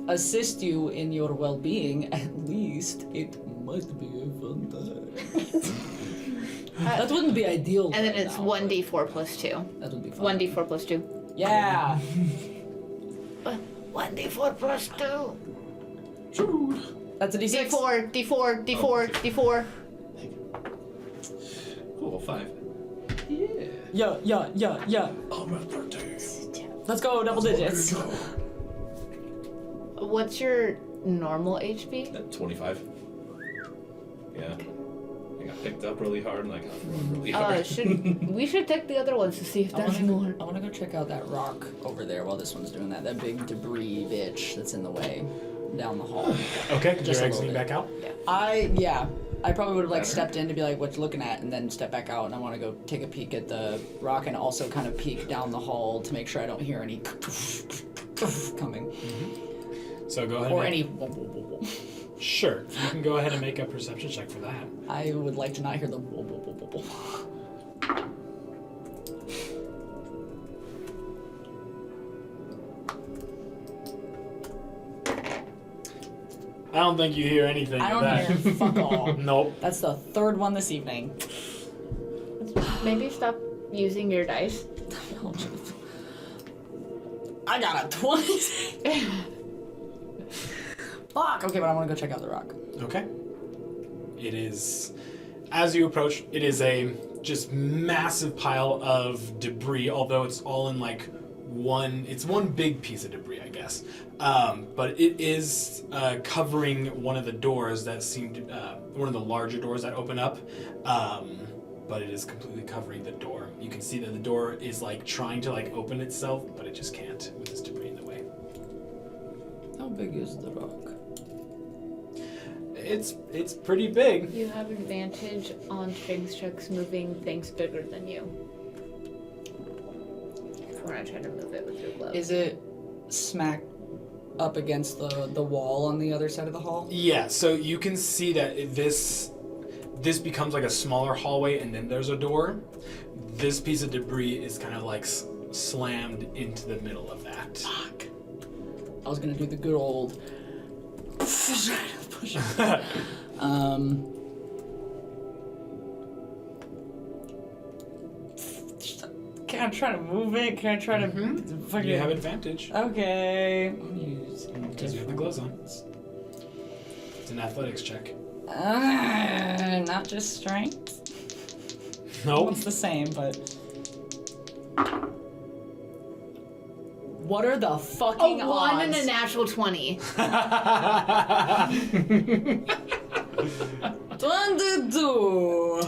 assist you in your well-being, at least it must be a fun time. That wouldn't be ideal. And then right it's now, 1d4 plus 2. but That would be fun. 1d4 plus 2. Yeah. 1d4 plus 2. That's a d6. D4, D4, D4, D4. Cool, 5. Yeah. I'm at 13. Let's go, double digits. What's your normal HP? At 25. Yeah. I got picked up really hard and I got thrown really hard. We should take the other ones to see if there's more. I wanna go check out that rock over there while this one's doing that. That big debris bitch that's in the way down the hall. Okay, Just you're a little exiting bit. back out? I probably would have like stepped in to be like, what you looking at, and then step back out, and I want to go take a peek at the rock and also kind of peek down the hall to make sure I don't hear any coming So go ahead or and any. Sure, you can go ahead and make a perception check for that. I would like to not hear the. I don't think you hear anything I of don't that. hear fuck all. Nope. That's the third one this evening. Maybe stop using your dice. I got a 20. Fuck. Okay, but I want to go check out the rock. Okay. It is, as you approach, it is a just massive pile of debris, although it's all in like one big piece of debris, I guess. But it is covering one of the doors that seem to, one of the larger doors that open up. But it is completely covering the door. You can see that the door is like trying to like open itself, but it just can't with this debris in the way. How big is the rock? It's pretty big. You have advantage on strength checks moving things bigger than you. When I try to move it with your glove. Is it smack up against the wall on the other side of the hall? Yeah, so you can see that this becomes like a smaller hallway, and then there's a door. This piece of debris is kind of like slammed into the middle of that. Fuck. I was gonna do the good old push it. Can I try to move it? Can I try to fucking... You have advantage Okay. I'm using because you have the gloves on. It's an athletics check. Not just strength. Nope. It's the same, but... What are the fucking A 1 and odds? a natural 20. 22.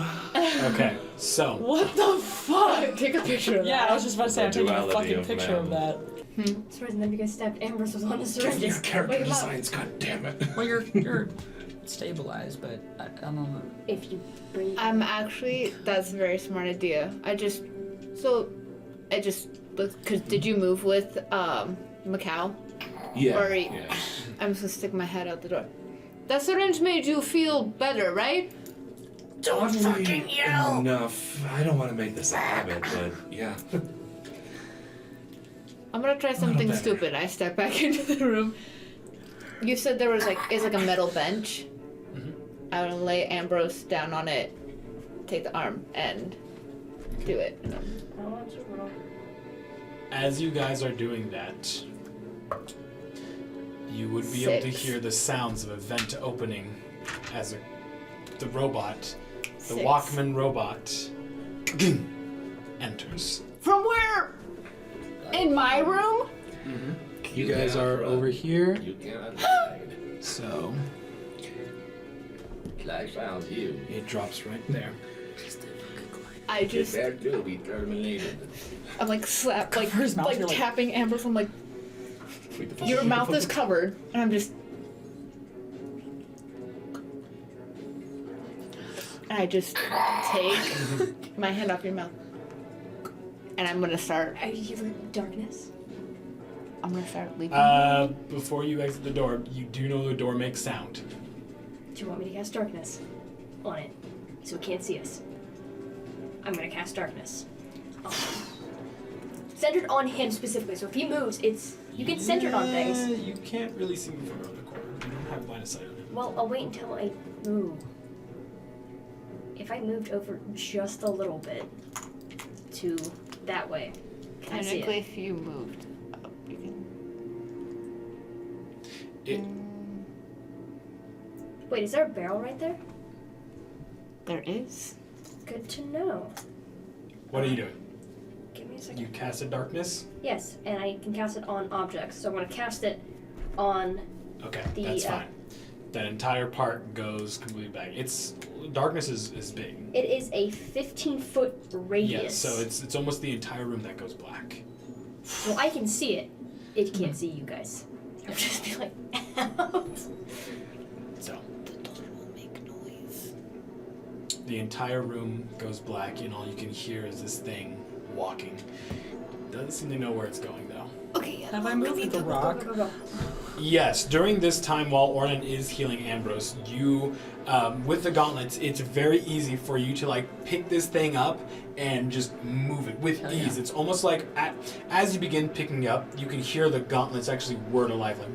Okay, so What the fuck? Take a picture of Yeah, I was just about to say, I'm taking a duality fucking of picture of man. that. Sorry, and then you guys stabbed Ambrose with one of the Give me syringes. your character Wake him up. designs, god damn it. Well, you're stabilized, but I don't know. If you breathe. That's a very smart idea. Because did you move with Macau? Yeah. Or yeah. I'm just gonna stick my head out the door. That syringe made you feel better, right? Don't fucking yell! Enough. I don't want to make this a habit, but yeah. I'm gonna try something better. stupid. I step back into the room. You said there was it's like a metal bench. I would lay Ambrose down on it, take the arm, and do it. as you guys are doing that, you would be able to 6. hear the sounds of a vent opening as the robot, the 6. Walkman robot, enters. From where? In my room? You guys are over here, You cannot hide. so I found you. it drops right there. I just, Prepare to be terminated. I'm like slap, like, Cover his mouth, like you're like- tapping Ambrose. I'm like, your mouth is covered, and I'm just, and I just take my hand off your mouth, and I'm gonna start Darkness? leaving. Before you exit the door, you do know the door makes sound. Do you want me to cast darkness on it so it can't see us? I'm gonna cast darkness. Centered on him specifically, so if he moves, you can center it on things. You can't really see me from around the corner. You don't have line of sight on him. Well, I'll wait until I move. If I moved over just a little bit to that way, can I see Technically, it? if you moved up, you can. It Wait, is there a barrel right there? There is. Good to know. What are you doing? Give me a second. You cast a darkness? Yes, and I can cast it on objects. So I'm going to cast it on. Okay, The, that's fine. That entire part goes completely back. Darkness is big. It is a 15-foot radius. Yes, so it's almost the entire room that goes black. Well, I can see it. It can't see you guys. I'll just be like, out. So The door will make noise. the entire room goes black, and all you can hear is this thing walking. Doesn't seem to know where it's going though. Okay, yeah. Have I moved the rock? Go, go, go. Yes, during this time while Ornan is healing Ambrose, you, with the gauntlets, it's very easy for you to like pick this thing up and just move it with Hell ease. yeah. It's almost like as you begin picking up, you can hear the gauntlets actually whir to life. Like,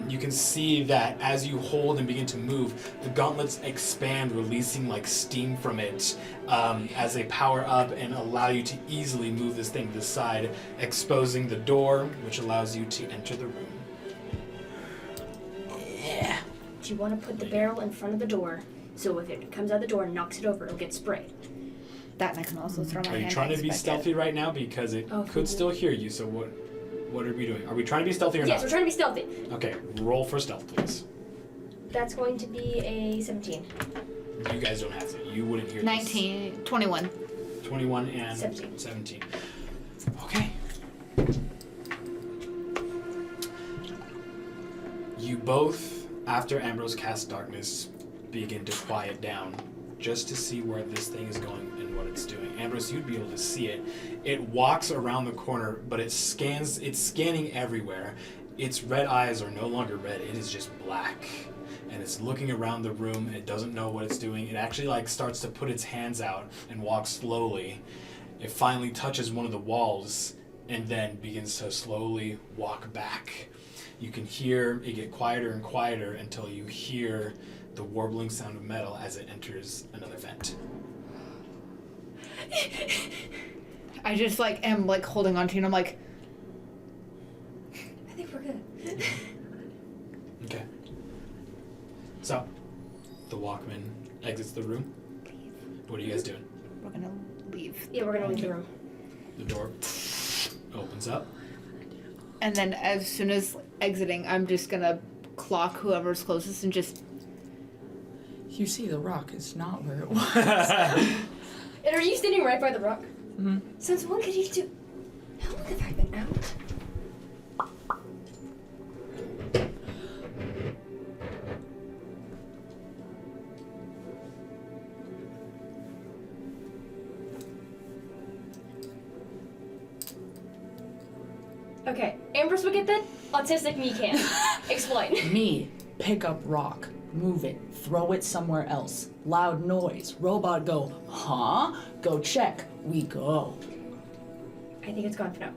you can see that as you hold and begin to move, the gauntlets expand, releasing like steam from it as they power up and allow you to easily move this thing to the side, exposing the door, which allows you to enter the room. Yeah. you want to put the barrel in front of the door, so if it comes out the door and knocks it over, it'll get sprayed. That, and I can also throw my Are hand. you trying to be inspect stealthy right now? Because it could still hear you, so what are we doing? Are we trying to be stealthy or Yes, not? we're trying to be stealthy. Okay, roll for stealth, please. That's going to be a 17. You guys don't have to. You wouldn't hear it. 19, 21. this. 21 and 17. 17. Okay. You both, after Ambrose casts darkness, begin to quiet down just to see where this thing is going and what it's doing. Ambrose, you'd be able to see it. It walks around the corner, but it's scanning everywhere. Its red eyes are no longer red, it is just black. And it's looking around the room and it doesn't know what it's doing. It actually like starts to put its hands out and walk slowly. It finally touches one of the walls and then begins to slowly walk back. You can hear it get quieter and quieter until you hear the warbling sound of metal as it enters another vent. I just like am like holding on to you and I'm like, I think we're good. Okay. So, the Walkman exits the room. What are you guys doing? we're gonna leave. Yeah, we're gonna leave the room. The door opens up. And then as soon as exiting, I'm just gonna clock whoever's closest and just. You see, the rock is not where it was. And are you standing right by the rock? Mm-hmm. Since when could you do? How long have I been out? Okay, Ambrose would get that. Autistic me can't. Explain. Me, pick up rock, move it, throw it somewhere else. Loud noise. Robot go, huh? Go check. We go. I think it's gone for now.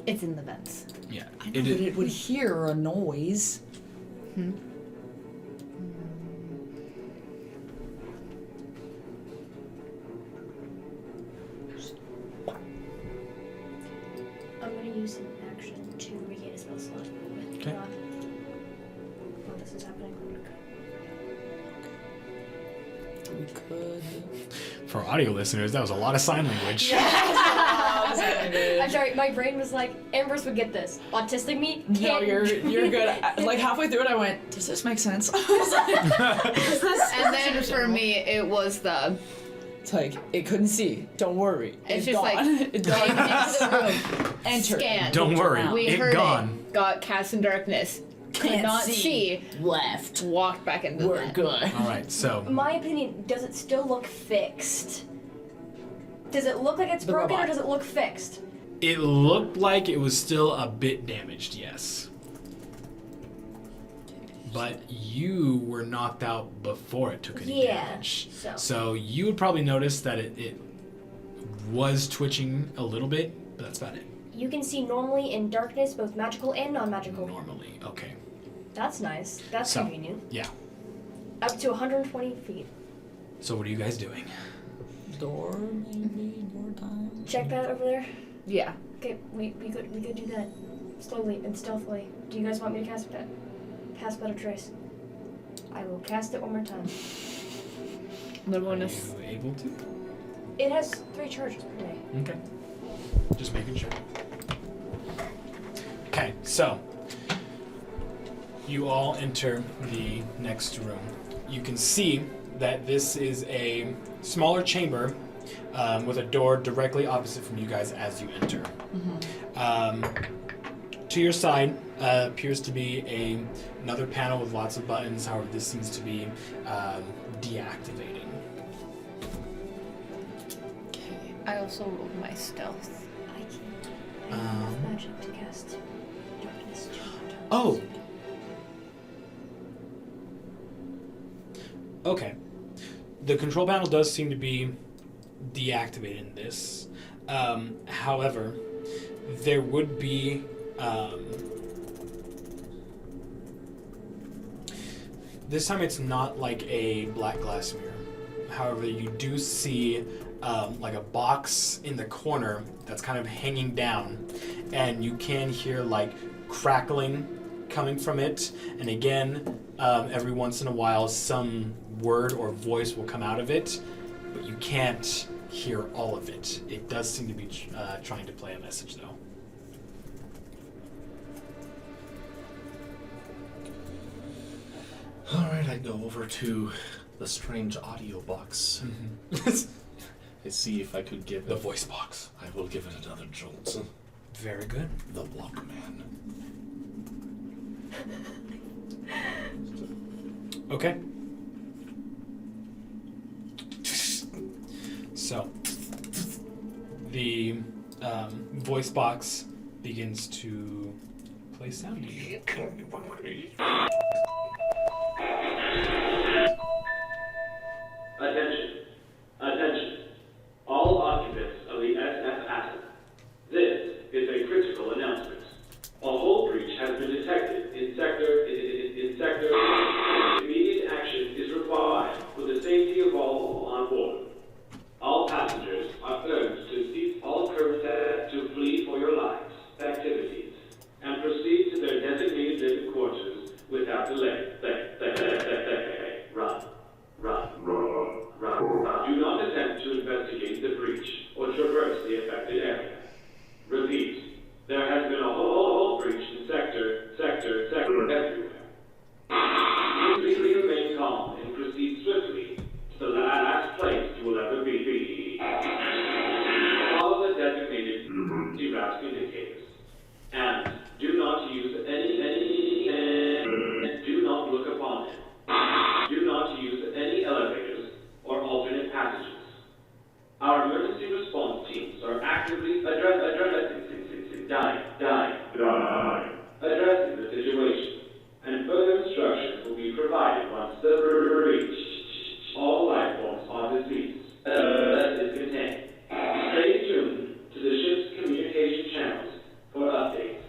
It's in the vents. Yeah. I know that it would hear a noise. I'm gonna use an action to regain a spell slot with Okay. while this is happening. We could. For audio listeners, that was a lot of sign language. I'm sorry, my brain was like, Ambrose would get this. Autistic me can't. No, you're good. Like halfway through it, I went, does this make sense? I was like, does this And then for me, it was the. It's like, it couldn't see. Don't worry. It's It's just gone. like It's came gone. into the room, Enter. scan. Don't worry, We it heard gone. it. Got cast in darkness. Could Can't not see. Left. Walked back into the We're vent. good. All right, so My opinion, does it still look fixed? Does it look like it's The broken or robot. does it look fixed? it looked like it was still a bit damaged, yes. But you were knocked out before it took any Yeah, damage. so. You would probably notice that it was twitching a little bit, but that's about it. You can see normally in darkness, both magical and non-magical. Normally, okay. That's nice. That's So. convenient. Yeah. Up to 120 feet. So what are you guys doing? Door, maybe? Door time? Check that over there. Yeah. Okay, we could do that slowly and stealthily. Do you guys want me to cast Better Trace? I will cast it one more time. The Are bonus. you able to? It has 3 charges per day. Okay. Just making sure. Okay, so you all enter the next room. You can see that this is a smaller chamber with a door directly opposite from you guys as you enter. To your side appears to be another panel with lots of buttons. However, this seems to be deactivating. Okay. I also rolled my stealth. I can use magic to cast darkness. Oh. Okay. The control panel does seem to be deactivated in this. However, there would be this time it's not like a black glass mirror. However, you do see like a box in the corner that's kind of hanging down, and you can hear like crackling coming from it, and again, every once in a while, some word or voice will come out of it, but you can't hear all of it. It does seem to be trying to play a message, though. Alright, I go over to the strange audio box. I see if I could give The it... voice box. I will give it another jolt. Very good. The Walkman. Okay. So, the voice box begins to play sound to you. Attention. Attention. All occupants of the SF asset. This is a critical announcement. A hull breach has been detected in sector. Immediate action is required for the safety of all on board. All passengers are urged to cease all current to flee for your lives, activities, and proceed to their designated living quarters without delay. Run. Do not attempt to investigate the breach or traverse the affected area. Repeat, there has been a hull breach in sector everywhere. Please remain calm and proceed swiftly to the last place you will ever be. Follow the designated route indicators. And do not use and do not look upon it. Do not use any elevators or alternate passages. Our emergency response teams are actively addressing the situation, and further instructions will be provided once the breach. All life forms are deceased. Is contained. Stay tuned to the ship's communication channels for updates.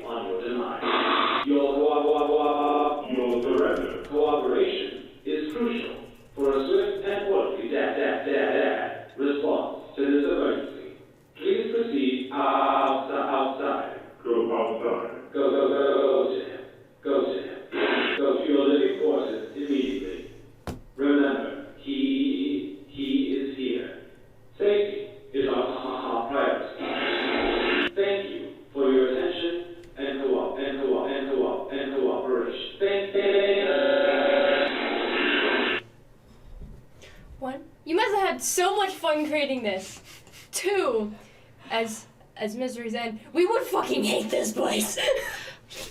On your demise. Your surrender. Cooperation is crucial for a swift and orderly response to this emergency. Please proceed outside. Go outside. Go to him. Go to your living quarters immediately. Remember, he is here. Safety is our priority. Thank you for your attention and cooperation. Thank you. 1, you must have had so much fun creating this. 2, as Misery's End, we would fucking hate this place.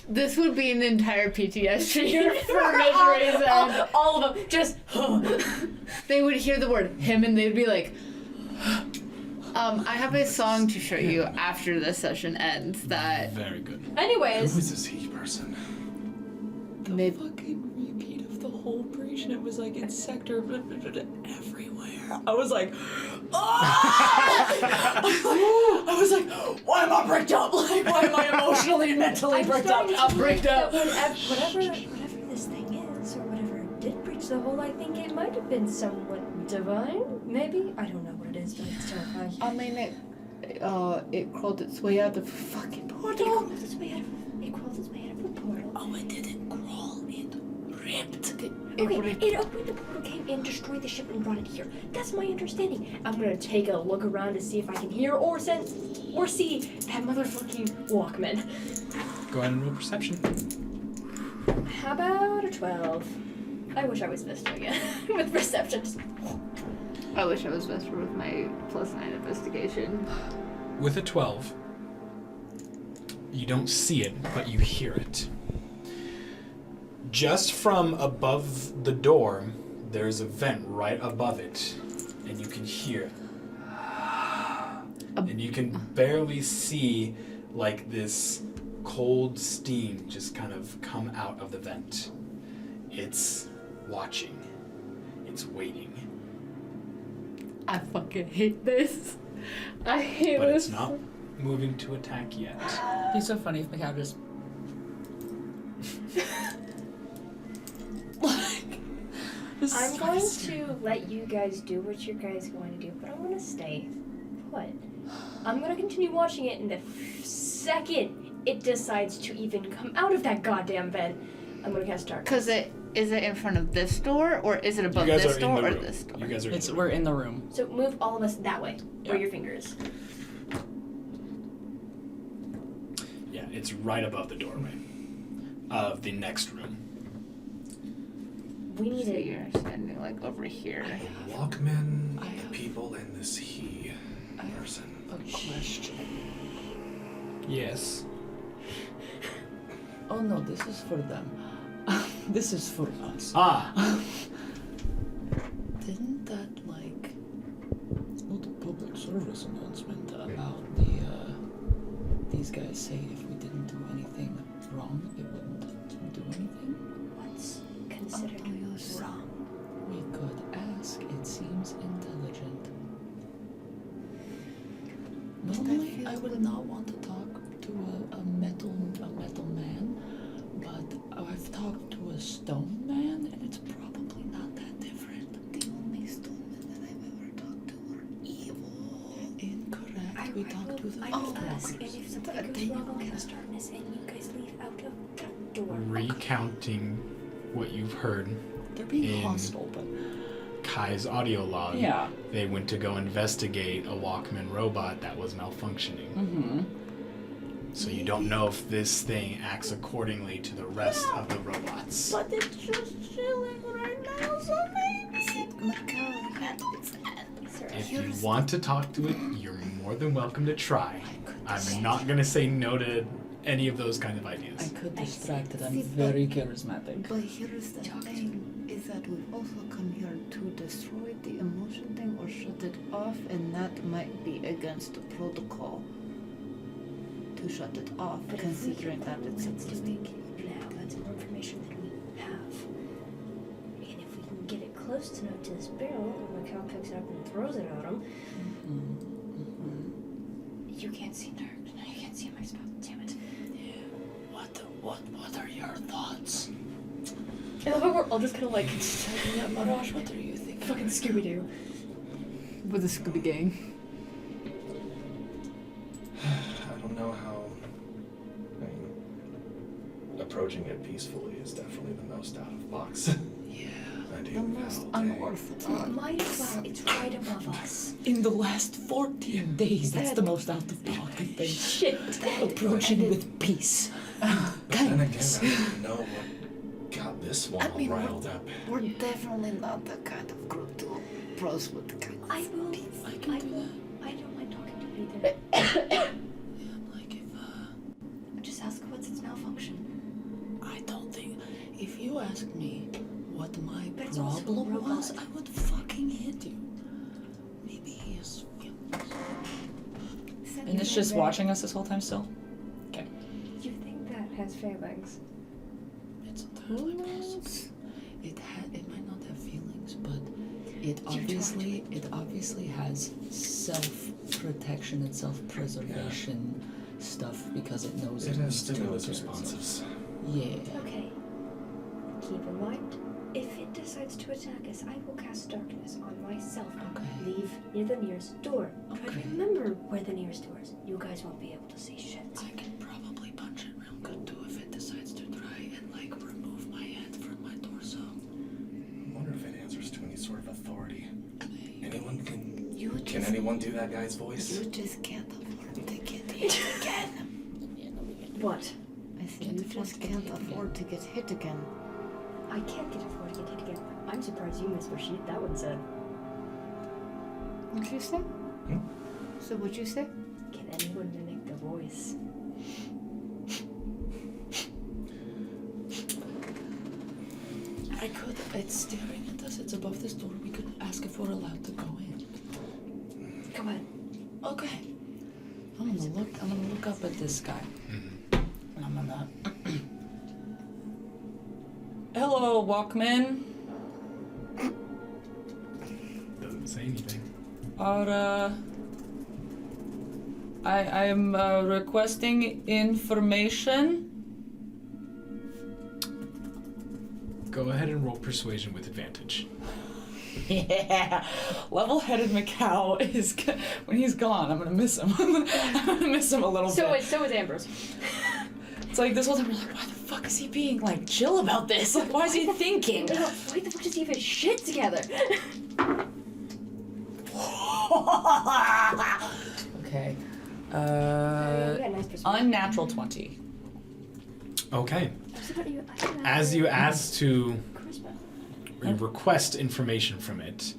This would be an entire PTS trigger for Misery's End. All of them, just. They would hear the word him and they'd be like, I have a song to show you after this session ends that... Very good. Anyways. Who is this he person? The fucking repeat of the whole breach, and it was like in sector everywhere. I was like, I was like, why am I bricked up? Like, why am I emotionally and mentally bricked up? I'm bricked up. Whatever this thing is, or whatever did breach the hole, I think it might have been somewhat divine. Maybe? I don't know what it is, but it's terrifying. I mean, it crawled its way out of the fucking portal. It crawled its way out of the portal. Oh, it didn't crawl, it ripped. It opened the portal, came in, destroyed the ship, and brought it here. That's my understanding. I'm gonna take a look around to see if I can hear or sense or see that motherfucking Walkman. Go ahead and roll perception. How about a 12? I wish I was Vista again with perception. I wish I was Vesper with my +9 investigation. With a 12, you don't see it, but you hear it. Just from above the door, there's a vent right above it, and you can hear. And you can barely see like this cold steam just kind of come out of the vent. It's watching. It's waiting. I fucking hate this. I hate But this. it's not moving to attack yet. It'd be so funny if the cat just. I'm going to let you guys do what you guys are going to do, but I'm going to stay put. I'm going to continue watching it, and the second it decides to even come out of that goddamn vent, I'm gonna cast darkness. Because is it in front of this door, or is it above this door, or this door? You guys are. We're in the room. So move all of us that way, where your finger is. Yeah, it's right above the doorway of the next room. We need So it. you're standing like over here. Walkmen, the people, and this he person. A question. Yes. Oh no, this is for them. This is for us. Ah. Didn't that like the public service announcement about these guys say if we didn't do anything wrong, it wouldn't do anything? What's considered wrong? We could ask. It seems intelligent. Normally, I would not want to talk to a metal man, but I've talked to a stone man, and it's probably not that different. The only stone that I've ever talked to were evil. Incorrect. We talked to the I will ask, and if something goes wrong, I'll cast darkness, and you guys leave out of that door. Recounting what you've heard They're being in hostile, but Kai's audio log. yeah. They went to go investigate a Walkman robot that was malfunctioning. Mm-hmm. So you don't know if this thing acts accordingly to the rest of the robots. But it's just chilling right now, so maybe. If you want to talk to it, you're more than welcome to try. I'm not going to say no to any of those kind of I ideas. could distract it. I'm very charismatic. But here's the thing, is that we've also come here to destroy the emotion thing or shut it off, and that might be against the protocol to shut it off, But considering that it's let's supposed do to it now. That's more information than we have. And if we can get it close enough to this barrel, and Macau picks it up and throws it at him, you can't see dark. No, you can't see my spot. Damn it. What are your thoughts? I love how we're all just kind of like Yeah, Marash, what are you thinking? fucking Scooby-Doo. with the Scooby Gang. I don't know how. I mean, approaching it peacefully is definitely the most out of box. Yeah. I do The most how they- unorthodox. Might as well. It's right above us. In the last 14 days, that's the most out of pocket thing. Shit. Approaching with peace. Then again, I don't know what got this one all riled up. We're definitely not the kind of group to approach with the kind of I will. I can do that. I don't mind talking to you either. Yeah, like if, Just ask what's its malfunction. I don't think, if you asked me what my But it's also a problem was, robot. I would fucking hit you. Maybe he is. And it's just watching us this whole time still? Okay. You think that has feelings? It's entirely possible. It might not have feelings, but it obviously has self-protection and self-preservation stuff because it knows It has needs to stimulus repair itself. responses. Yeah. Okay. Keep in mind, if it decides to attack us, I will cast darkness on myself. Okay. Leave near the nearest door. Try to Okay. remember where the nearest door is. You guys won't be able to see shit. I can probably punch it real good too if it decides to try and like remove my head from my torso. I wonder if it answers to any sort of authority. Anyone can. You Can just, anyone do that guy's voice? you just can't afford to get hit again. What? I said you just can't afford to get hit again. I can't get afford to get hit again. I'm surprised you missed what that one said. What'd you say? So what'd you say? Can anyone mimic the voice? I could. It's staring at us. It's above this door. We could ask if we're allowed to go in. Come on. Okay. I'm gonna look up at this guy. I'm gonna. Hello, Walkman. Doesn't say anything. I'm requesting information. Go ahead and roll persuasion with advantage. Yeah, level-headed Macau is when he's gone. I'm gonna miss him. I'm gonna miss him a little bit. So is Ambrose. It's like this whole time we're like, why the fuck is he being like chill about this? Like, why is he thinking? Why the fuck does he even shit together? Okay. You got a nice perspective. Unnatural 20. Okay. What's about you? As you ask to Charisma. request information from it,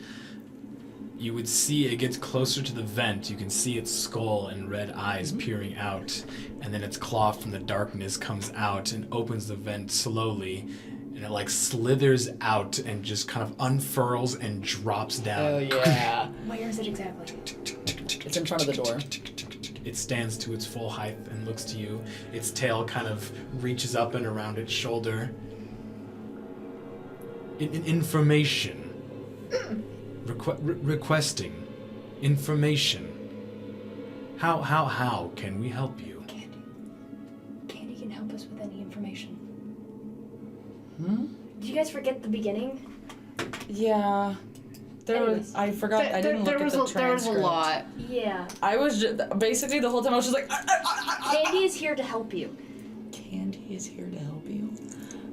you would see it gets closer to the vent. You can see its skull and red eyes peering out, and then its claw from the darkness comes out and opens the vent slowly, and it like slithers out and just kind of unfurls and drops down. Oh yeah. Where is it exactly? It's in front of the door. It stands to its full height and looks to you. Its tail kind of reaches up and around its shoulder. Information. Requesting information. How can we help you? Candy can help us with any information. Hmm? Did you guys forget the beginning? Yeah. There was. Anyways. I forgot. I didn't look at the transcript. There was a lot. Yeah. I was basically the whole time I was just like. Candy is here to help you. Candy is here to help you.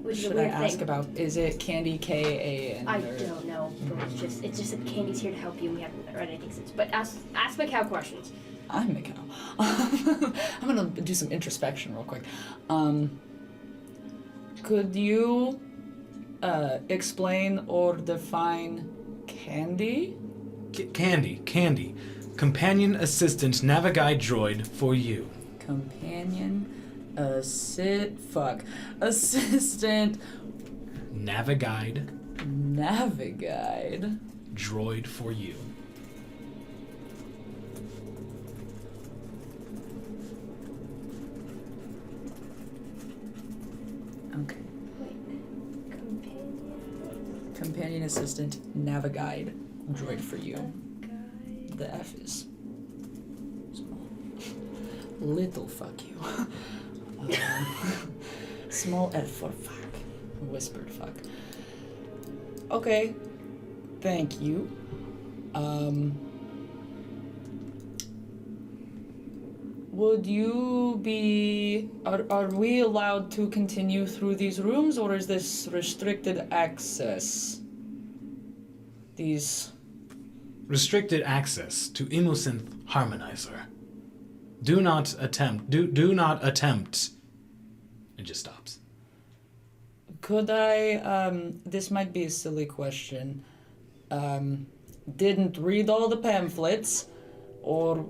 Which is Should a I weird ask thing. about? Is it Candy K-A-N? I don't know, but it's just that Candy's here to help you and we haven't read anything since. But ask Macau questions. I'm Mikau. I'm gonna do some introspection real quick. Could you explain or define Candy? Candy. Companion assistant Naviguide droid for you. Companion, assistant, Naviguide Naviguide. droid for you. Okay. Wait. Companion. Companion assistant Naviguide droid for you. Guide. The F is small. Little fuck you. Small F for fuck. Whispered fuck. Okay. Thank you. Would you be... Are we allowed to continue through these rooms, or is this restricted access? These... Restricted access to Emosynth Harmonizer. Do not attempt. Do not attempt. It just stops. Could I, this might be a silly question. Didn't read all the pamphlets, or,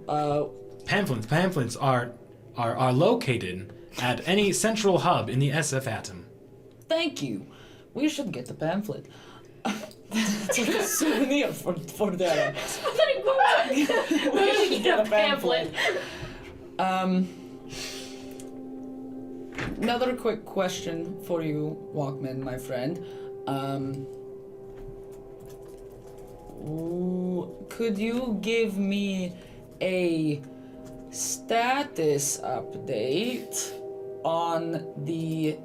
Pamphlets are located at any central hub in the SF atom. Thank you. We should get the pamphlet. It's like a souvenir for the... We should get a pamphlet. Another quick question for you, Walkman, my friend. Could you give me a status update on the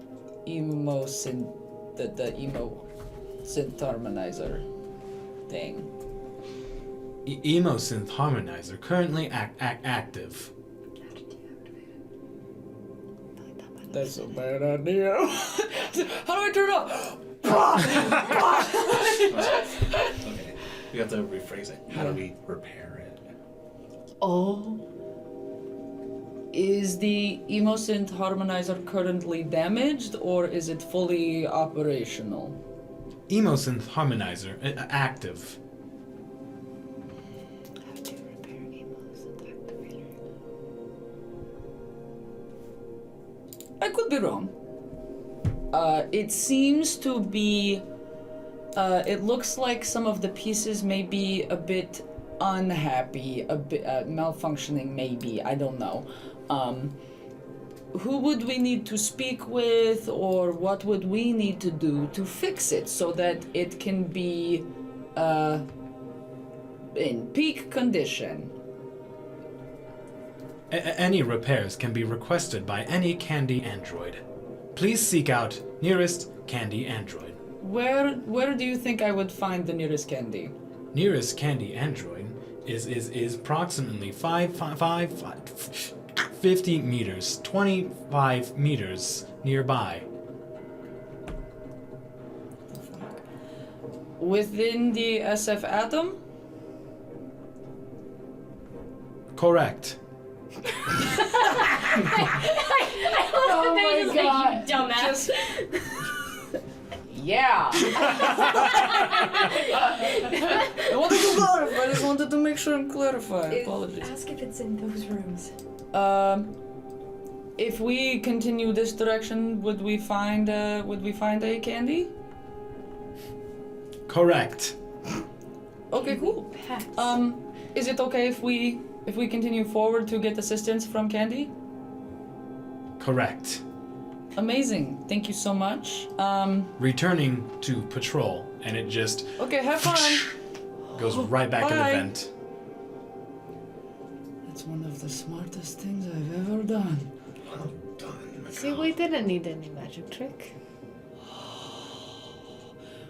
Emosynth harmonizer thing? Emosynth Harmonizer currently active. That's a bad idea. How do I turn it off? Okay, we have to rephrase it. How do we repair it? Oh. Is the Emosynth harmonizer currently damaged, or is it fully operational? Emosynth Harmonizer active. How to repair Emosynth activator. I could be wrong. It seems to be... it looks like some of the pieces may be a bit unhappy, a bit malfunctioning maybe, I don't know. Who would we need to speak with, or what would we need to do to fix it so that it can be in peak condition? Any repairs can be requested by any Candy android. Please seek out nearest Candy android. Where do you think I would find the nearest Candy? Nearest Candy android is approximately 5 50 meters, 25 meters nearby. Within the SF atom? Correct. Oh my god. You dumbass. Just... Yeah. I wanted to clarify. I just wanted to make sure and clarify. Apologies. Ask if it's in those rooms. If we continue this direction, would we find a candy? Correct. Okay, cool. Pass. Is it okay if we continue forward to get assistance from Candy? Correct. Amazing. Thank you so much. Returning to patrol, and it just Okay, have fun. goes right back in the Bye. vent. That's one of the smartest things I've ever done. Well done. See, we didn't need any magic trick.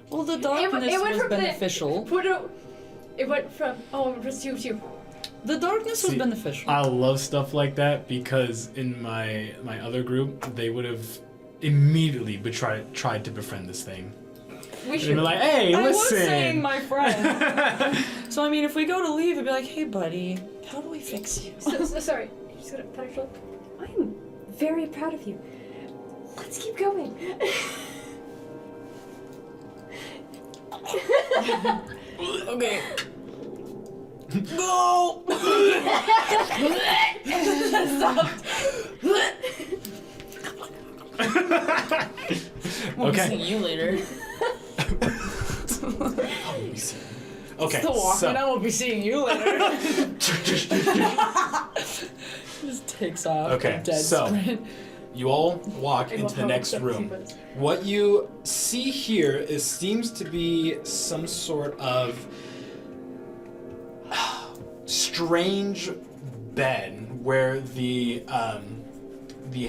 Well, the darkness it went was from beneficial. It went from it was you. The darkness was See, beneficial. I love stuff like that because in my other group, they would have immediately tried to befriend this thing. We They'd be like, "Hey, I listen." was saying my friend. So I mean, if we go to leave, it'd be like, "Hey, buddy, how do we fix you?" So sorry. You just gotta pat your shoulder. I'm very proud of you. Let's keep going. Okay. Go. We'll be Okay. seeing you later. Okay, The Walkman, so I won't be seeing you later. Just takes off. Okay, a dead so- sprint. you all walk into the next room. What you see here seems to be some sort of strange bed where the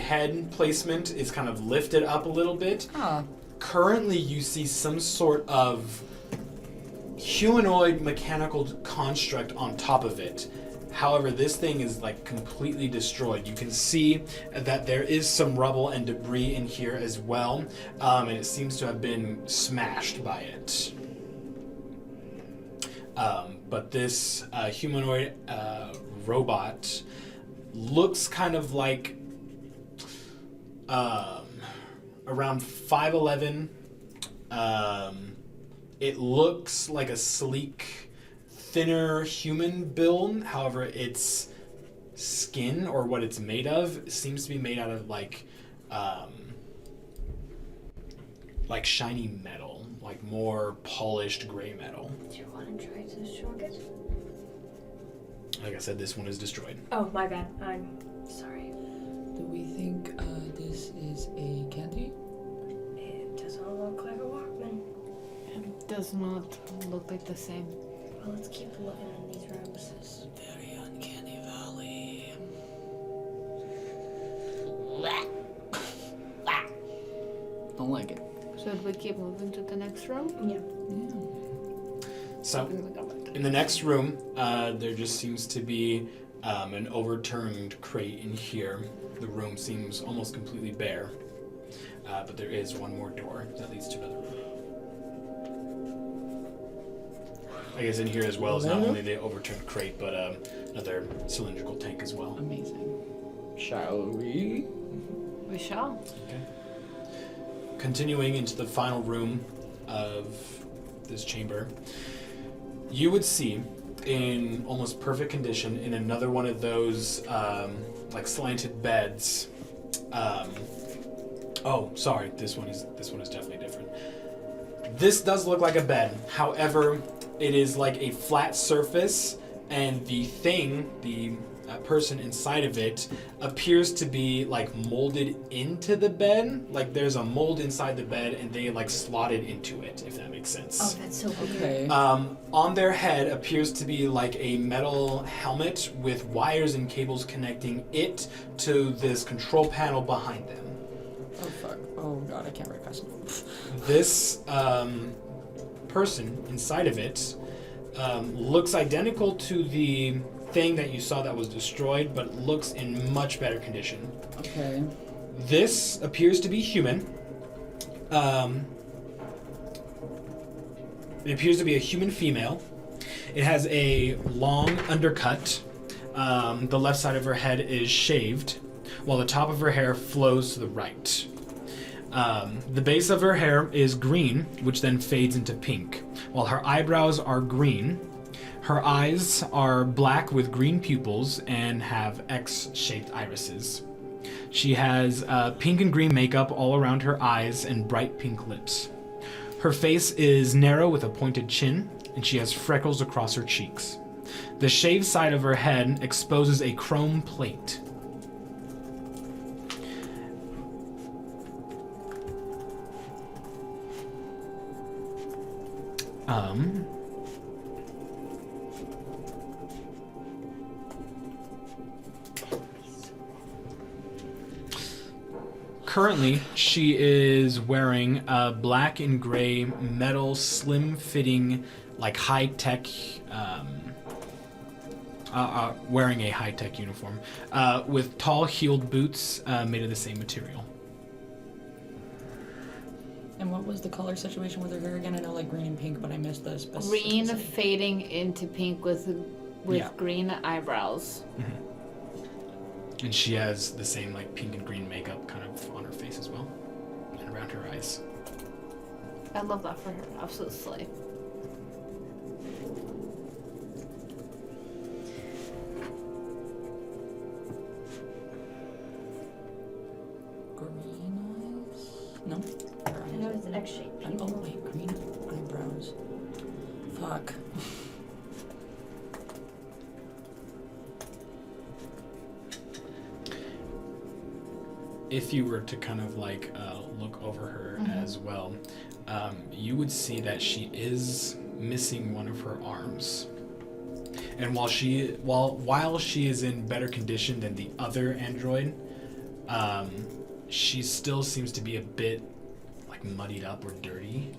head placement is kind of lifted up a little bit. Ah. Currently, you see some sort of humanoid mechanical construct on top of it. However, this thing is like completely destroyed. You can see that there is some rubble and debris in here as well, and it seems to have been smashed by it. But this humanoid robot looks kind of like around 5'11". It looks like a sleek, thinner human build. However, its skin, or what it's made of, seems to be made out of like shiny metal, like more polished gray metal. Do you want to try to shrug it? Like I said, this one is destroyed. Oh, my bad. I'm sorry. Do we think this is a candy? It doesn't look like a Walkman. It does not look like the same. Well, let's keep looking in these rooms. It's very uncanny valley. Don't like it. Should we keep moving to the next room? Yeah. So, in the next room, there just seems to be an overturned crate in here. The room seems almost completely bare, but there is one more door that leads to another room. I guess in here as well is not only the overturned crate, but another cylindrical tank as well. Amazing. Shall we? We shall. Okay. Continuing into the final room of this chamber, you would see, in almost perfect condition, in another one of those like slanted beds. Oh, sorry, this one is definitely different. This does look like a bed. However, it is like a flat surface, and the thing, the person inside of it, appears to be like molded into the bed. Like there's a mold inside the bed, and they like slotted into it, if that makes sense. Oh, that's so weird. Okay. On their head appears to be like a metal helmet with wires and cables connecting it to this control panel behind them. Oh fuck. Oh god, I can't write fast enough. This person inside of it looks identical to the thing that you saw that was destroyed, but looks in much better condition. Okay. This appears to be human. It appears to be a human female. It has a long undercut. The left side of her head is shaved, while the top of her hair flows to the right. The base of her hair is green, which then fades into pink, while her eyebrows are green. Her eyes are black with green pupils and have X-shaped irises. She has pink and green makeup all around her eyes and bright pink lips. Her face is narrow with a pointed chin, and she has freckles across her cheeks. The shaved side of her head exposes a chrome plate. Currently, she is wearing a black and gray metal slim-fitting, like high-tech, wearing a high-tech uniform, with tall heeled boots made of the same material. And what was the color situation with her hair again? I know like green and pink, but I missed the specific. Green fading into pink with Yeah. green eyebrows. And she has the same like pink and green makeup kind of on her face as well, and around her eyes. I love that for her. Absolute slay. Green eyes? No. I know it's an X-shaped. Oh wait, green eyebrows. Fuck. If you were to kind of like look over her as well, you would see that she is missing one of her arms. And while she is in better condition than the other android, she still seems to be a bit like muddied up or dirty.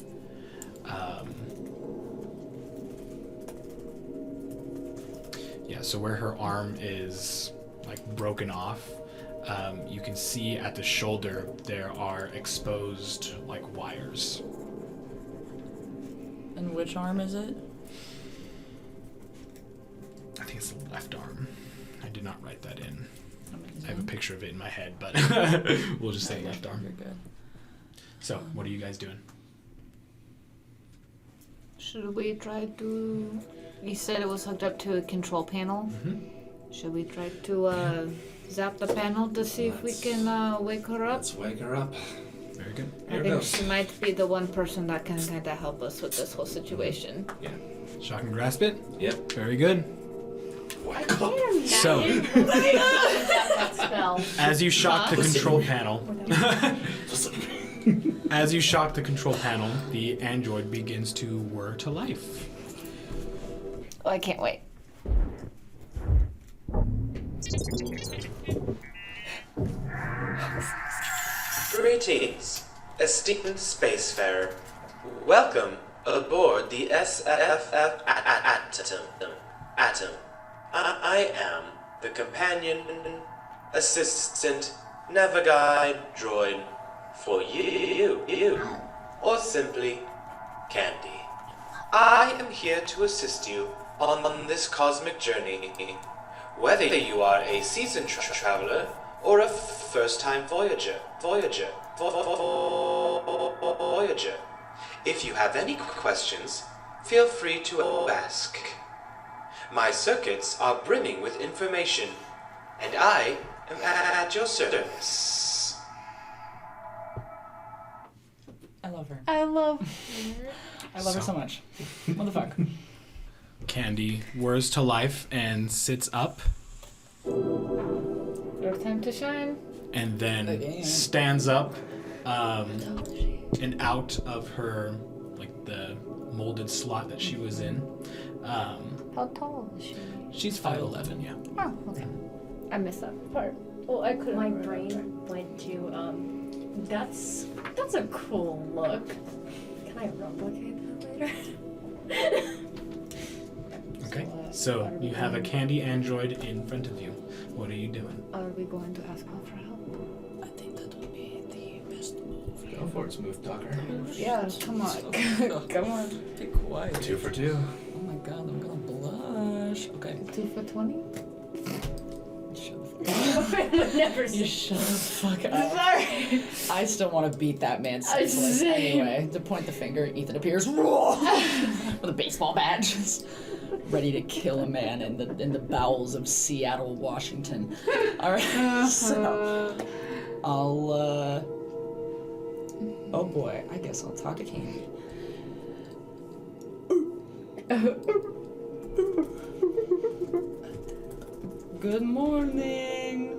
Yeah, so where her arm is like broken off, you can see at the shoulder there are exposed like wires. And which arm is it? I think it's the left arm. I did not write that in. Amazing. I have a picture of it in my head, but we'll just say left arm. You're good. So, what are you guys doing? Should we try to... You said it was hooked up to a control panel. Should we try to zap the panel to see if we can wake her up? Let's wake her up. Very good. I Here think goes. she might be the one person that can kind of help us with this whole situation. Yeah. Shock and grasp it. Yep. Very good. Wake up. So, that spell. as you shock the control panel, as you shock the control panel, the android begins to whir to life. Oh, I can't wait. Greetings, esteemed spacefarer. Welcome aboard the SFF Atom. I am the companion, assistant, navigator droid for you, or simply Candy. I am here to assist you on this cosmic journey. Whether you are a seasoned traveler or a first-time Voyager. If you have any questions, feel free to ask. My circuits are brimming with information, and I am at your service. I love her. I love I love her so much. What the fuck? Candy whirs to life and sits up, your time to shine. and then Again. stands up, and out of her, like the molded slot that she was in. How tall is she? She's 5'11", yeah. Oh, okay. I missed that part. Oh, I couldn't My remember. brain went to, that's a cool look. Can I replicate that later? Okay. So you have a candy android in front of you. What are you doing? Are we going to ask her for help? I think that would be the best move. Go for it, smooth talker. Yeah, come on. Come on. Be quiet. 2 for 2. Oh my god, I'm gonna blush. Okay. 2 for 20? Shut the I would never You say. shut the fuck up. Sorry. I still want to beat that man senseless. Same. Anyway, to point the finger, Ethan appears with a baseball badge, ready to kill a man in the bowels of Seattle, Washington. All right, so I'll. Oh boy, I guess I'll talk to Candy. Good morning.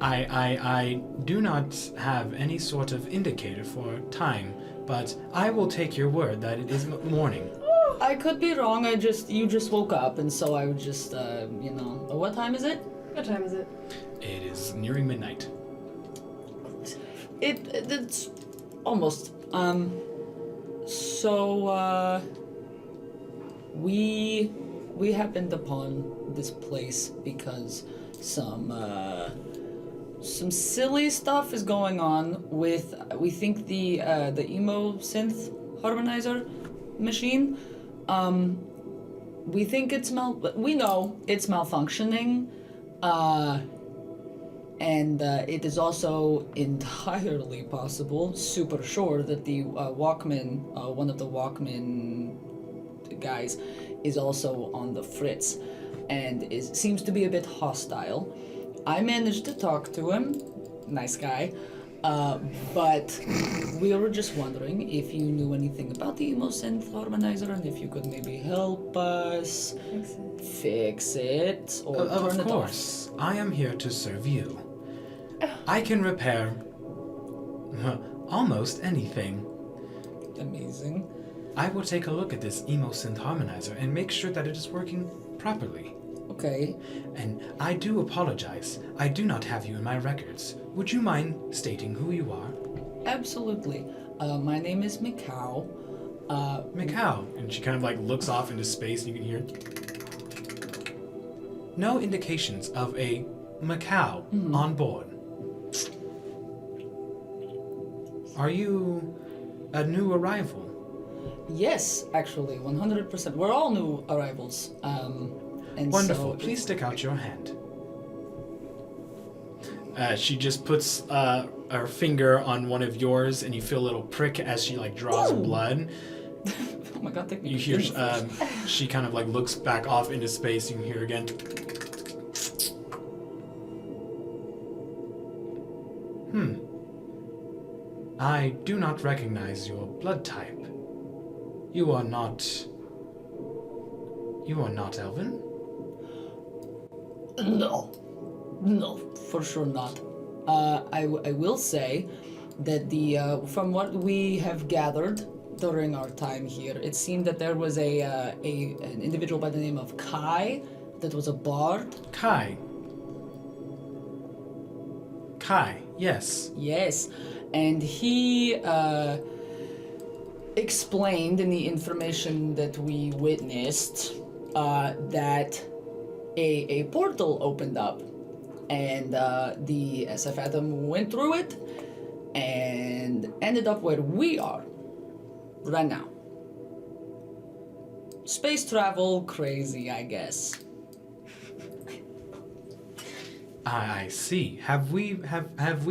I do not have any sort of indicator for time, but I will take your word that it is morning. I could be wrong. You just woke up, and so I would just, what time is it? What time is it? It is nearing midnight. It's almost. We happened upon this place because some silly stuff is going on with, we think the emo synth harmonizer machine. We think we know it's malfunctioning, and it is also entirely possible, super sure, that the Walkman, one of the Walkman guys, is also on the fritz, and seems to be a bit hostile. I managed to talk to him, nice guy, but we were just wondering if you knew anything about the emo synth harmonizer and if you could maybe help us fix it or turn Of it course, I am here to serve you. I can repair almost anything. off. Amazing. I will take a look at this emo synth harmonizer and make sure that it is working properly. Okay. And I do apologize. I do not have you in my records. Would you mind stating who you are? Absolutely. My name is Mikau. Mikau. And she kind of like looks off into space and you can hear no indications of a Macau on board. Are you a new arrival? Yes, actually, 100%. We're all new arrivals. And Wonderful. so Please stick out your hand. She just puts her finger on one of yours, and you feel a little prick as she like draws blood. Oh my god, take me. You hear she kind of like looks back off into space. You can hear again. I do not recognize your blood type. You are not Elven? No, for sure not. I will say that from what we have gathered during our time here, it seemed that there was an individual by the name of Kai that was a bard. Kai, yes. Yes, and he explained in the information that we witnessed that a portal opened up, and the SF Atom went through it and ended up where we are right now. Space travel crazy, I guess. I see. Have we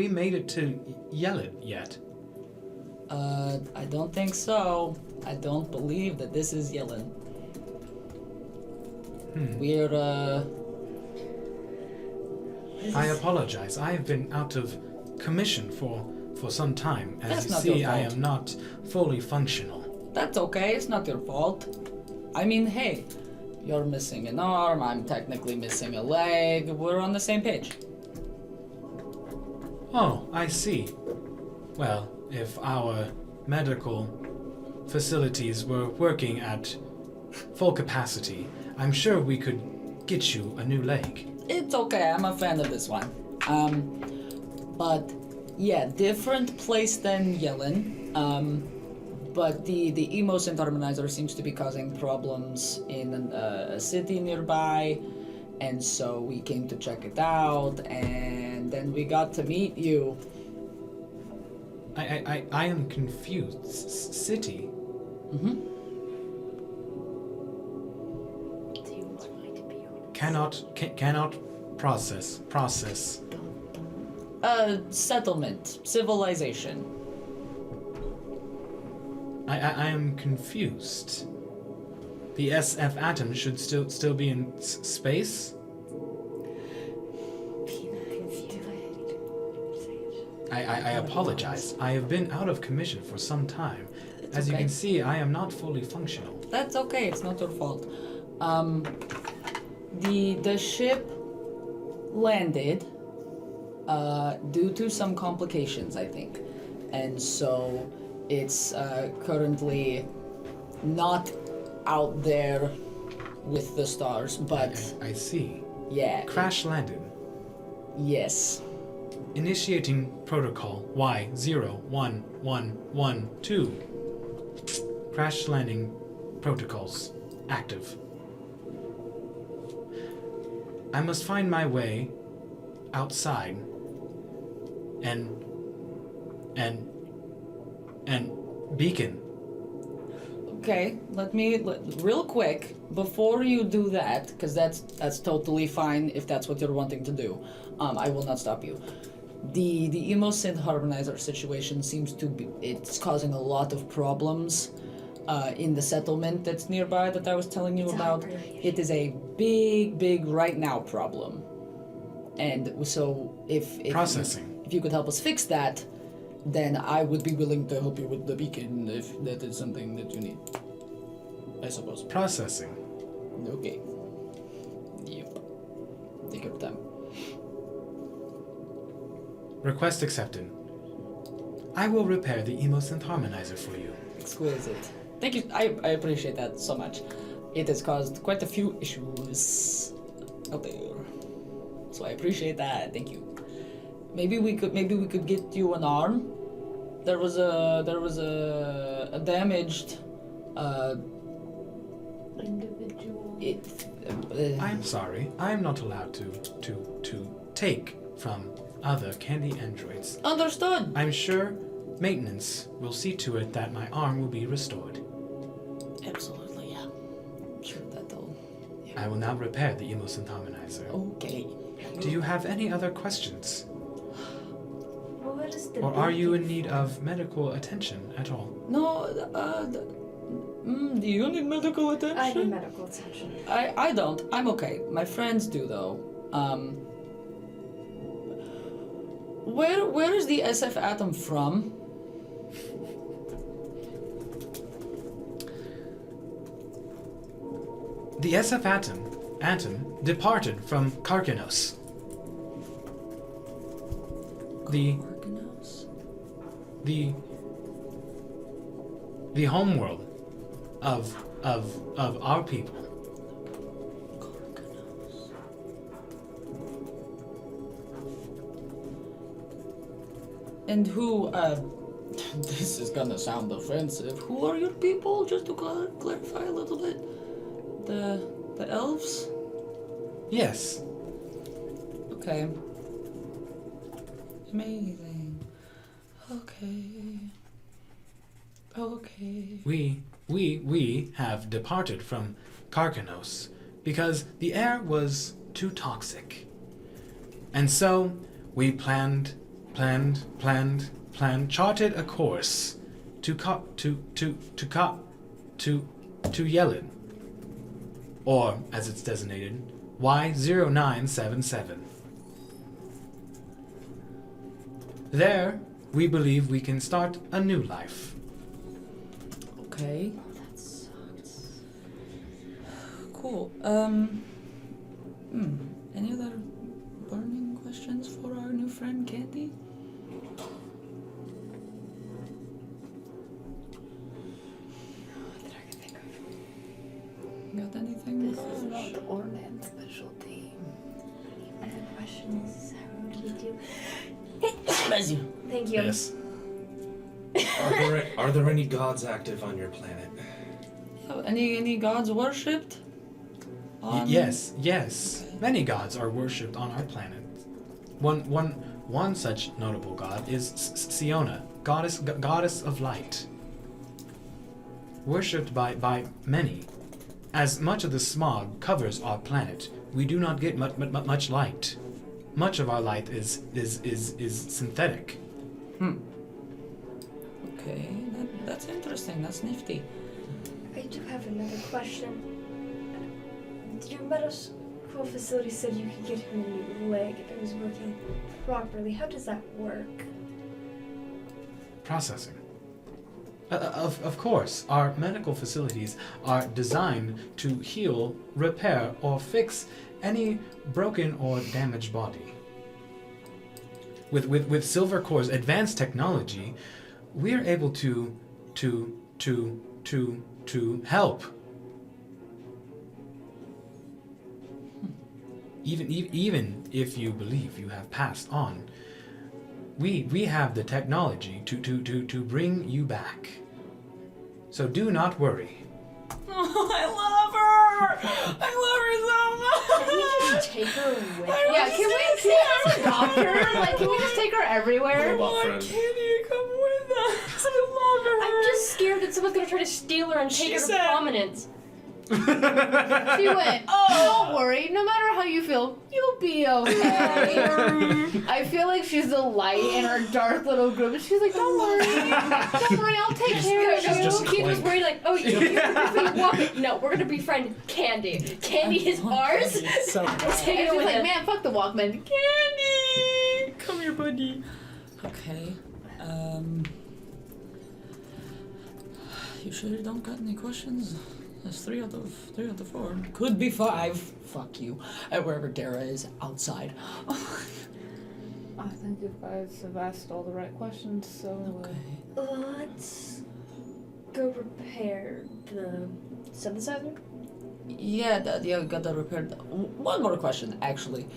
made it to Yellen yet? I don't think so. I don't believe that this is Yellen. We're, I apologize. I have been out of commission for some time. As That's you not see, your I fault. am not fully functional. That's okay, it's not your fault. I mean, hey, you're missing an arm, I'm technically missing a leg, we're on the same page. Oh, I see. Well, if our medical facilities were working at full capacity, I'm sure we could get you a new leg. It's okay, I'm a fan of this one. But yeah, different place than Yellen. But the Ethos harmonizer seems to be causing problems in a city nearby, and so we came to check it out, and then we got to meet you. I am confused. City? Mm-hmm. Cannot process. Settlement, civilization. I am confused. The SF atom should still be in space? I apologize. I have been out of commission for some time. It's As you okay. can see, I am not fully functional. That's okay, it's not your fault. The ship landed due to some complications, I think. And so it's currently not out there with the stars, but I see. yeah. Crash landed. Yes. Initiating protocol Y011112. Crash landing protocols active. I must find my way outside and beacon. Okay, real quick, before you do that, because that's totally fine if that's what you're wanting to do. I will not stop you. The emo synth harmonizer situation seems to be, it's causing a lot of problems in the settlement that's nearby that I was telling you about. It is a big right now problem. And so if Processing. if you could help us fix that, then I would be willing to help you with the beacon if that is something that you need. I suppose. Processing. Okay. Yep. Take your time. Request accepted. I will repair the emosynth harmonizer for you. Exquisite. Thank you. I appreciate that so much. It has caused quite a few issues out there. So I appreciate that. Thank you. Maybe we could get you an arm. There was a damaged Individual. I am sorry. I am not allowed to take from other candy androids. Understood. I'm sure maintenance will see to it that my arm will be restored. Absolutely, yeah. Sure, that'll. Yeah. I will now repair the emosynth harmonizer. Okay. Do you have any other questions? Well, what is the Or are you in beacon need for? of medical attention at all? No, do you need medical attention? I need medical attention. I don't. I'm okay. My friends do though. Where is the SF atom from? The SF atom departed from Karkanos. Karkanos? The homeworld of our people. Karkanos. And who, this is gonna sound offensive. Who are your people, just to clarify a little bit? The elves? Yes. Okay. Amazing. Okay. We have departed from Karkanos because the air was too toxic. And so we planned, charted a course to Yellen, or as it's designated, Y0977. There, we believe we can start a new life. Okay. Oh, that sucks. Cool. Any other burning questions for our new friend Candy? Not that I can think of. Got anything? This is not Ornan's specialty. Any other questions? How do we do? Bless you. Thank you. Yes. Are there any gods active on your planet? Any gods worshipped? Yes. Many gods are worshipped on our planet. One such notable god is Siona, goddess of light. Worshipped by many. As much of the smog covers our planet, we do not get much light. Much of our light is synthetic. Okay, that's interesting. That's nifty. I do have another question. Your medical facility said you could get him a new leg if it was working properly. How does that work? Processing. Of course, our medical facilities are designed to heal, repair, or fix any broken or damaged body. With Silver Core's advanced technology, we're able to help. Even if you believe you have passed on, we have the technology to bring you back. So do not worry. Oh, I love her! I love her so much! Can we just take her with us? Yeah, Can we just adopt her? Like, can we just take her everywhere? I want Kitty to come with us. I love her. I'm just scared that someone's gonna try to steal her and take her to said- prominence. She went, don't worry, no matter how you feel, you'll be okay. I feel like she's the light in her dark little group. She's like, don't worry, I'll take care of you. just Keith was clank. worried like, oh, you're gonna walk. No, we're gonna befriend Candy. Candy is ours. So Take And it she's with like, him. man, fuck the Walkman. Candy! Come here, buddy. Okay. You sure you don't got any questions? That's 3 out of 4. Could be 5. Fuck you. Wherever Dara is, outside. I think you guys have asked all the right questions, so... Okay. Let's go repair the synthesizer. Yeah, we gotta repair. One more question, actually.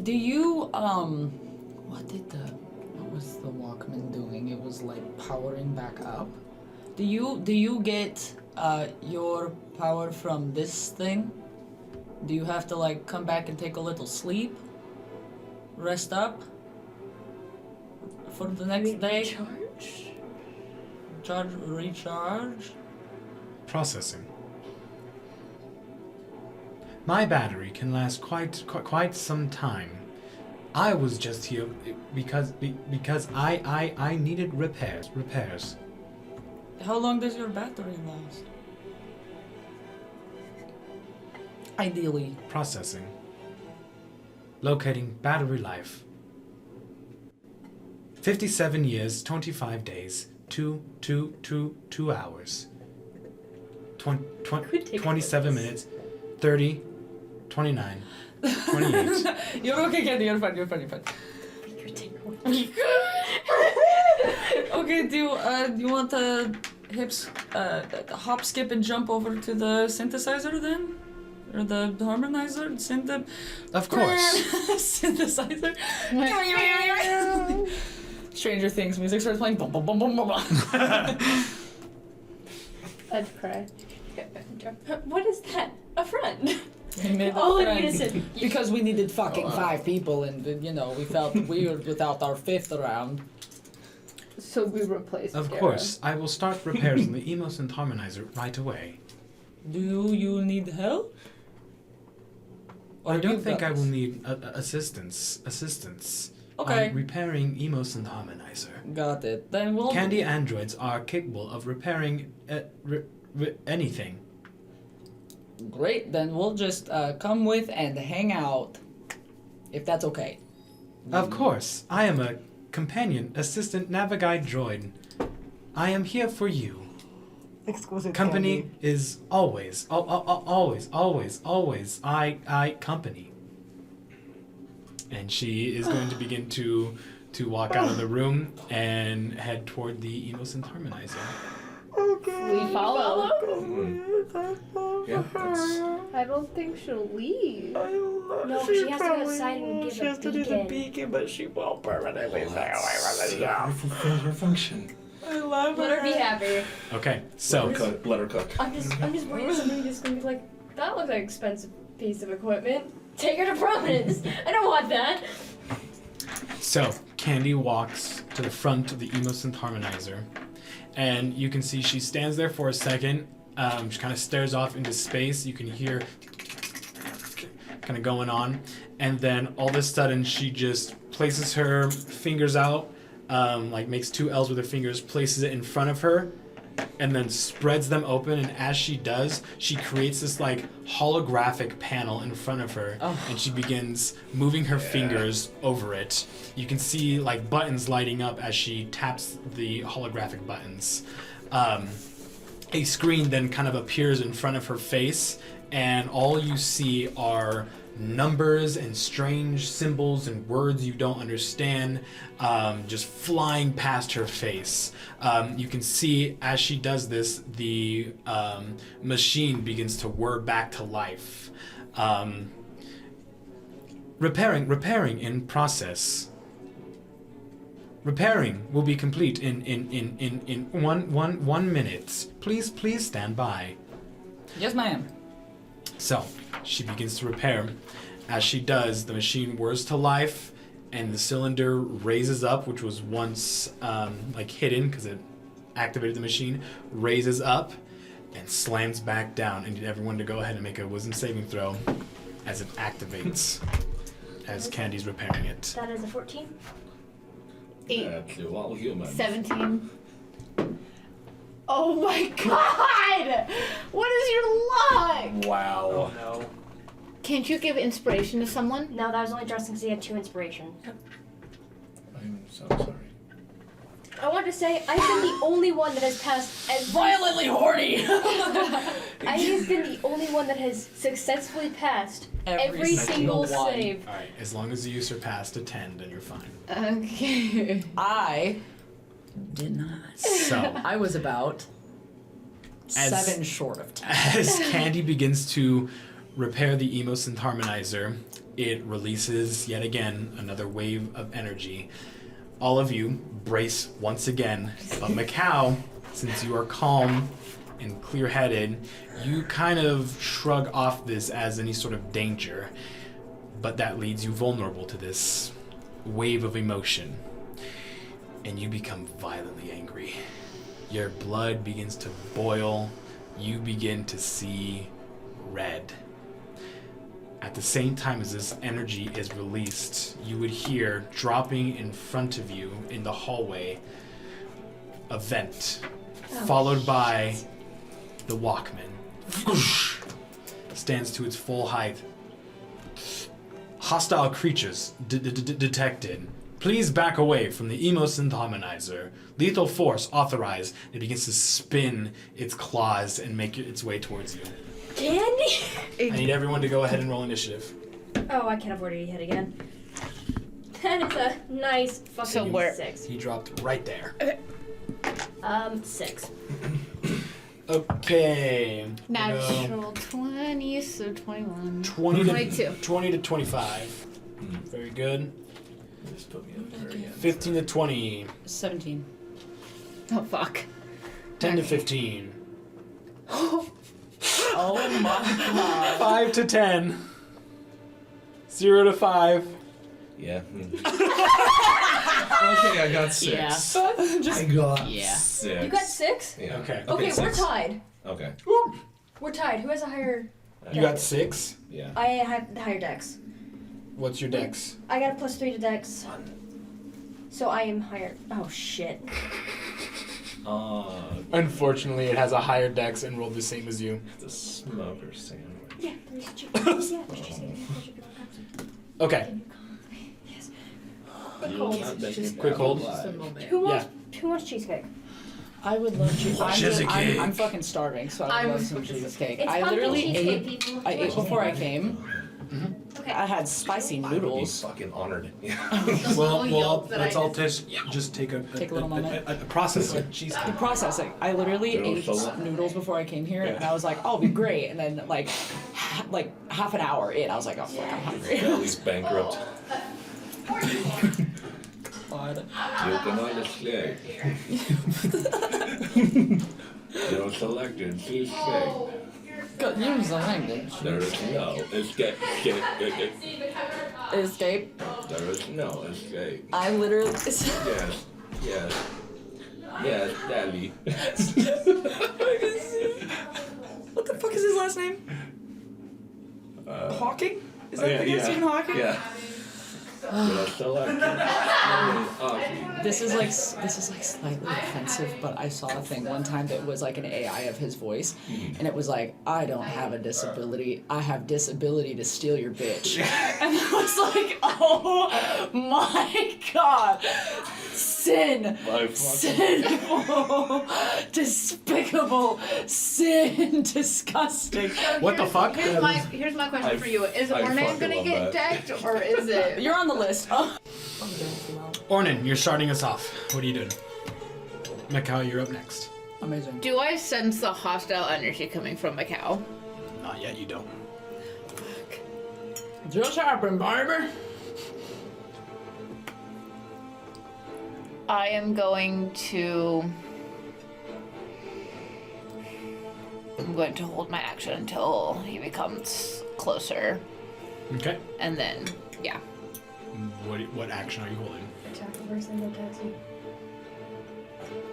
Do you what was the Walkman doing? It was like powering back up. Do you get your power from this thing? Do you have to like come back and take a little sleep? Rest up? For the next day? Recharge? Processing. My battery can last quite some time. I was just here because I needed repairs. How long does your battery last? Ideally. Processing. Locating battery life. 57 years, 25 days, 2 hours. 27 minutes, 30, 29, 28. You're okay, Candy. You're fine. Okay, do you want to hop, skip, and jump over to the synthesizer then? Or the harmonizer? Of course. Synthesizer. Stranger Things music starts playing. Boom, boom, boom, boom, boom. I'd cry. What is that? A friend? We made All in friends. unison. Because we needed fucking 5 people, and we felt weird without our 5th around. So we replaced Of Dara. course, I will start repairs on the Ethos and harmonizer right away. Do you need help? I Or don't you think got I will this? need assistance. Okay. On repairing Ethos and harmonizer. Got it. Then we'll. Candy androids are capable of repairing anything. Great. Then we'll just come with and hang out, if that's okay. Of course, I am a companion assistant naviguide droid. I am here for you. Exquisite Company candy. is always I company. And she is going to begin to walk out of the room and head toward the Ethos and harmonizer. We follow. Yeah, that's... I don't think she'll leave. No, she has to go outside and give a beacon. but she won't permanently stay away from Fulfill her function. I love Let her be happy. Okay, so Let her cook. I'm just worried somebody's just gonna be like, that looks like an expensive piece of equipment. Take her to Providence. I don't want that. So, Candy walks to the front of the Emo-Synth Harmonizer, and you can see she stands there for a second. She kind of stares off into space. You can hear kind of going on, and then all of a sudden she just places her fingers out, like makes two L's with her fingers, places it in front of her, and then spreads them open. And as she does, she creates this like holographic panel in front of her, and she begins moving her fingers over it. You can see like buttons lighting up as she taps the holographic buttons. A screen then kind of appears in front of her face, and all you see are numbers and strange symbols and words you don't understand, just flying past her face. You can see as she does this, the machine begins to whir back to life. Repairing in process. Repairing will be complete in 1 minute. Please stand by. Yes, ma'am. So, she begins to repair. As she does, the machine whirs to life, and the cylinder raises up, which was once like hidden because it activated the machine, raises up and slams back down. I need everyone to go ahead and make a wisdom saving throw as it activates, as Candy's repairing it. That is a 14. 8. All human. 17. Oh my god! What is your luck? Wow. no. Can't you give inspiration to someone? No, that was only Justin because he had 2 inspiration. I'm so sorry. I wanted to say, I've been the only one that has passed as Violently horny. I have been the only one that has successfully passed every single single one. save. Alright, as long as you surpassed a 10, then you're fine. Okay. I did not. So, I was about As- 7 short of 10. as Candy begins to repair the Emo-Synth Harmonizer, it releases yet again another wave of energy. All of you brace once again, but Macau, since you are calm and clear-headed, you kind of shrug off this as any sort of danger, but that leaves you vulnerable to this wave of emotion, and you become violently angry. Your blood begins to boil. You begin to see red. At the same time as this energy is released, you would hear, dropping in front of you in the hallway, a vent, followed by the Walkman. Stands to its full height. Hostile creatures detected. Please back away from the Emo-Synth Harmonizer. Lethal force authorized. It begins to spin its claws and make its way towards you. Candy? I need everyone to go ahead and roll initiative. Oh, I can't afford to hit again. That is a nice fucking So where- 6. He dropped right there. 6. Okay. Natural 20, so 21. 20 22. to 20 to 25. Very good. Just put me at the very end. 15 to 20. 17. Oh fuck. 10 to 15. Oh my god. 5 to 10. 0 to 5. Yeah. Okay, I got 6. Yeah. I got Yeah. 6. You got 6? Yeah. Okay. Okay, we're 6. tied. Okay. We're tied. Who has a higher... You got 6. Yeah. I have the higher dex. What's your dex? I got a +3 to dex. So I am higher. Oh, shit. Unfortunately, it has a higher dex and rolled the same as you. The smoker sandwich. Yeah, there's cheese. Yeah, there's cheese. Okay. Yes. Quick hold. Who wants cheesecake? I would love cheesecake. Cheesecake. I'm fucking starving, so I would I'm love some cheesecake. It's I pumpkin literally cheesecake, ate. people. I ate before I came. Okay. I had spicy I would be noodles. fucking honored. Well, let's all just take a little moment. a process of cheese. The processing. I literally ate Noodles full? noodles before I came here, and I was like, "Oh, it'll be great." And then, like half an hour in, I was like, "Oh fuck, I'm hungry." Belly's bankrupt. God. You cannot escape. You're selected to escape. God, you're selected. There is no escape. Escape. There is no escape. I literally. Yes. Yes, Daddy. What the fuck is his last name? Hawking? Is that the guy Stephen Hawking? Yeah. You're selected. This is like slightly offensive, but I saw a thing one time that was like an AI of his voice, and it was like, I don't have a disability, I have disability to steal your bitch. And I was like, oh my god. Sin. Sinful. Despicable. Sin. Disgusting. What the fuck? Here's my question for you. Is Ornan gonna get decked, or is it... You're on the list. Oh. Ornan, you're starting us off. What are you doing? Macau, you're up next. Amazing. Do I sense the hostile energy coming from Macau? Not yet, you don't. Just happened, baby. I am going to... I'm going to hold my action until he becomes closer. Okay. And then, yeah. What action are you holding? Attack the person that attacks you.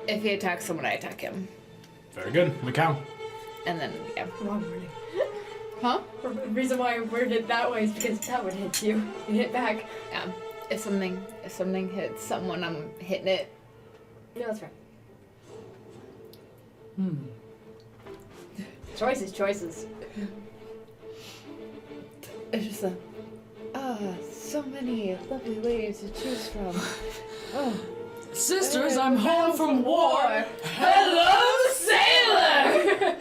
If he attacks someone, I attack him. Very good. Macau. And then, yeah. Wrong wording. Huh? The reason why I worded it that way is because that would hit you. You hit back. Yeah. If something hits someone, I'm hitting it. No, that's right. Choices. It's just so many lovely ladies to choose from. Oh. Sisters, I'm home from war. Hello, sailor!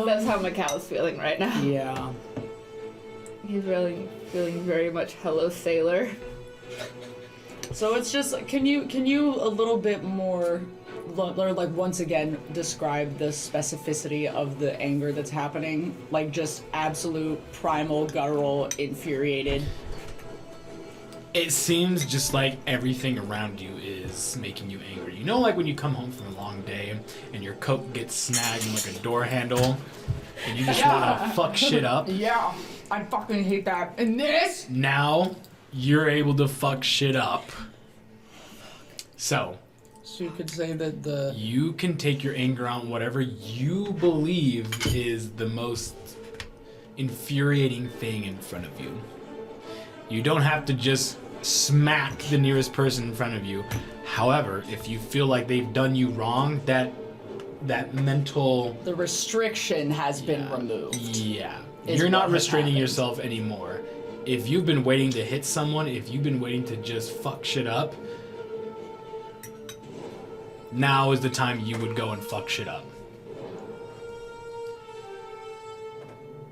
That's how Macau's feeling right now. Yeah. He's really feeling very much hello, sailor. So it's just, can you a little bit more, or like once again, describe the specificity of the anger that's happening? Like just absolute, primal, guttural, infuriated. It seems just like everything around you is making you angry. You know, like when you come home from a long day and your coat gets snagged in like a door handle and you just want to fuck shit up? Yeah, I fucking hate that. And this? Now you're able to fuck shit up. So you could say that you can take your anger out on whatever you believe is the most infuriating thing in front of you. You don't have to just smack the nearest person in front of you. However, if you feel like they've done you wrong, that mental... The restriction has been removed. Yeah. You're not restraining yourself anymore. If you've been waiting to hit someone, if you've been waiting to just fuck shit up, now is the time you would go and fuck shit up.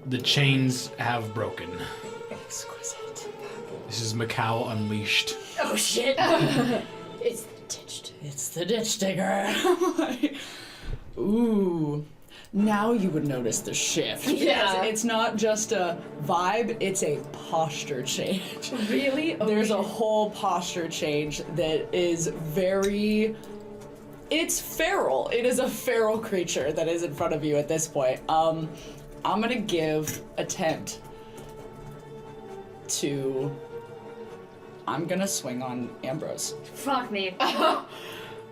The chains have broken. Exquisite. This is Macau Unleashed. Oh shit! It's the ditch. It's the ditch digger. Ooh. Now you would notice the shift. Yeah. It's not just a vibe, it's a posture change. Really? Oh, There's a whole posture change that is very... It's feral. It is a feral creature that is in front of you at this point. I'm gonna give attempt to... I'm gonna swing on Ambrose. Fuck me.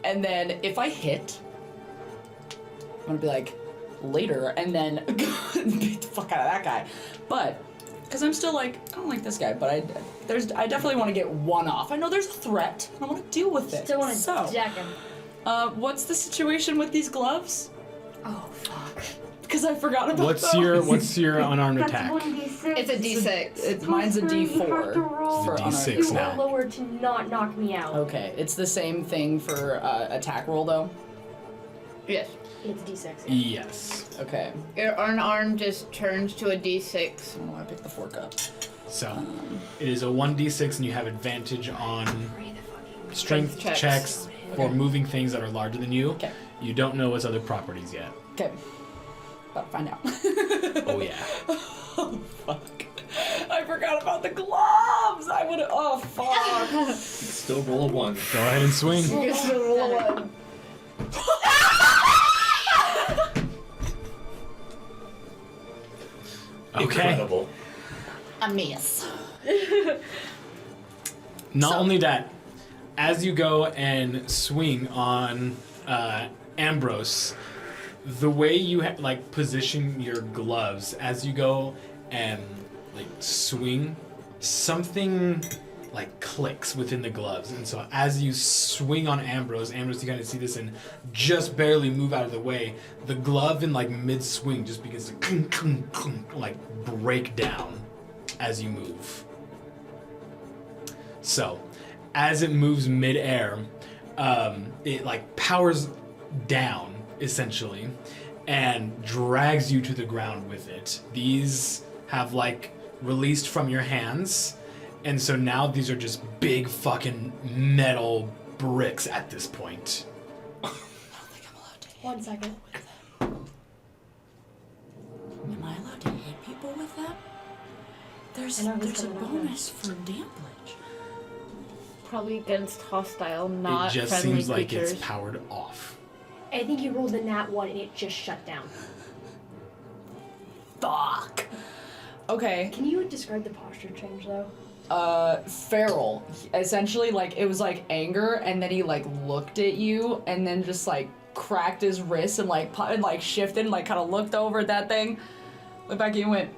And then if I hit, I'm gonna be like, later, and then beat the fuck out of that guy. But, because I'm still like, I don't like this guy, but I definitely want to get one off. I know there's a threat, and I want to deal with it. Still want to jack him. What's the situation with these gloves? Oh, fuck. Because I forgot about What's your unarmed attack? It's a D6. Mine's a D4 for D6 unarmed. now. You lower to not knock me out. Okay, it's the same thing for attack roll though? Yes. It's D6. Yes. Okay. Your unarmed just turns to a D6. Oh, I picked the fork up. So, it is a 1d6 and you have advantage on strength Checks. checks for moving things that are larger than you. Okay. You don't know its other properties yet. Okay. About to find out. Oh yeah. Oh, fuck. I forgot about the gloves. I would. Oh fuck. Still roll a 1. Go ahead and swing. You can still roll a 1. Okay. Incredible. A miss. Not only that, as you go and swing on Ambrose, the way you position your gloves as you go and swing, something clicks within the gloves, and so as you swing on Ambrose, you kind of see this and just barely move out of the way. The glove in mid swing just begins to break down as you move. So, as it moves mid-air, it powers down essentially and drags you to the ground with it. These have released from your hands, and so now these are just big fucking metal bricks at this point. I don't think I'm allowed to hit 1 second. people with them. Am I allowed to hit people with them? There's I know who's a coming up bonus for damage. Probably against hostile, not It just friendly seems like creatures. it's powered off. I think you rolled the nat 1 and it just shut down. Fuck. Okay. Can you describe the posture change though? Feral. Essentially, it was anger, and then he looked at you, and then just cracked his wrist and shifted and kind of looked over at that thing, looked back at you and went,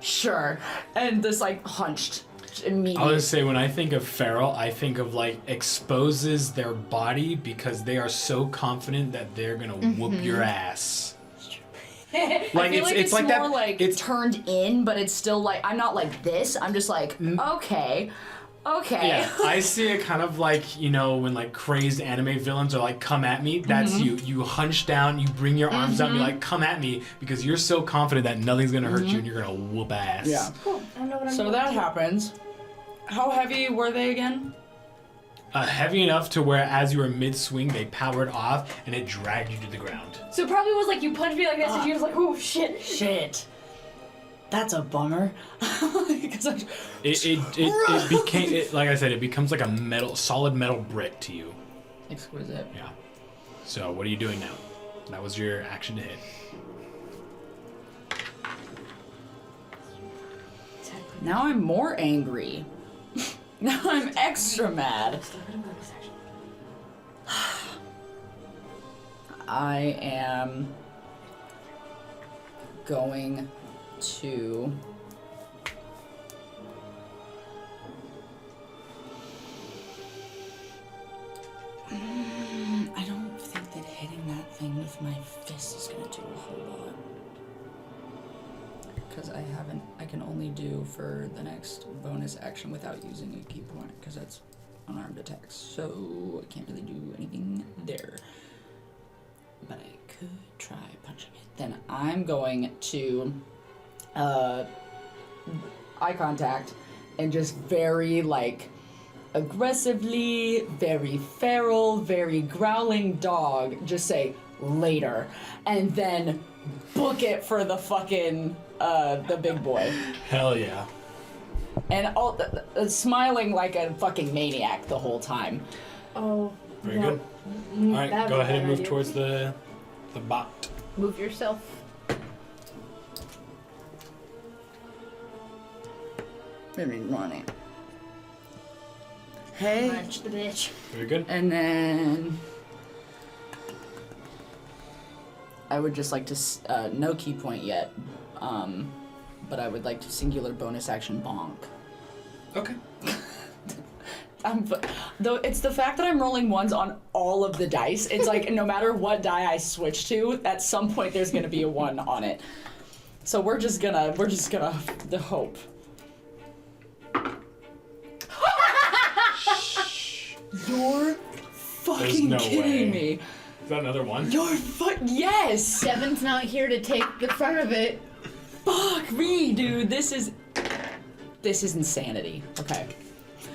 sure, and just hunched immediately. I would say when I think of feral, I think of exposes their body because they are so confident that they're gonna whoop your ass. I feel it's like more that. It's turned in, but it's still I'm not this. I'm just okay. Yeah, I see it kind of when crazed anime villains are come at me. That's you. You hunch down, you bring your arms out, and you're come at me because you're so confident that nothing's gonna hurt you and you're gonna whoop ass. Yeah. Cool. I don't know what I'm So doing. that happens. How heavy were they again? Heavy enough to where as you were mid-swing, they powered off and it dragged you to the ground. So it probably was you punched me like this and you was oh shit. Shit. That's a bummer. It became like I said, it becomes like a solid metal brick to you. Exquisite. Yeah. So what are you doing now? That was your action to hit. Now I'm more angry. Now I'm extra mad. I am going to I don't think that hitting that thing with my fist is gonna do a whole lot. Because I can only do for the next bonus action without using a key point, because that's unarmed attacks. So I can't really do anything there. But I could try punching it. Then I'm going to eye contact and just very aggressively, very feral, very growling dog, just say later, and then book it for the fucking the big boy. Hell yeah. And all smiling like a fucking maniac the whole time. Oh. Very no. good. All right, That go was a ahead and bad move idea. towards the bot. Move yourself. Maybe running. Hey. Punch the bitch. Very good. And then I would just like to, no key point yet, but I would like to singular bonus action bonk. Okay. Though it's the fact that I'm rolling ones on all of the dice. It's no matter what die I switch to, at some point there's gonna be a 1 on it. So we're just gonna hope. You're fucking no kidding way. me. Is that another one? You're yes! Seven's not here to take the front of it. Fuck me, dude. This is insanity. Okay.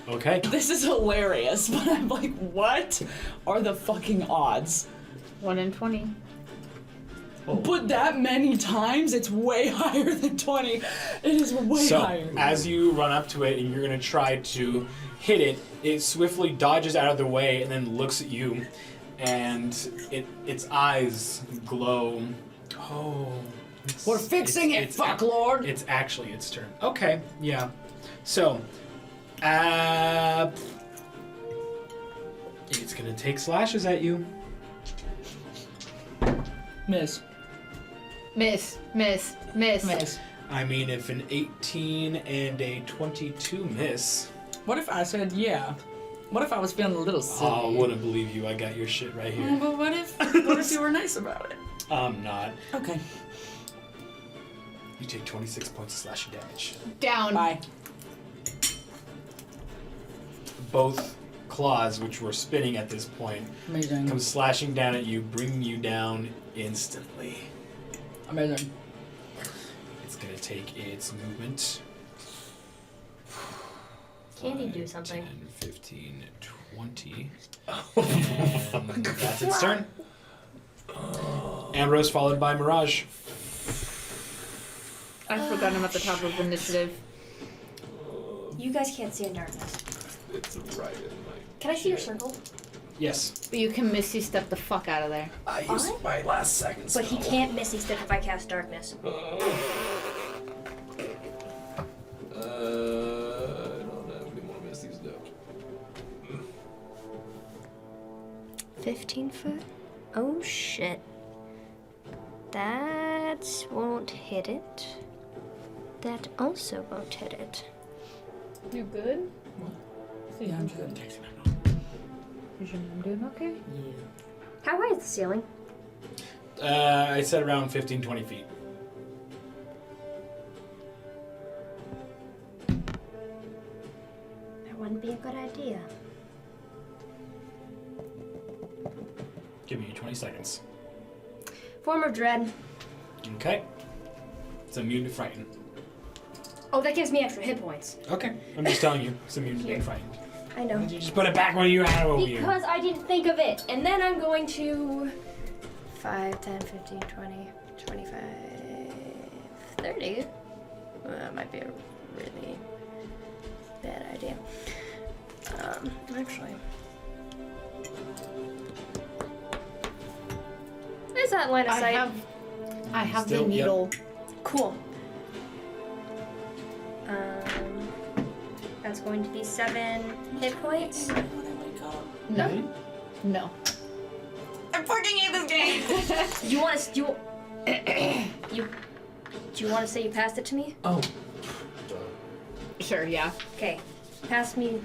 Okay. This is hilarious, but I'm what are the fucking odds? 1 in 20. But that many times, it's way higher than 20. It is way higher. As you run up to it and you're going to try to hit it, it swiftly dodges out of the way and then looks at you, and its eyes glow. Oh. We're fixing it, fucklord! It's actually its turn. Okay, yeah. So, it's going to take slashes at you. Miss. I mean, if an 18 and a 22 miss... What if I said yeah? What if I was feeling a little silly? Oh, I wouldn't believe you. I got your shit right here. But what if you were nice about it? I'm not. Okay. You take 26 points of slashing damage. Down. Bye. Both claws, which were spinning at this point, Amazing. come slashing down at you, bringing you down instantly. Amazing. It's going to take its movement. Candy do something. 10, 15, 20. And that's its turn. Ambrose followed by Mirage. I forgot him at the top of initiative. You guys can't see in darkness. It's right in my... Can I see your circle? Yes. But you can Misty Step the fuck out of there. I used my last second But he spell. can't Misty Step if I cast darkness. I don't have any more Misty Steps. 15 foot? Oh shit. That won't hit it. That also won't hit it. You good? Yeah, I'm good. Is your mom doing okay? Yeah. How high is the ceiling? I said around 15, 20 feet. That wouldn't be a good idea. Give me 20 seconds. Form of Dread. Okay. It's immune to frighten. Oh, that gives me extra hit points. Okay. I'm just telling you. It's immune to being frightened. I know. You just put it back when you had it over here. Because I didn't think of it. And then I'm going to 5, 10, 15, 20, 25, 30. Well, that might be a really bad idea. Actually. Is that line of sight? I have Still, the needle. Cool. That's going to be 7 hit points. No. No. I fucking hate this game! You want to do you want to say you passed it to me? Oh. Sure, yeah. Okay. Pass me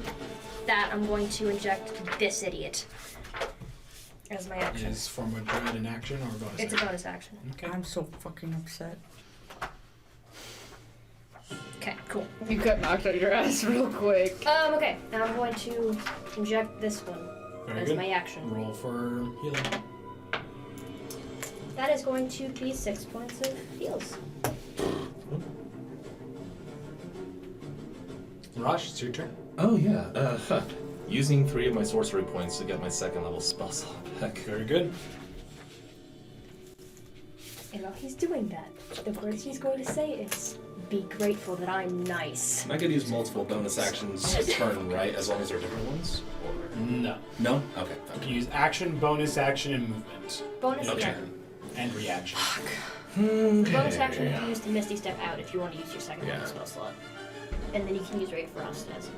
that. I'm going to inject this idiot as my action. Is form of dread an action or a bonus It's a action? bonus action. Okay. I'm so fucking upset. Okay, cool. You got knocked out your ass real quick. Okay. Now I'm going to inject this one Very as good. my action. Roll for healing. That is going to be 6 points of heals. Mirage, it's your turn. Oh, yeah. Using 3 of my sorcery points to get my second level spell slot back. Very good. And while he's doing that, the words he's going to say is, "Be grateful that I'm nice." I could use multiple bonus actions a turn, right? As long as they're different ones? No. No? Okay. You can use action, bonus action, and movement. Bonus Okay. action. And reaction. Bonus action, you can use the Misty Step out if you want to use your second Yeah. level spell slot. And then you can use Raid Frost as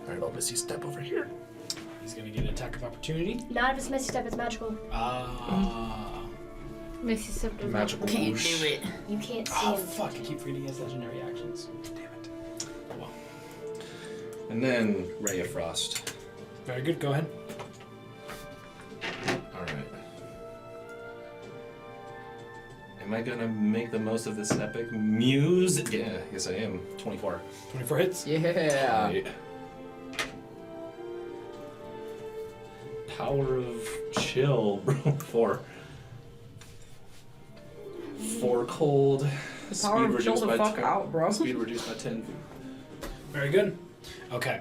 Alright, I'll Misty Step over here. He's going to get an attack of opportunity. not if it's Misty Step, it's magical. Misty Step does Magical not- Can't whoosh. do it. You can't see Oh, him. fuck. I keep reading his legendary actions. Damn it. Oh, well. And then Ray of Frost. Very good. Go ahead. Alright. Am I gonna make the most of this epic muse? Yeah, yes I am. 24. 24 hits. Yeah. Right. Power of chill, bro. 4. 4 cold. Power of chill reduced the by fuck 10 out, bro. Speed reduced by 10. Very good. Okay.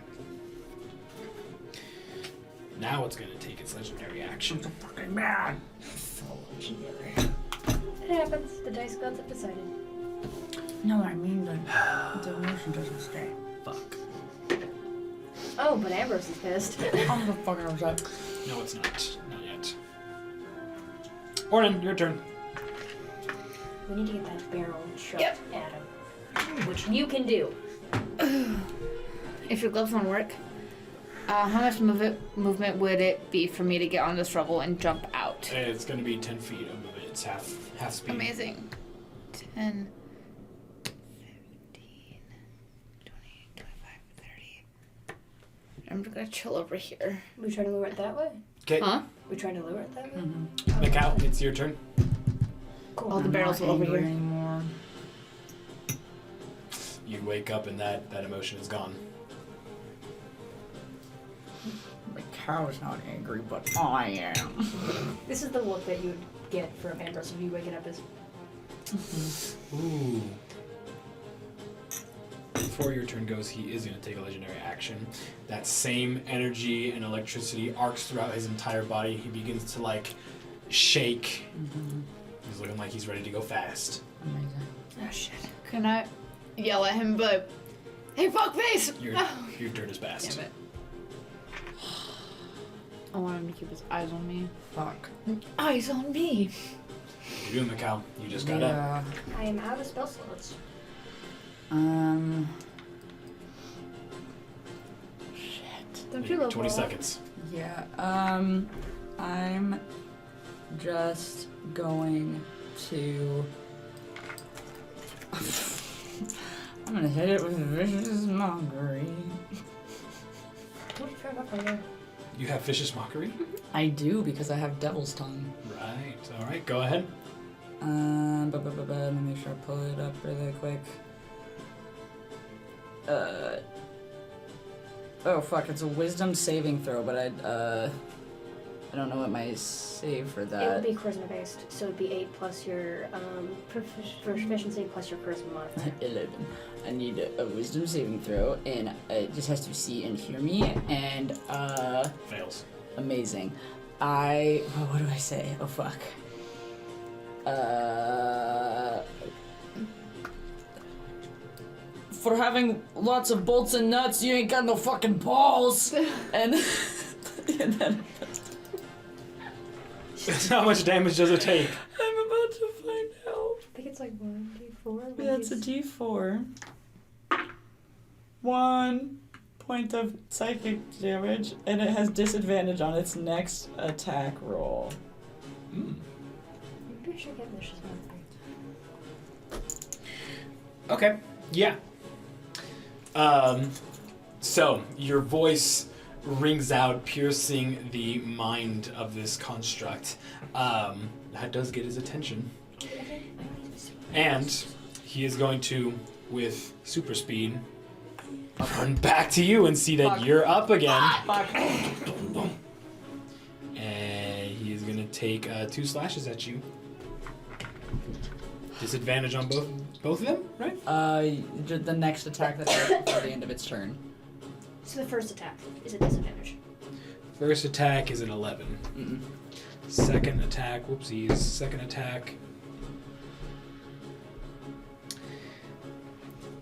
Now it's going to take its legendary action. Fucking mad. So legendary. It happens. The dice gods have decided. No, I mean the emotion doesn't stay. Fuck. Oh, but Ambrose is pissed. I'm the fucking upset. No, it's not. Not yet. Ornan, your turn. We need to get that barrel shot Yep. at him. Which you can do. If your gloves won't work, how much movement would it be for me to get on this rubble and jump out? It's going to be 10 feet of movement. It's half speed. Amazing. 10, 15, 20, 25, 30. I'm just gonna chill over here. We trying to lure it that way? Okay. Huh? We trying to lure it that way? Macau, it's your turn. Cool. All the barrels are over here. Anymore. You wake up and that emotion is gone. The cow's not angry, but I am. This is the look that you would get from Ambrose if you waking up as. Ooh. Before your turn goes, he is going to take a legendary action. That same energy and electricity arcs throughout his entire body. He begins to, like, shake. He's looking like he's ready to go fast. Amazing. Oh shit. Can I yell at him, but hey, fuckface! Your turn is passed. Damn it. I want him to keep his eyes on me. Fuck. Eyes on me! You're doing, Macau. You just got up. I am out of spell slots. Shit. Don't you love 20 roll? seconds. Yeah, I'm just going to... I'm gonna hit it with vicious mockery. What try up right there? You have Vicious Mockery? I do, because I have Devil's Tongue. Right. All right, go ahead. Let me make sure I pull it up really quick. Oh fuck, it's a wisdom saving throw, but I don't know what my save for It that. would be charisma based, so it'd be 8 plus your proficiency plus your charisma modifier. 11. I need a wisdom saving throw, and it just has to see and hear me, and Fails. amazing. What do I say? Oh fuck. For having lots of bolts and nuts, you ain't got no fucking balls. and then How much damage does it take? I'm about to find out. I think it's like 1d4. Yeah, it's a D4. 1 point of psychic damage, and it has disadvantage on its next attack roll. Mm. Maybe I should get vicious modifier. Okay. Yeah. So your voice rings out, piercing the mind of this construct. That does get his attention. And he is going to, with super speed, run back to you and see that you're up again. And he is going to take 2 slashes at you. Disadvantage on both of them, right? The next attack that's right before the end of its turn. So the first attack is a disadvantage. First attack is an 11. Mm-mm. Second attack, whoopsies. Second attack.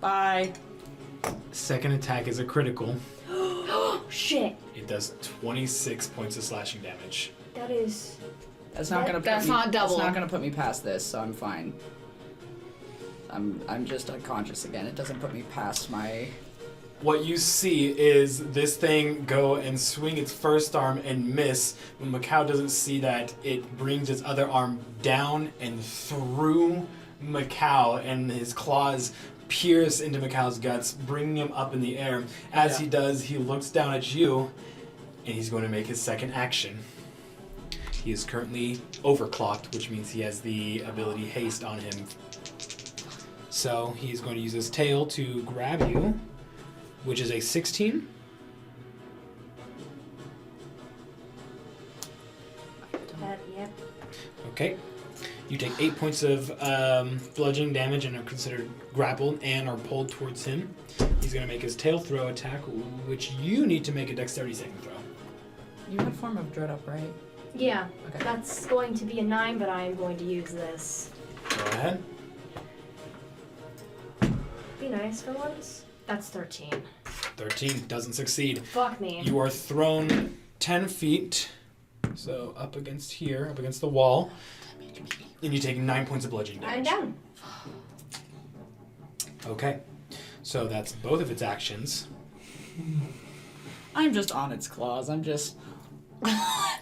Bye. Second attack is a critical. Shit! It does 26 points of slashing damage. That is. That's not gonna. That's not double. That's not gonna put me past this, so I'm fine. I'm just unconscious again. It doesn't put me past my. What you see is this thing go and swing its first arm and miss. When Macau doesn't see that, it brings its other arm down and through Macau, and his claws pierce into Macau's guts, bringing him up in the air. As he does, he looks down at you, and he's going to make his second action. He is currently overclocked, which means he has the ability haste on him. So he's going to use his tail to grab you, which is a 16. Yep. Okay. You take 8 points of bludgeoning damage and are considered grappled and are pulled towards him. He's going to make his tail throw attack, which you need to make a dexterity saving throw. You had form of dread up, right? Yeah, Okay. that's going to be a 9, but I'm going to use this. Go ahead. Be nice for once. That's 13. 13 doesn't succeed. Fuck me. You are thrown 10 feet, so up against here, up against the wall, and you take 9 points of bludgeoning I'm damage. down. Okay, so that's both of its actions. I'm just on its claws. I'm just.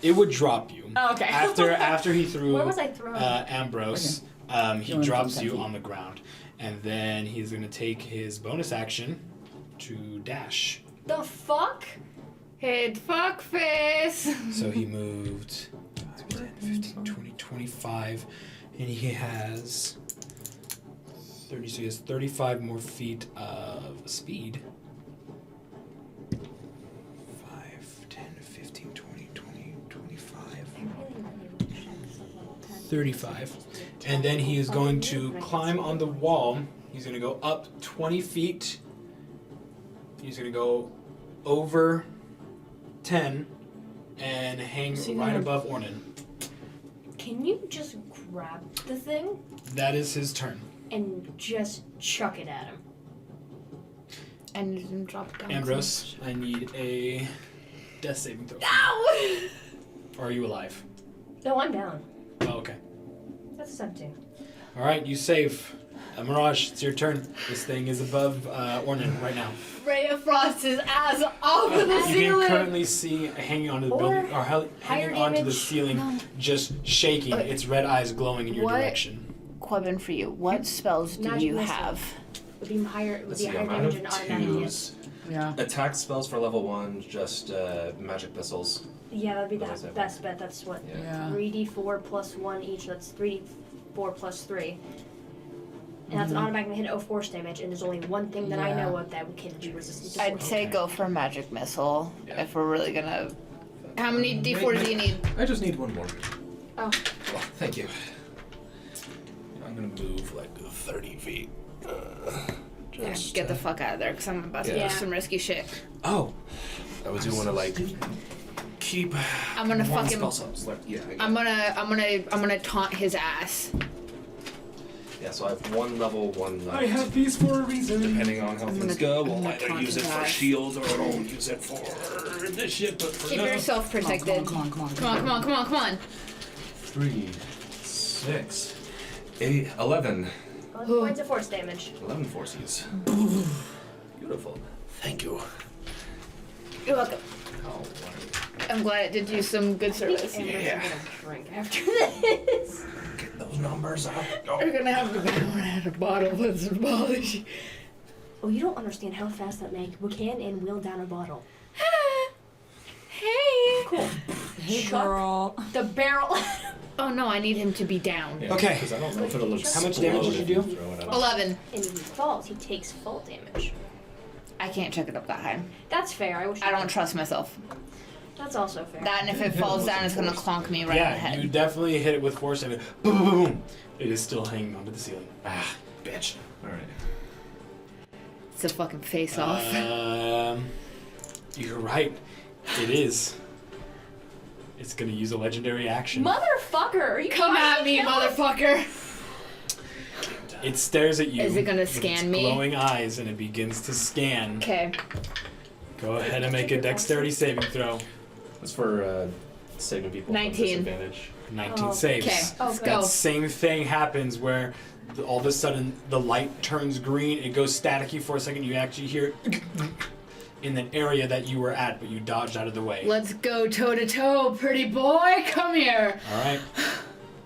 It would drop you. Oh, okay. After he threw Where was I thrown? Ambrose, he Going drops from 10 you feet. on the ground, and then he's going to take his bonus action to dash. The fuck? Hit fuckface. So he moved 10, 15, 20, 25, and he has 30, so he has 35 more feet of speed. 5, 10, 15, 20, 25. 35. And then he is going to climb on the wall. He's going to go up 20 feet. He's going to go over 10 and hang right above Ornan. Can you just grab the thing That is his turn. and just chuck it at him? And then drop down. Ambrose, I need a death saving throw. Ow! Or are you alive? No, I'm down. Oh, okay. That's a 17. All right, you save. Mirage, it's your turn. This thing is above Ornan right now. Ray of Frost his ass off of the You can ceiling. currently see hanging onto the building, or hanging onto the damage. ceiling, just shaking. Its red eyes glowing in your What? direction. Question for you. What spells do Magic you missile. have? Would be higher. Would Let's be see, higher I'm out damage of and automatic hit. twos. Yeah. Attack spells for level 1, just magic missiles. Yeah, that'd be the What is it? best bet. That's what. Yeah. 3d4 plus 1 each. That's 3d4 plus 3. And that's an automatic hit of force damage. And there's only one thing that I Yeah. know of that can be resistant to I'd force. say go for magic missile if we're really gonna. How many d4s do you need? I just need one more. Oh. Well, thank you. I'm gonna move like 30 feet. Just, Get the fuck out of there, because I'm about to Yeah. do some risky shit. Oh, I do want to like keep. I'm gonna one fucking. spell slots left. Yeah. I'm gonna taunt his ass. Yeah. So I have one level, one left. I have these for a reason. Depending on how things go, I'm we'll gonna either taunt use it his for ass. shields or we'll use it for this shit. But for Keep now, yourself protected. Come on. Come on. 3, 6, 8, 11. 11 points of force damage. 11 forces. Beautiful. Thank you. You're welcome. Alright. I'm glad it did you some good service. And Yeah. I'm gonna drink after this. Get those numbers up. We're gonna have to go at a bottle with some polish. Oh, you don't understand how fast that man can and will down a bottle. Hey. Cool. Hey, Chuck girl. the barrel. Oh no, I need him to be down. Yeah, Okay. Because I don't know if it'll How much damage did you do? 11. And if he falls, he takes fall damage. I can't check it up that high. That's fair. I wish. I don't trust myself. That's also fair. That and if it falls down, it's gonna clonk me right in the Yeah, head. you definitely hit it with force and boom, boom, boom. It is still hanging onto the ceiling. Ah, bitch. Alright. It's a fucking face off. You're right. It is. It's gonna use a legendary action. Motherfucker! Are you Come trying at to me, kill us? motherfucker! It stares at you. Is it gonna with scan its me? glowing eyes, and it begins to scan. Okay. Go ahead and make a dexterity saving throw. That's for saving people 19. from disadvantage. 19 Oh, saves. Okay, Oh, let's good. go. That same thing happens where all of a sudden the light turns green. It goes staticky for a second. You actually hear it in the area that you were at, but you dodged out of the way. Let's go toe to toe, pretty boy. Come here. All right.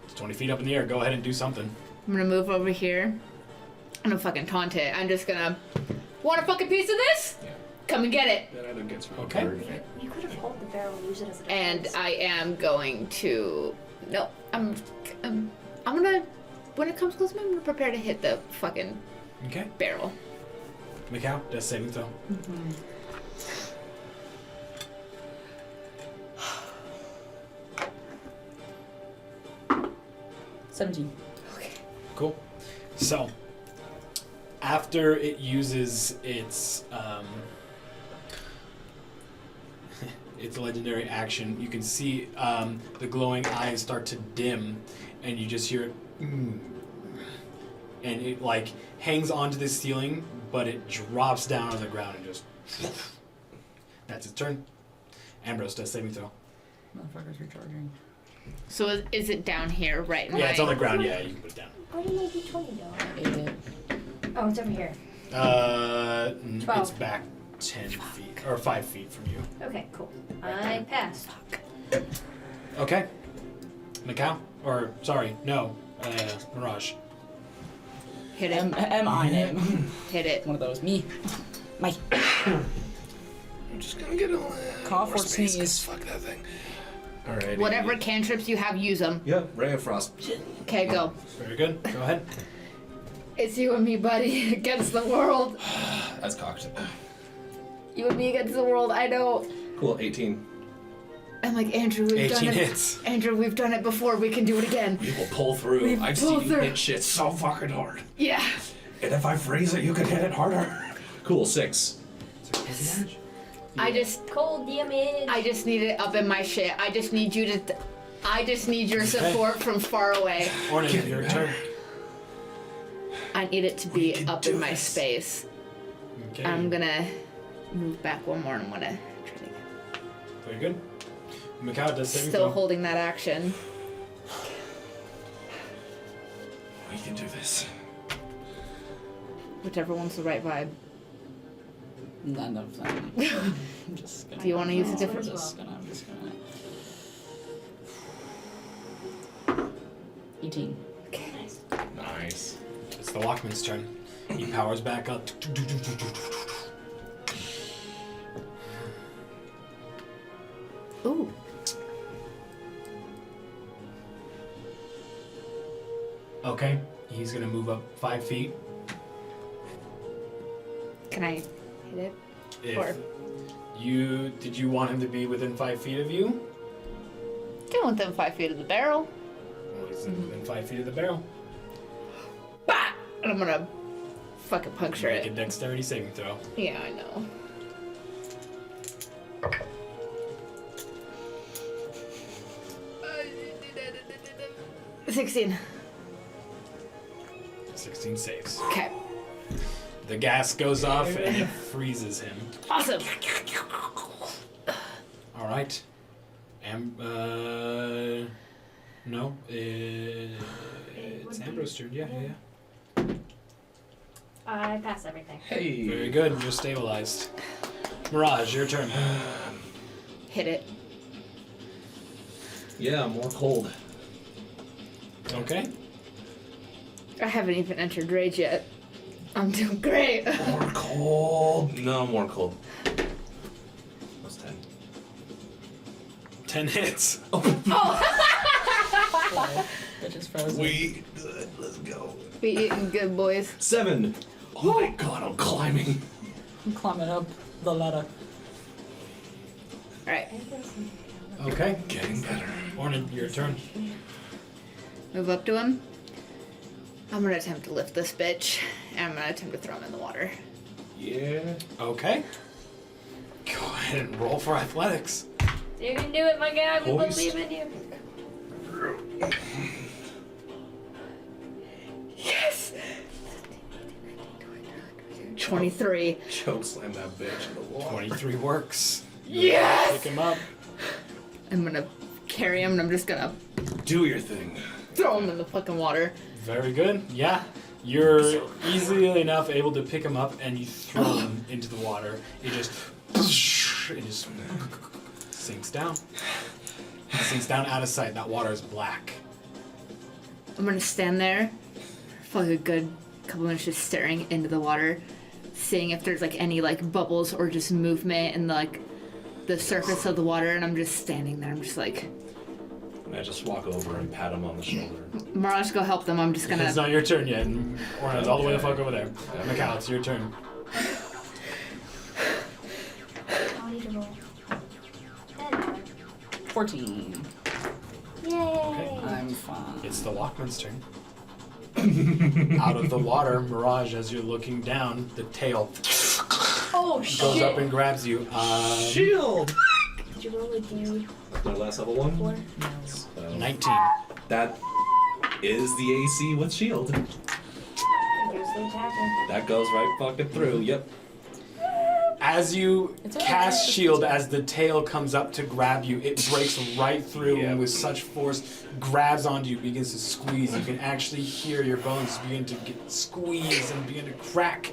It's 20 feet up in the air. Go ahead and do something. I'm gonna move over here. I'm gonna fucking taunt it. I'm just gonna. Want a fucking piece of this? Yeah. Come and get it. That either gets Okay. recovered. You could have held the barrel and used it as a And defense. I am going to. No, I'm gonna. When it comes close to me, I'm gonna prepare to hit the fucking Okay. barrel. Mikau, death saving throw. 17. Cool. So, after it uses its It's a legendary action. You can see the glowing eyes start to dim, and you just hear it, and it like hangs onto the ceiling, but it drops down on the ground and just. That's its turn. Ambrose does saving throw. Motherfucker's recharging. So is it down here, right? Yeah, it's on the ground. Yeah, you can put it down. Where did my d20 go? I ate it. Oh, it's over here. It's 12. back 10 feet or 5 feet from you. Okay, cool. I passed. Okay. Macau? Or, sorry, no. Mirage. Hit it. Am I him? Hit it. One of those. Me. My. I'm just gonna get a Cough more or space, 'cause sneeze. fuck that thing. Alright. Whatever cantrips you have, use them. Yep, Ray of Frost. Okay, go. Very good. Go ahead. It's you and me, buddy, against the world. That's cocked. You and me against the world. I know. Cool, 18. I'm like, Andrew, we've 18 done it. hits. Andrew, we've done it before. We can do it again. We will pull through. We I've pull seen you through. hit shit so fucking hard. Yeah. And if I freeze it, you can hit it harder. Cool, 6. I just Cold damage. I just need it up in my shit. I just need you to. I just need your support from far away. Ornan, your turn. I need it to be up in my space. Okay. I'm gonna move back one more and I'm gonna try to get. Very good. Macau does saving Still throw. holding that action. We can do this. Whichever one's the right vibe. None of them. I'm just gonna. Do you want to use a I'm different? just gonna. 18. Okay. Nice. It's the Walkman's turn. He powers back up. Ooh. Okay. He's gonna move up 5 feet. Can I hit it? If Or- did you want him to be within 5 feet of you? Get within 5 feet of the barrel. Well, he's within 5 feet of the barrel. Bah! And I'm gonna fucking puncture Make a it. dexterity saving throw. Yeah, I know. Uh, 16. 16 saves. Okay. The gas goes off and it freezes him. Awesome. All right. No. It's Ambrose's turn. Yeah. I passed everything. Hey. Very good. You're stabilized. Mirage, your turn. Hit it. Yeah, more cold. Okay. I haven't even entered rage yet. I'm doing great. More cold. No, more cold. What's 10? 10 hits. Bitch is frozen. We good. Let's go. We eating good, boys. 7. Oh my god, I'm climbing. I'm climbing up the ladder. Alright. Okay. Getting better. Ornan, your turn. Move up to him. I'm gonna attempt to lift this bitch. And I'm gonna attempt to throw him in the water. Yeah. Okay. Go ahead and roll for athletics. You can do it, my guy. We Hoist. believe in you. Yes! 23. Choke slam that bitch in the wall. 23 works. You Yes! Pick him up. I'm gonna carry him and I'm just gonna Do your thing. throw him in the fucking water. Very good. Yeah. You're easily enough able to pick him up and you throw him into the water. It just sinks down. It sinks down out of sight. That water is black. I'm gonna stand there for like a good couple minutes just staring into the water, seeing if there's like any like bubbles or just movement in like the surface of the water, and I'm just standing there. I'm just like, And I just walk over and pat him on the shoulder. Mirage, go help them. I'm just It's gonna. not your turn yet. Orna's all the way the fuck over there. Macau, it's your turn. I need to roll. 14. Yay! I'm fine. It's the Walkman's turn. Out of the water, Mirage, as you're looking down, the tail Oh goes shit! up and grabs you. Shield! Did you roll a D4? My last level one? No. 19. That is the AC with shield. There goes the attacking. That goes right fucking through. Yep. As you It's okay, cast it's shield, okay. as the tail comes up to grab you, it breaks right through Yep. and with such force grabs onto you, begins to squeeze. You can actually hear your bones begin to get squeezed and begin to crack.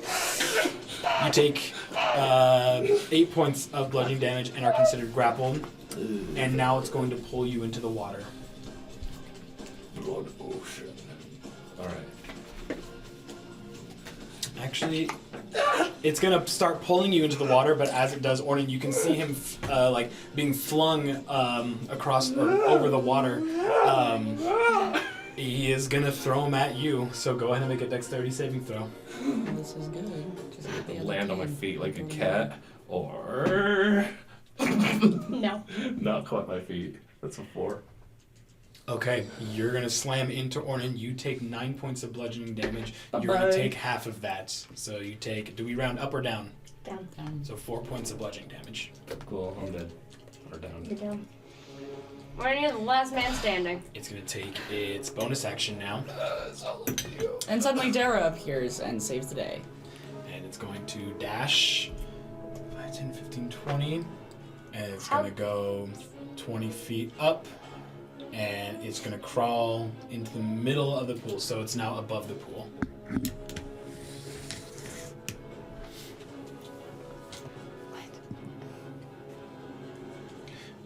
You take 8 points of bludgeoning damage and are considered grappled. And now it's going to pull you into the water. Blood ocean. Alright. Actually, it's gonna start pulling you into the water, but as it does, Ornan, you can see him like being flung across or over the water. He is gonna throw him at you, so go ahead and make a dexterity saving throw. This is good. Just get the other Land on my can. feet like a cat, or No. not quite my feet. That's a 4. Okay, you're gonna slam into Ornan. You take 9 points of bludgeoning damage. You're gonna Bye-bye. take half of that. So you take. Do we round up or down? Down. So 4 points of bludgeoning damage. Cool, I'm dead. Or down. You're down. We're near the last man standing. It's gonna take its bonus action now, And suddenly Dara appears and saves the day. and it's going to dash 5, 10, 15, 20, and it's How- gonna go 20 feet up, and it's gonna crawl into the middle of the pool. So it's now above the pool.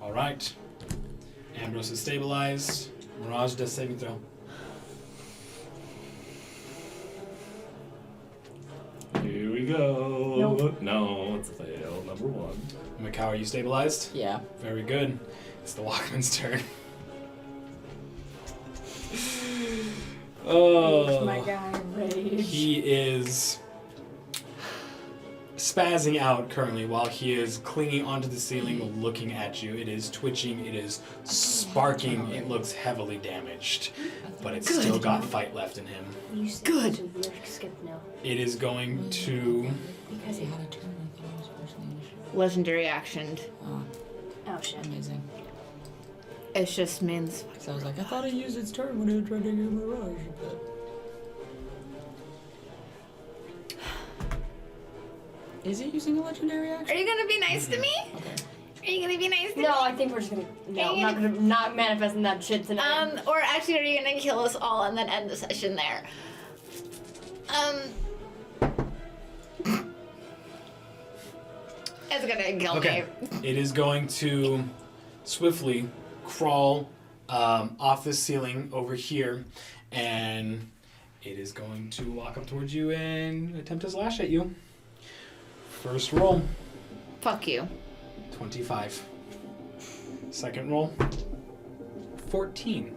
All right. Ambrose is stabilized. Mirage does saving throw. Here we go. Nope. No, it's a fail. Number 1. Mikau, are you stabilized? Yeah. Very good. It's the Walkman's turn. Oh. My guy, rage. He is spazzing out currently while he is clinging onto the ceiling looking at you. It is twitching, it is sparking, it looks heavily damaged, but it's still got fight left in him. You said Good. so we're skip now. It is going to... Because He it. had a turn. I thought it was personally initiative. Legendary action. Oh, Oh shit. amazing. It's just means. So I was like, I thought it used its turn when it tried to get Mirage, but... Is it using a legendary Are action? you gonna be nice to me? Okay. Are you gonna be nice to No, me? I think we're just gonna. No, I'm not gonna not manifesting that shit tonight. Or actually, are you gonna kill us all and then end the session there? It's gonna kill Okay. It is going to swiftly crawl off the ceiling over here, and it is going to walk up towards you and attempt to slash at you. First roll, me. Fuck you. 25. Second roll, 14.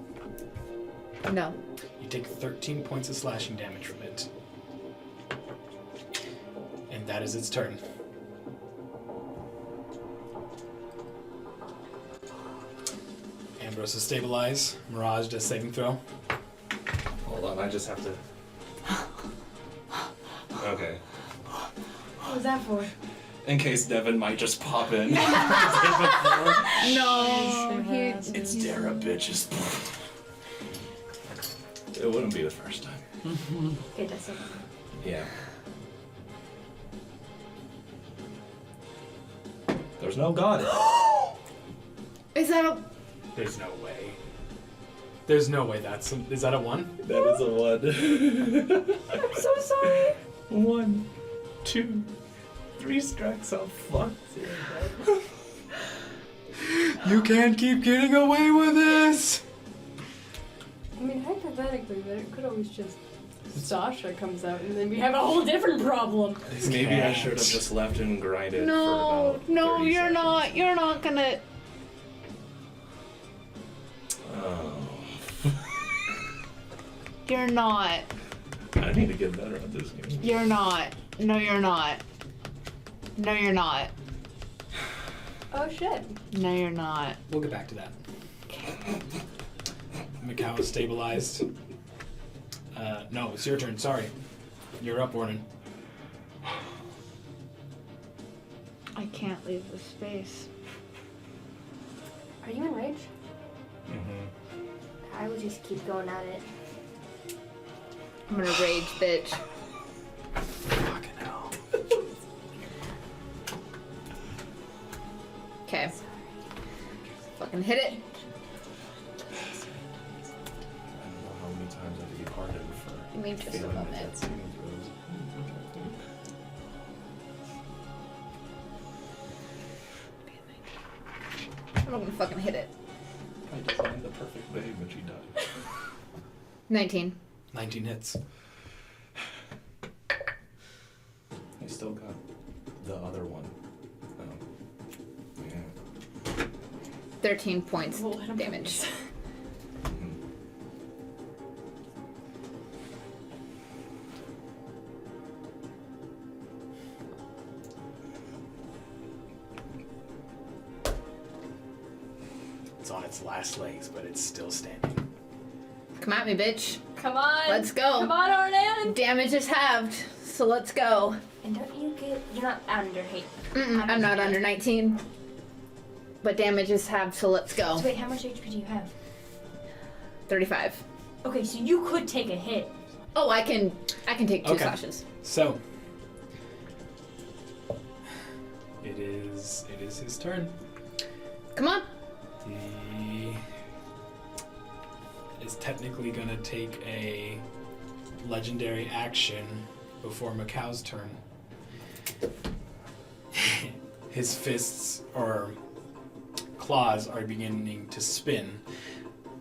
No. You take 13 points of slashing damage from it. And that is its turn. Ambrose is stabilized. Mirage does saving throw. Hold on, I just have to. Okay. What was that for? In case Devin might just pop in. No. It's Dara, bitches. It wouldn't be the first time. Okay, that's it. Yeah. There's no god. Is that a? There's no way. There's no way that's... Is that a 1? That is a 1. I'm so sorry. 1, 2, 3 strikes. I'm fucked. You can't keep getting away with this! I mean, hypothetically, it could always just Sasha comes out, and then we have a whole different problem. Maybe I should have just left and grinded No, for about no, 30 you're seconds. not. You're not gonna. Oh. You're not. I need to get better at this game. You're not. No, you're not. No, you're not. Oh shit. No, you're not. We'll get back to that. Mikau is stabilized. No, it's your turn. Sorry. You're up, Ornan. I can't leave the space. Are you in rage? Mm-hmm. I would just keep going at it. I'm gonna rage, bitch. Fucking hell. Okay. Fucking hit it. I don't know how many times I have to be hardened for Give me just a failing my moment. death saving throws. I'm not gonna fucking hit it. I designed the perfect way, but she died. 19. 19 hits. I still got the other one. Yeah. 13 points Well, hit him damage. first. Mhm. It's on its last legs, but it's still standing. Come at me, bitch. Come on. Let's go. Come on, Arnan. Damage is halved, so let's go. And don't you get? You're not under hate. I'm not under 19. But damage is halved, so let's go. So wait, how much HP do you have? 35. Okay, so you could take a hit. Oh, I can take 2 Okay. slashes. So it is his turn. Come on. He is technically gonna take a legendary action before Macau's turn. His fists or claws are beginning to spin.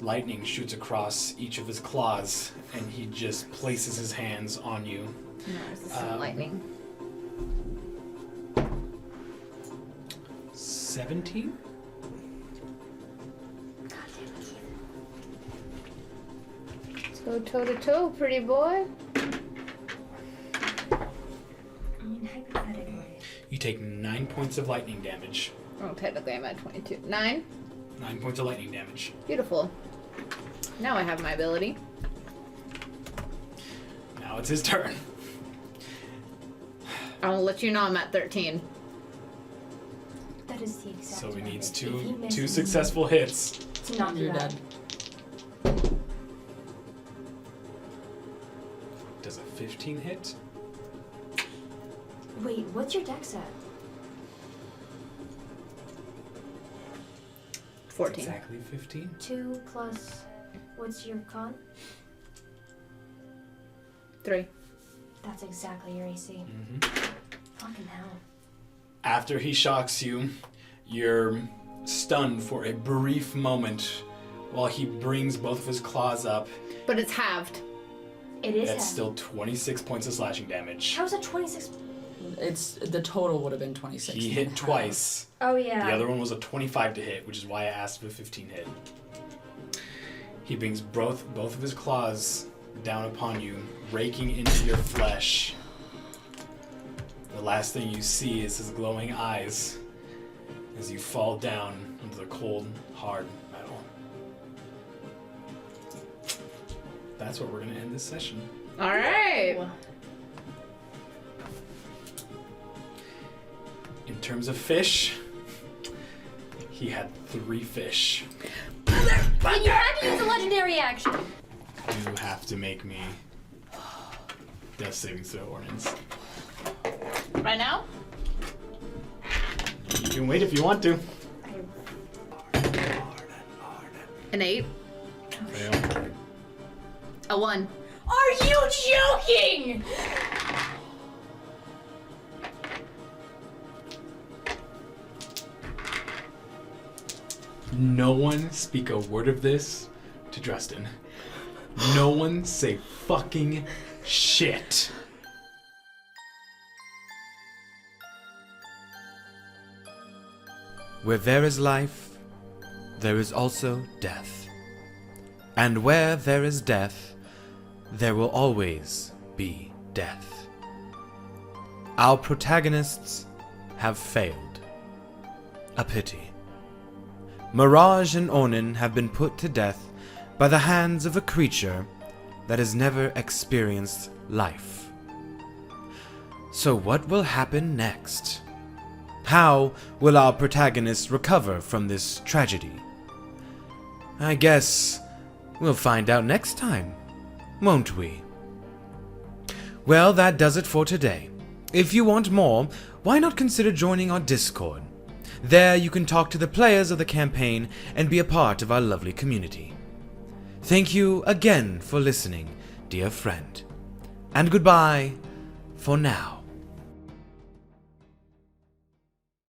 Lightning shoots across each of his claws, and he just places his hands on you. No, this is lightning. 17? Let's go toe to toe, pretty boy. I mean, hypothetically. You take 9 points of lightning damage. Oh, technically I'm at 22. 9. 9 points of lightning damage. Beautiful. Now I have my ability. Now it's his turn. I'll let you know I'm at 13. That is the exact. So he number. needs If he two misses, successful hits. to knock you You're out. dead. Does a 15 hit? Wait, what's your dex at? 14. Exactly 15. 2 plus. What's your con? 3. That's exactly your AC. Mm-hmm. Fucking hell. After he shocks you, you're stunned for a brief moment while he brings both of his claws up. But it's halved. It is. That's half. still 26 points of slashing damage. How's that 26? It's the total would have been 26. He and hit half. twice. Oh yeah. The other one was a 25 to hit, which is why I asked for a 15 hit. He brings both of his claws down upon you, raking into your flesh. The last thing you see is his glowing eyes as you fall down into the cold, hard metal. That's where we're going to end this session. All right. In terms of fish, he had 3 fish. But you had to use a legendary action. You have to make me death saving throw ordinance. Right now? You can wait if you want to. An 8. Fail. A 1. Are you joking? No one speak a word of this to Dresden. No one say fucking shit. Where there is life, there is also death. And where there is death, there will always be death. Our protagonists have failed. A pity. Mirage and Onin have been put to death by the hands of a creature that has never experienced life. So what will happen next? How will our protagonists recover from this tragedy? I guess we'll find out next time, won't we? Well, that does it for today. If you want more, why not consider joining our Discord? There you can talk to the players of the campaign and be a part of our lovely community. Thank you again for listening, dear friend. And goodbye for now.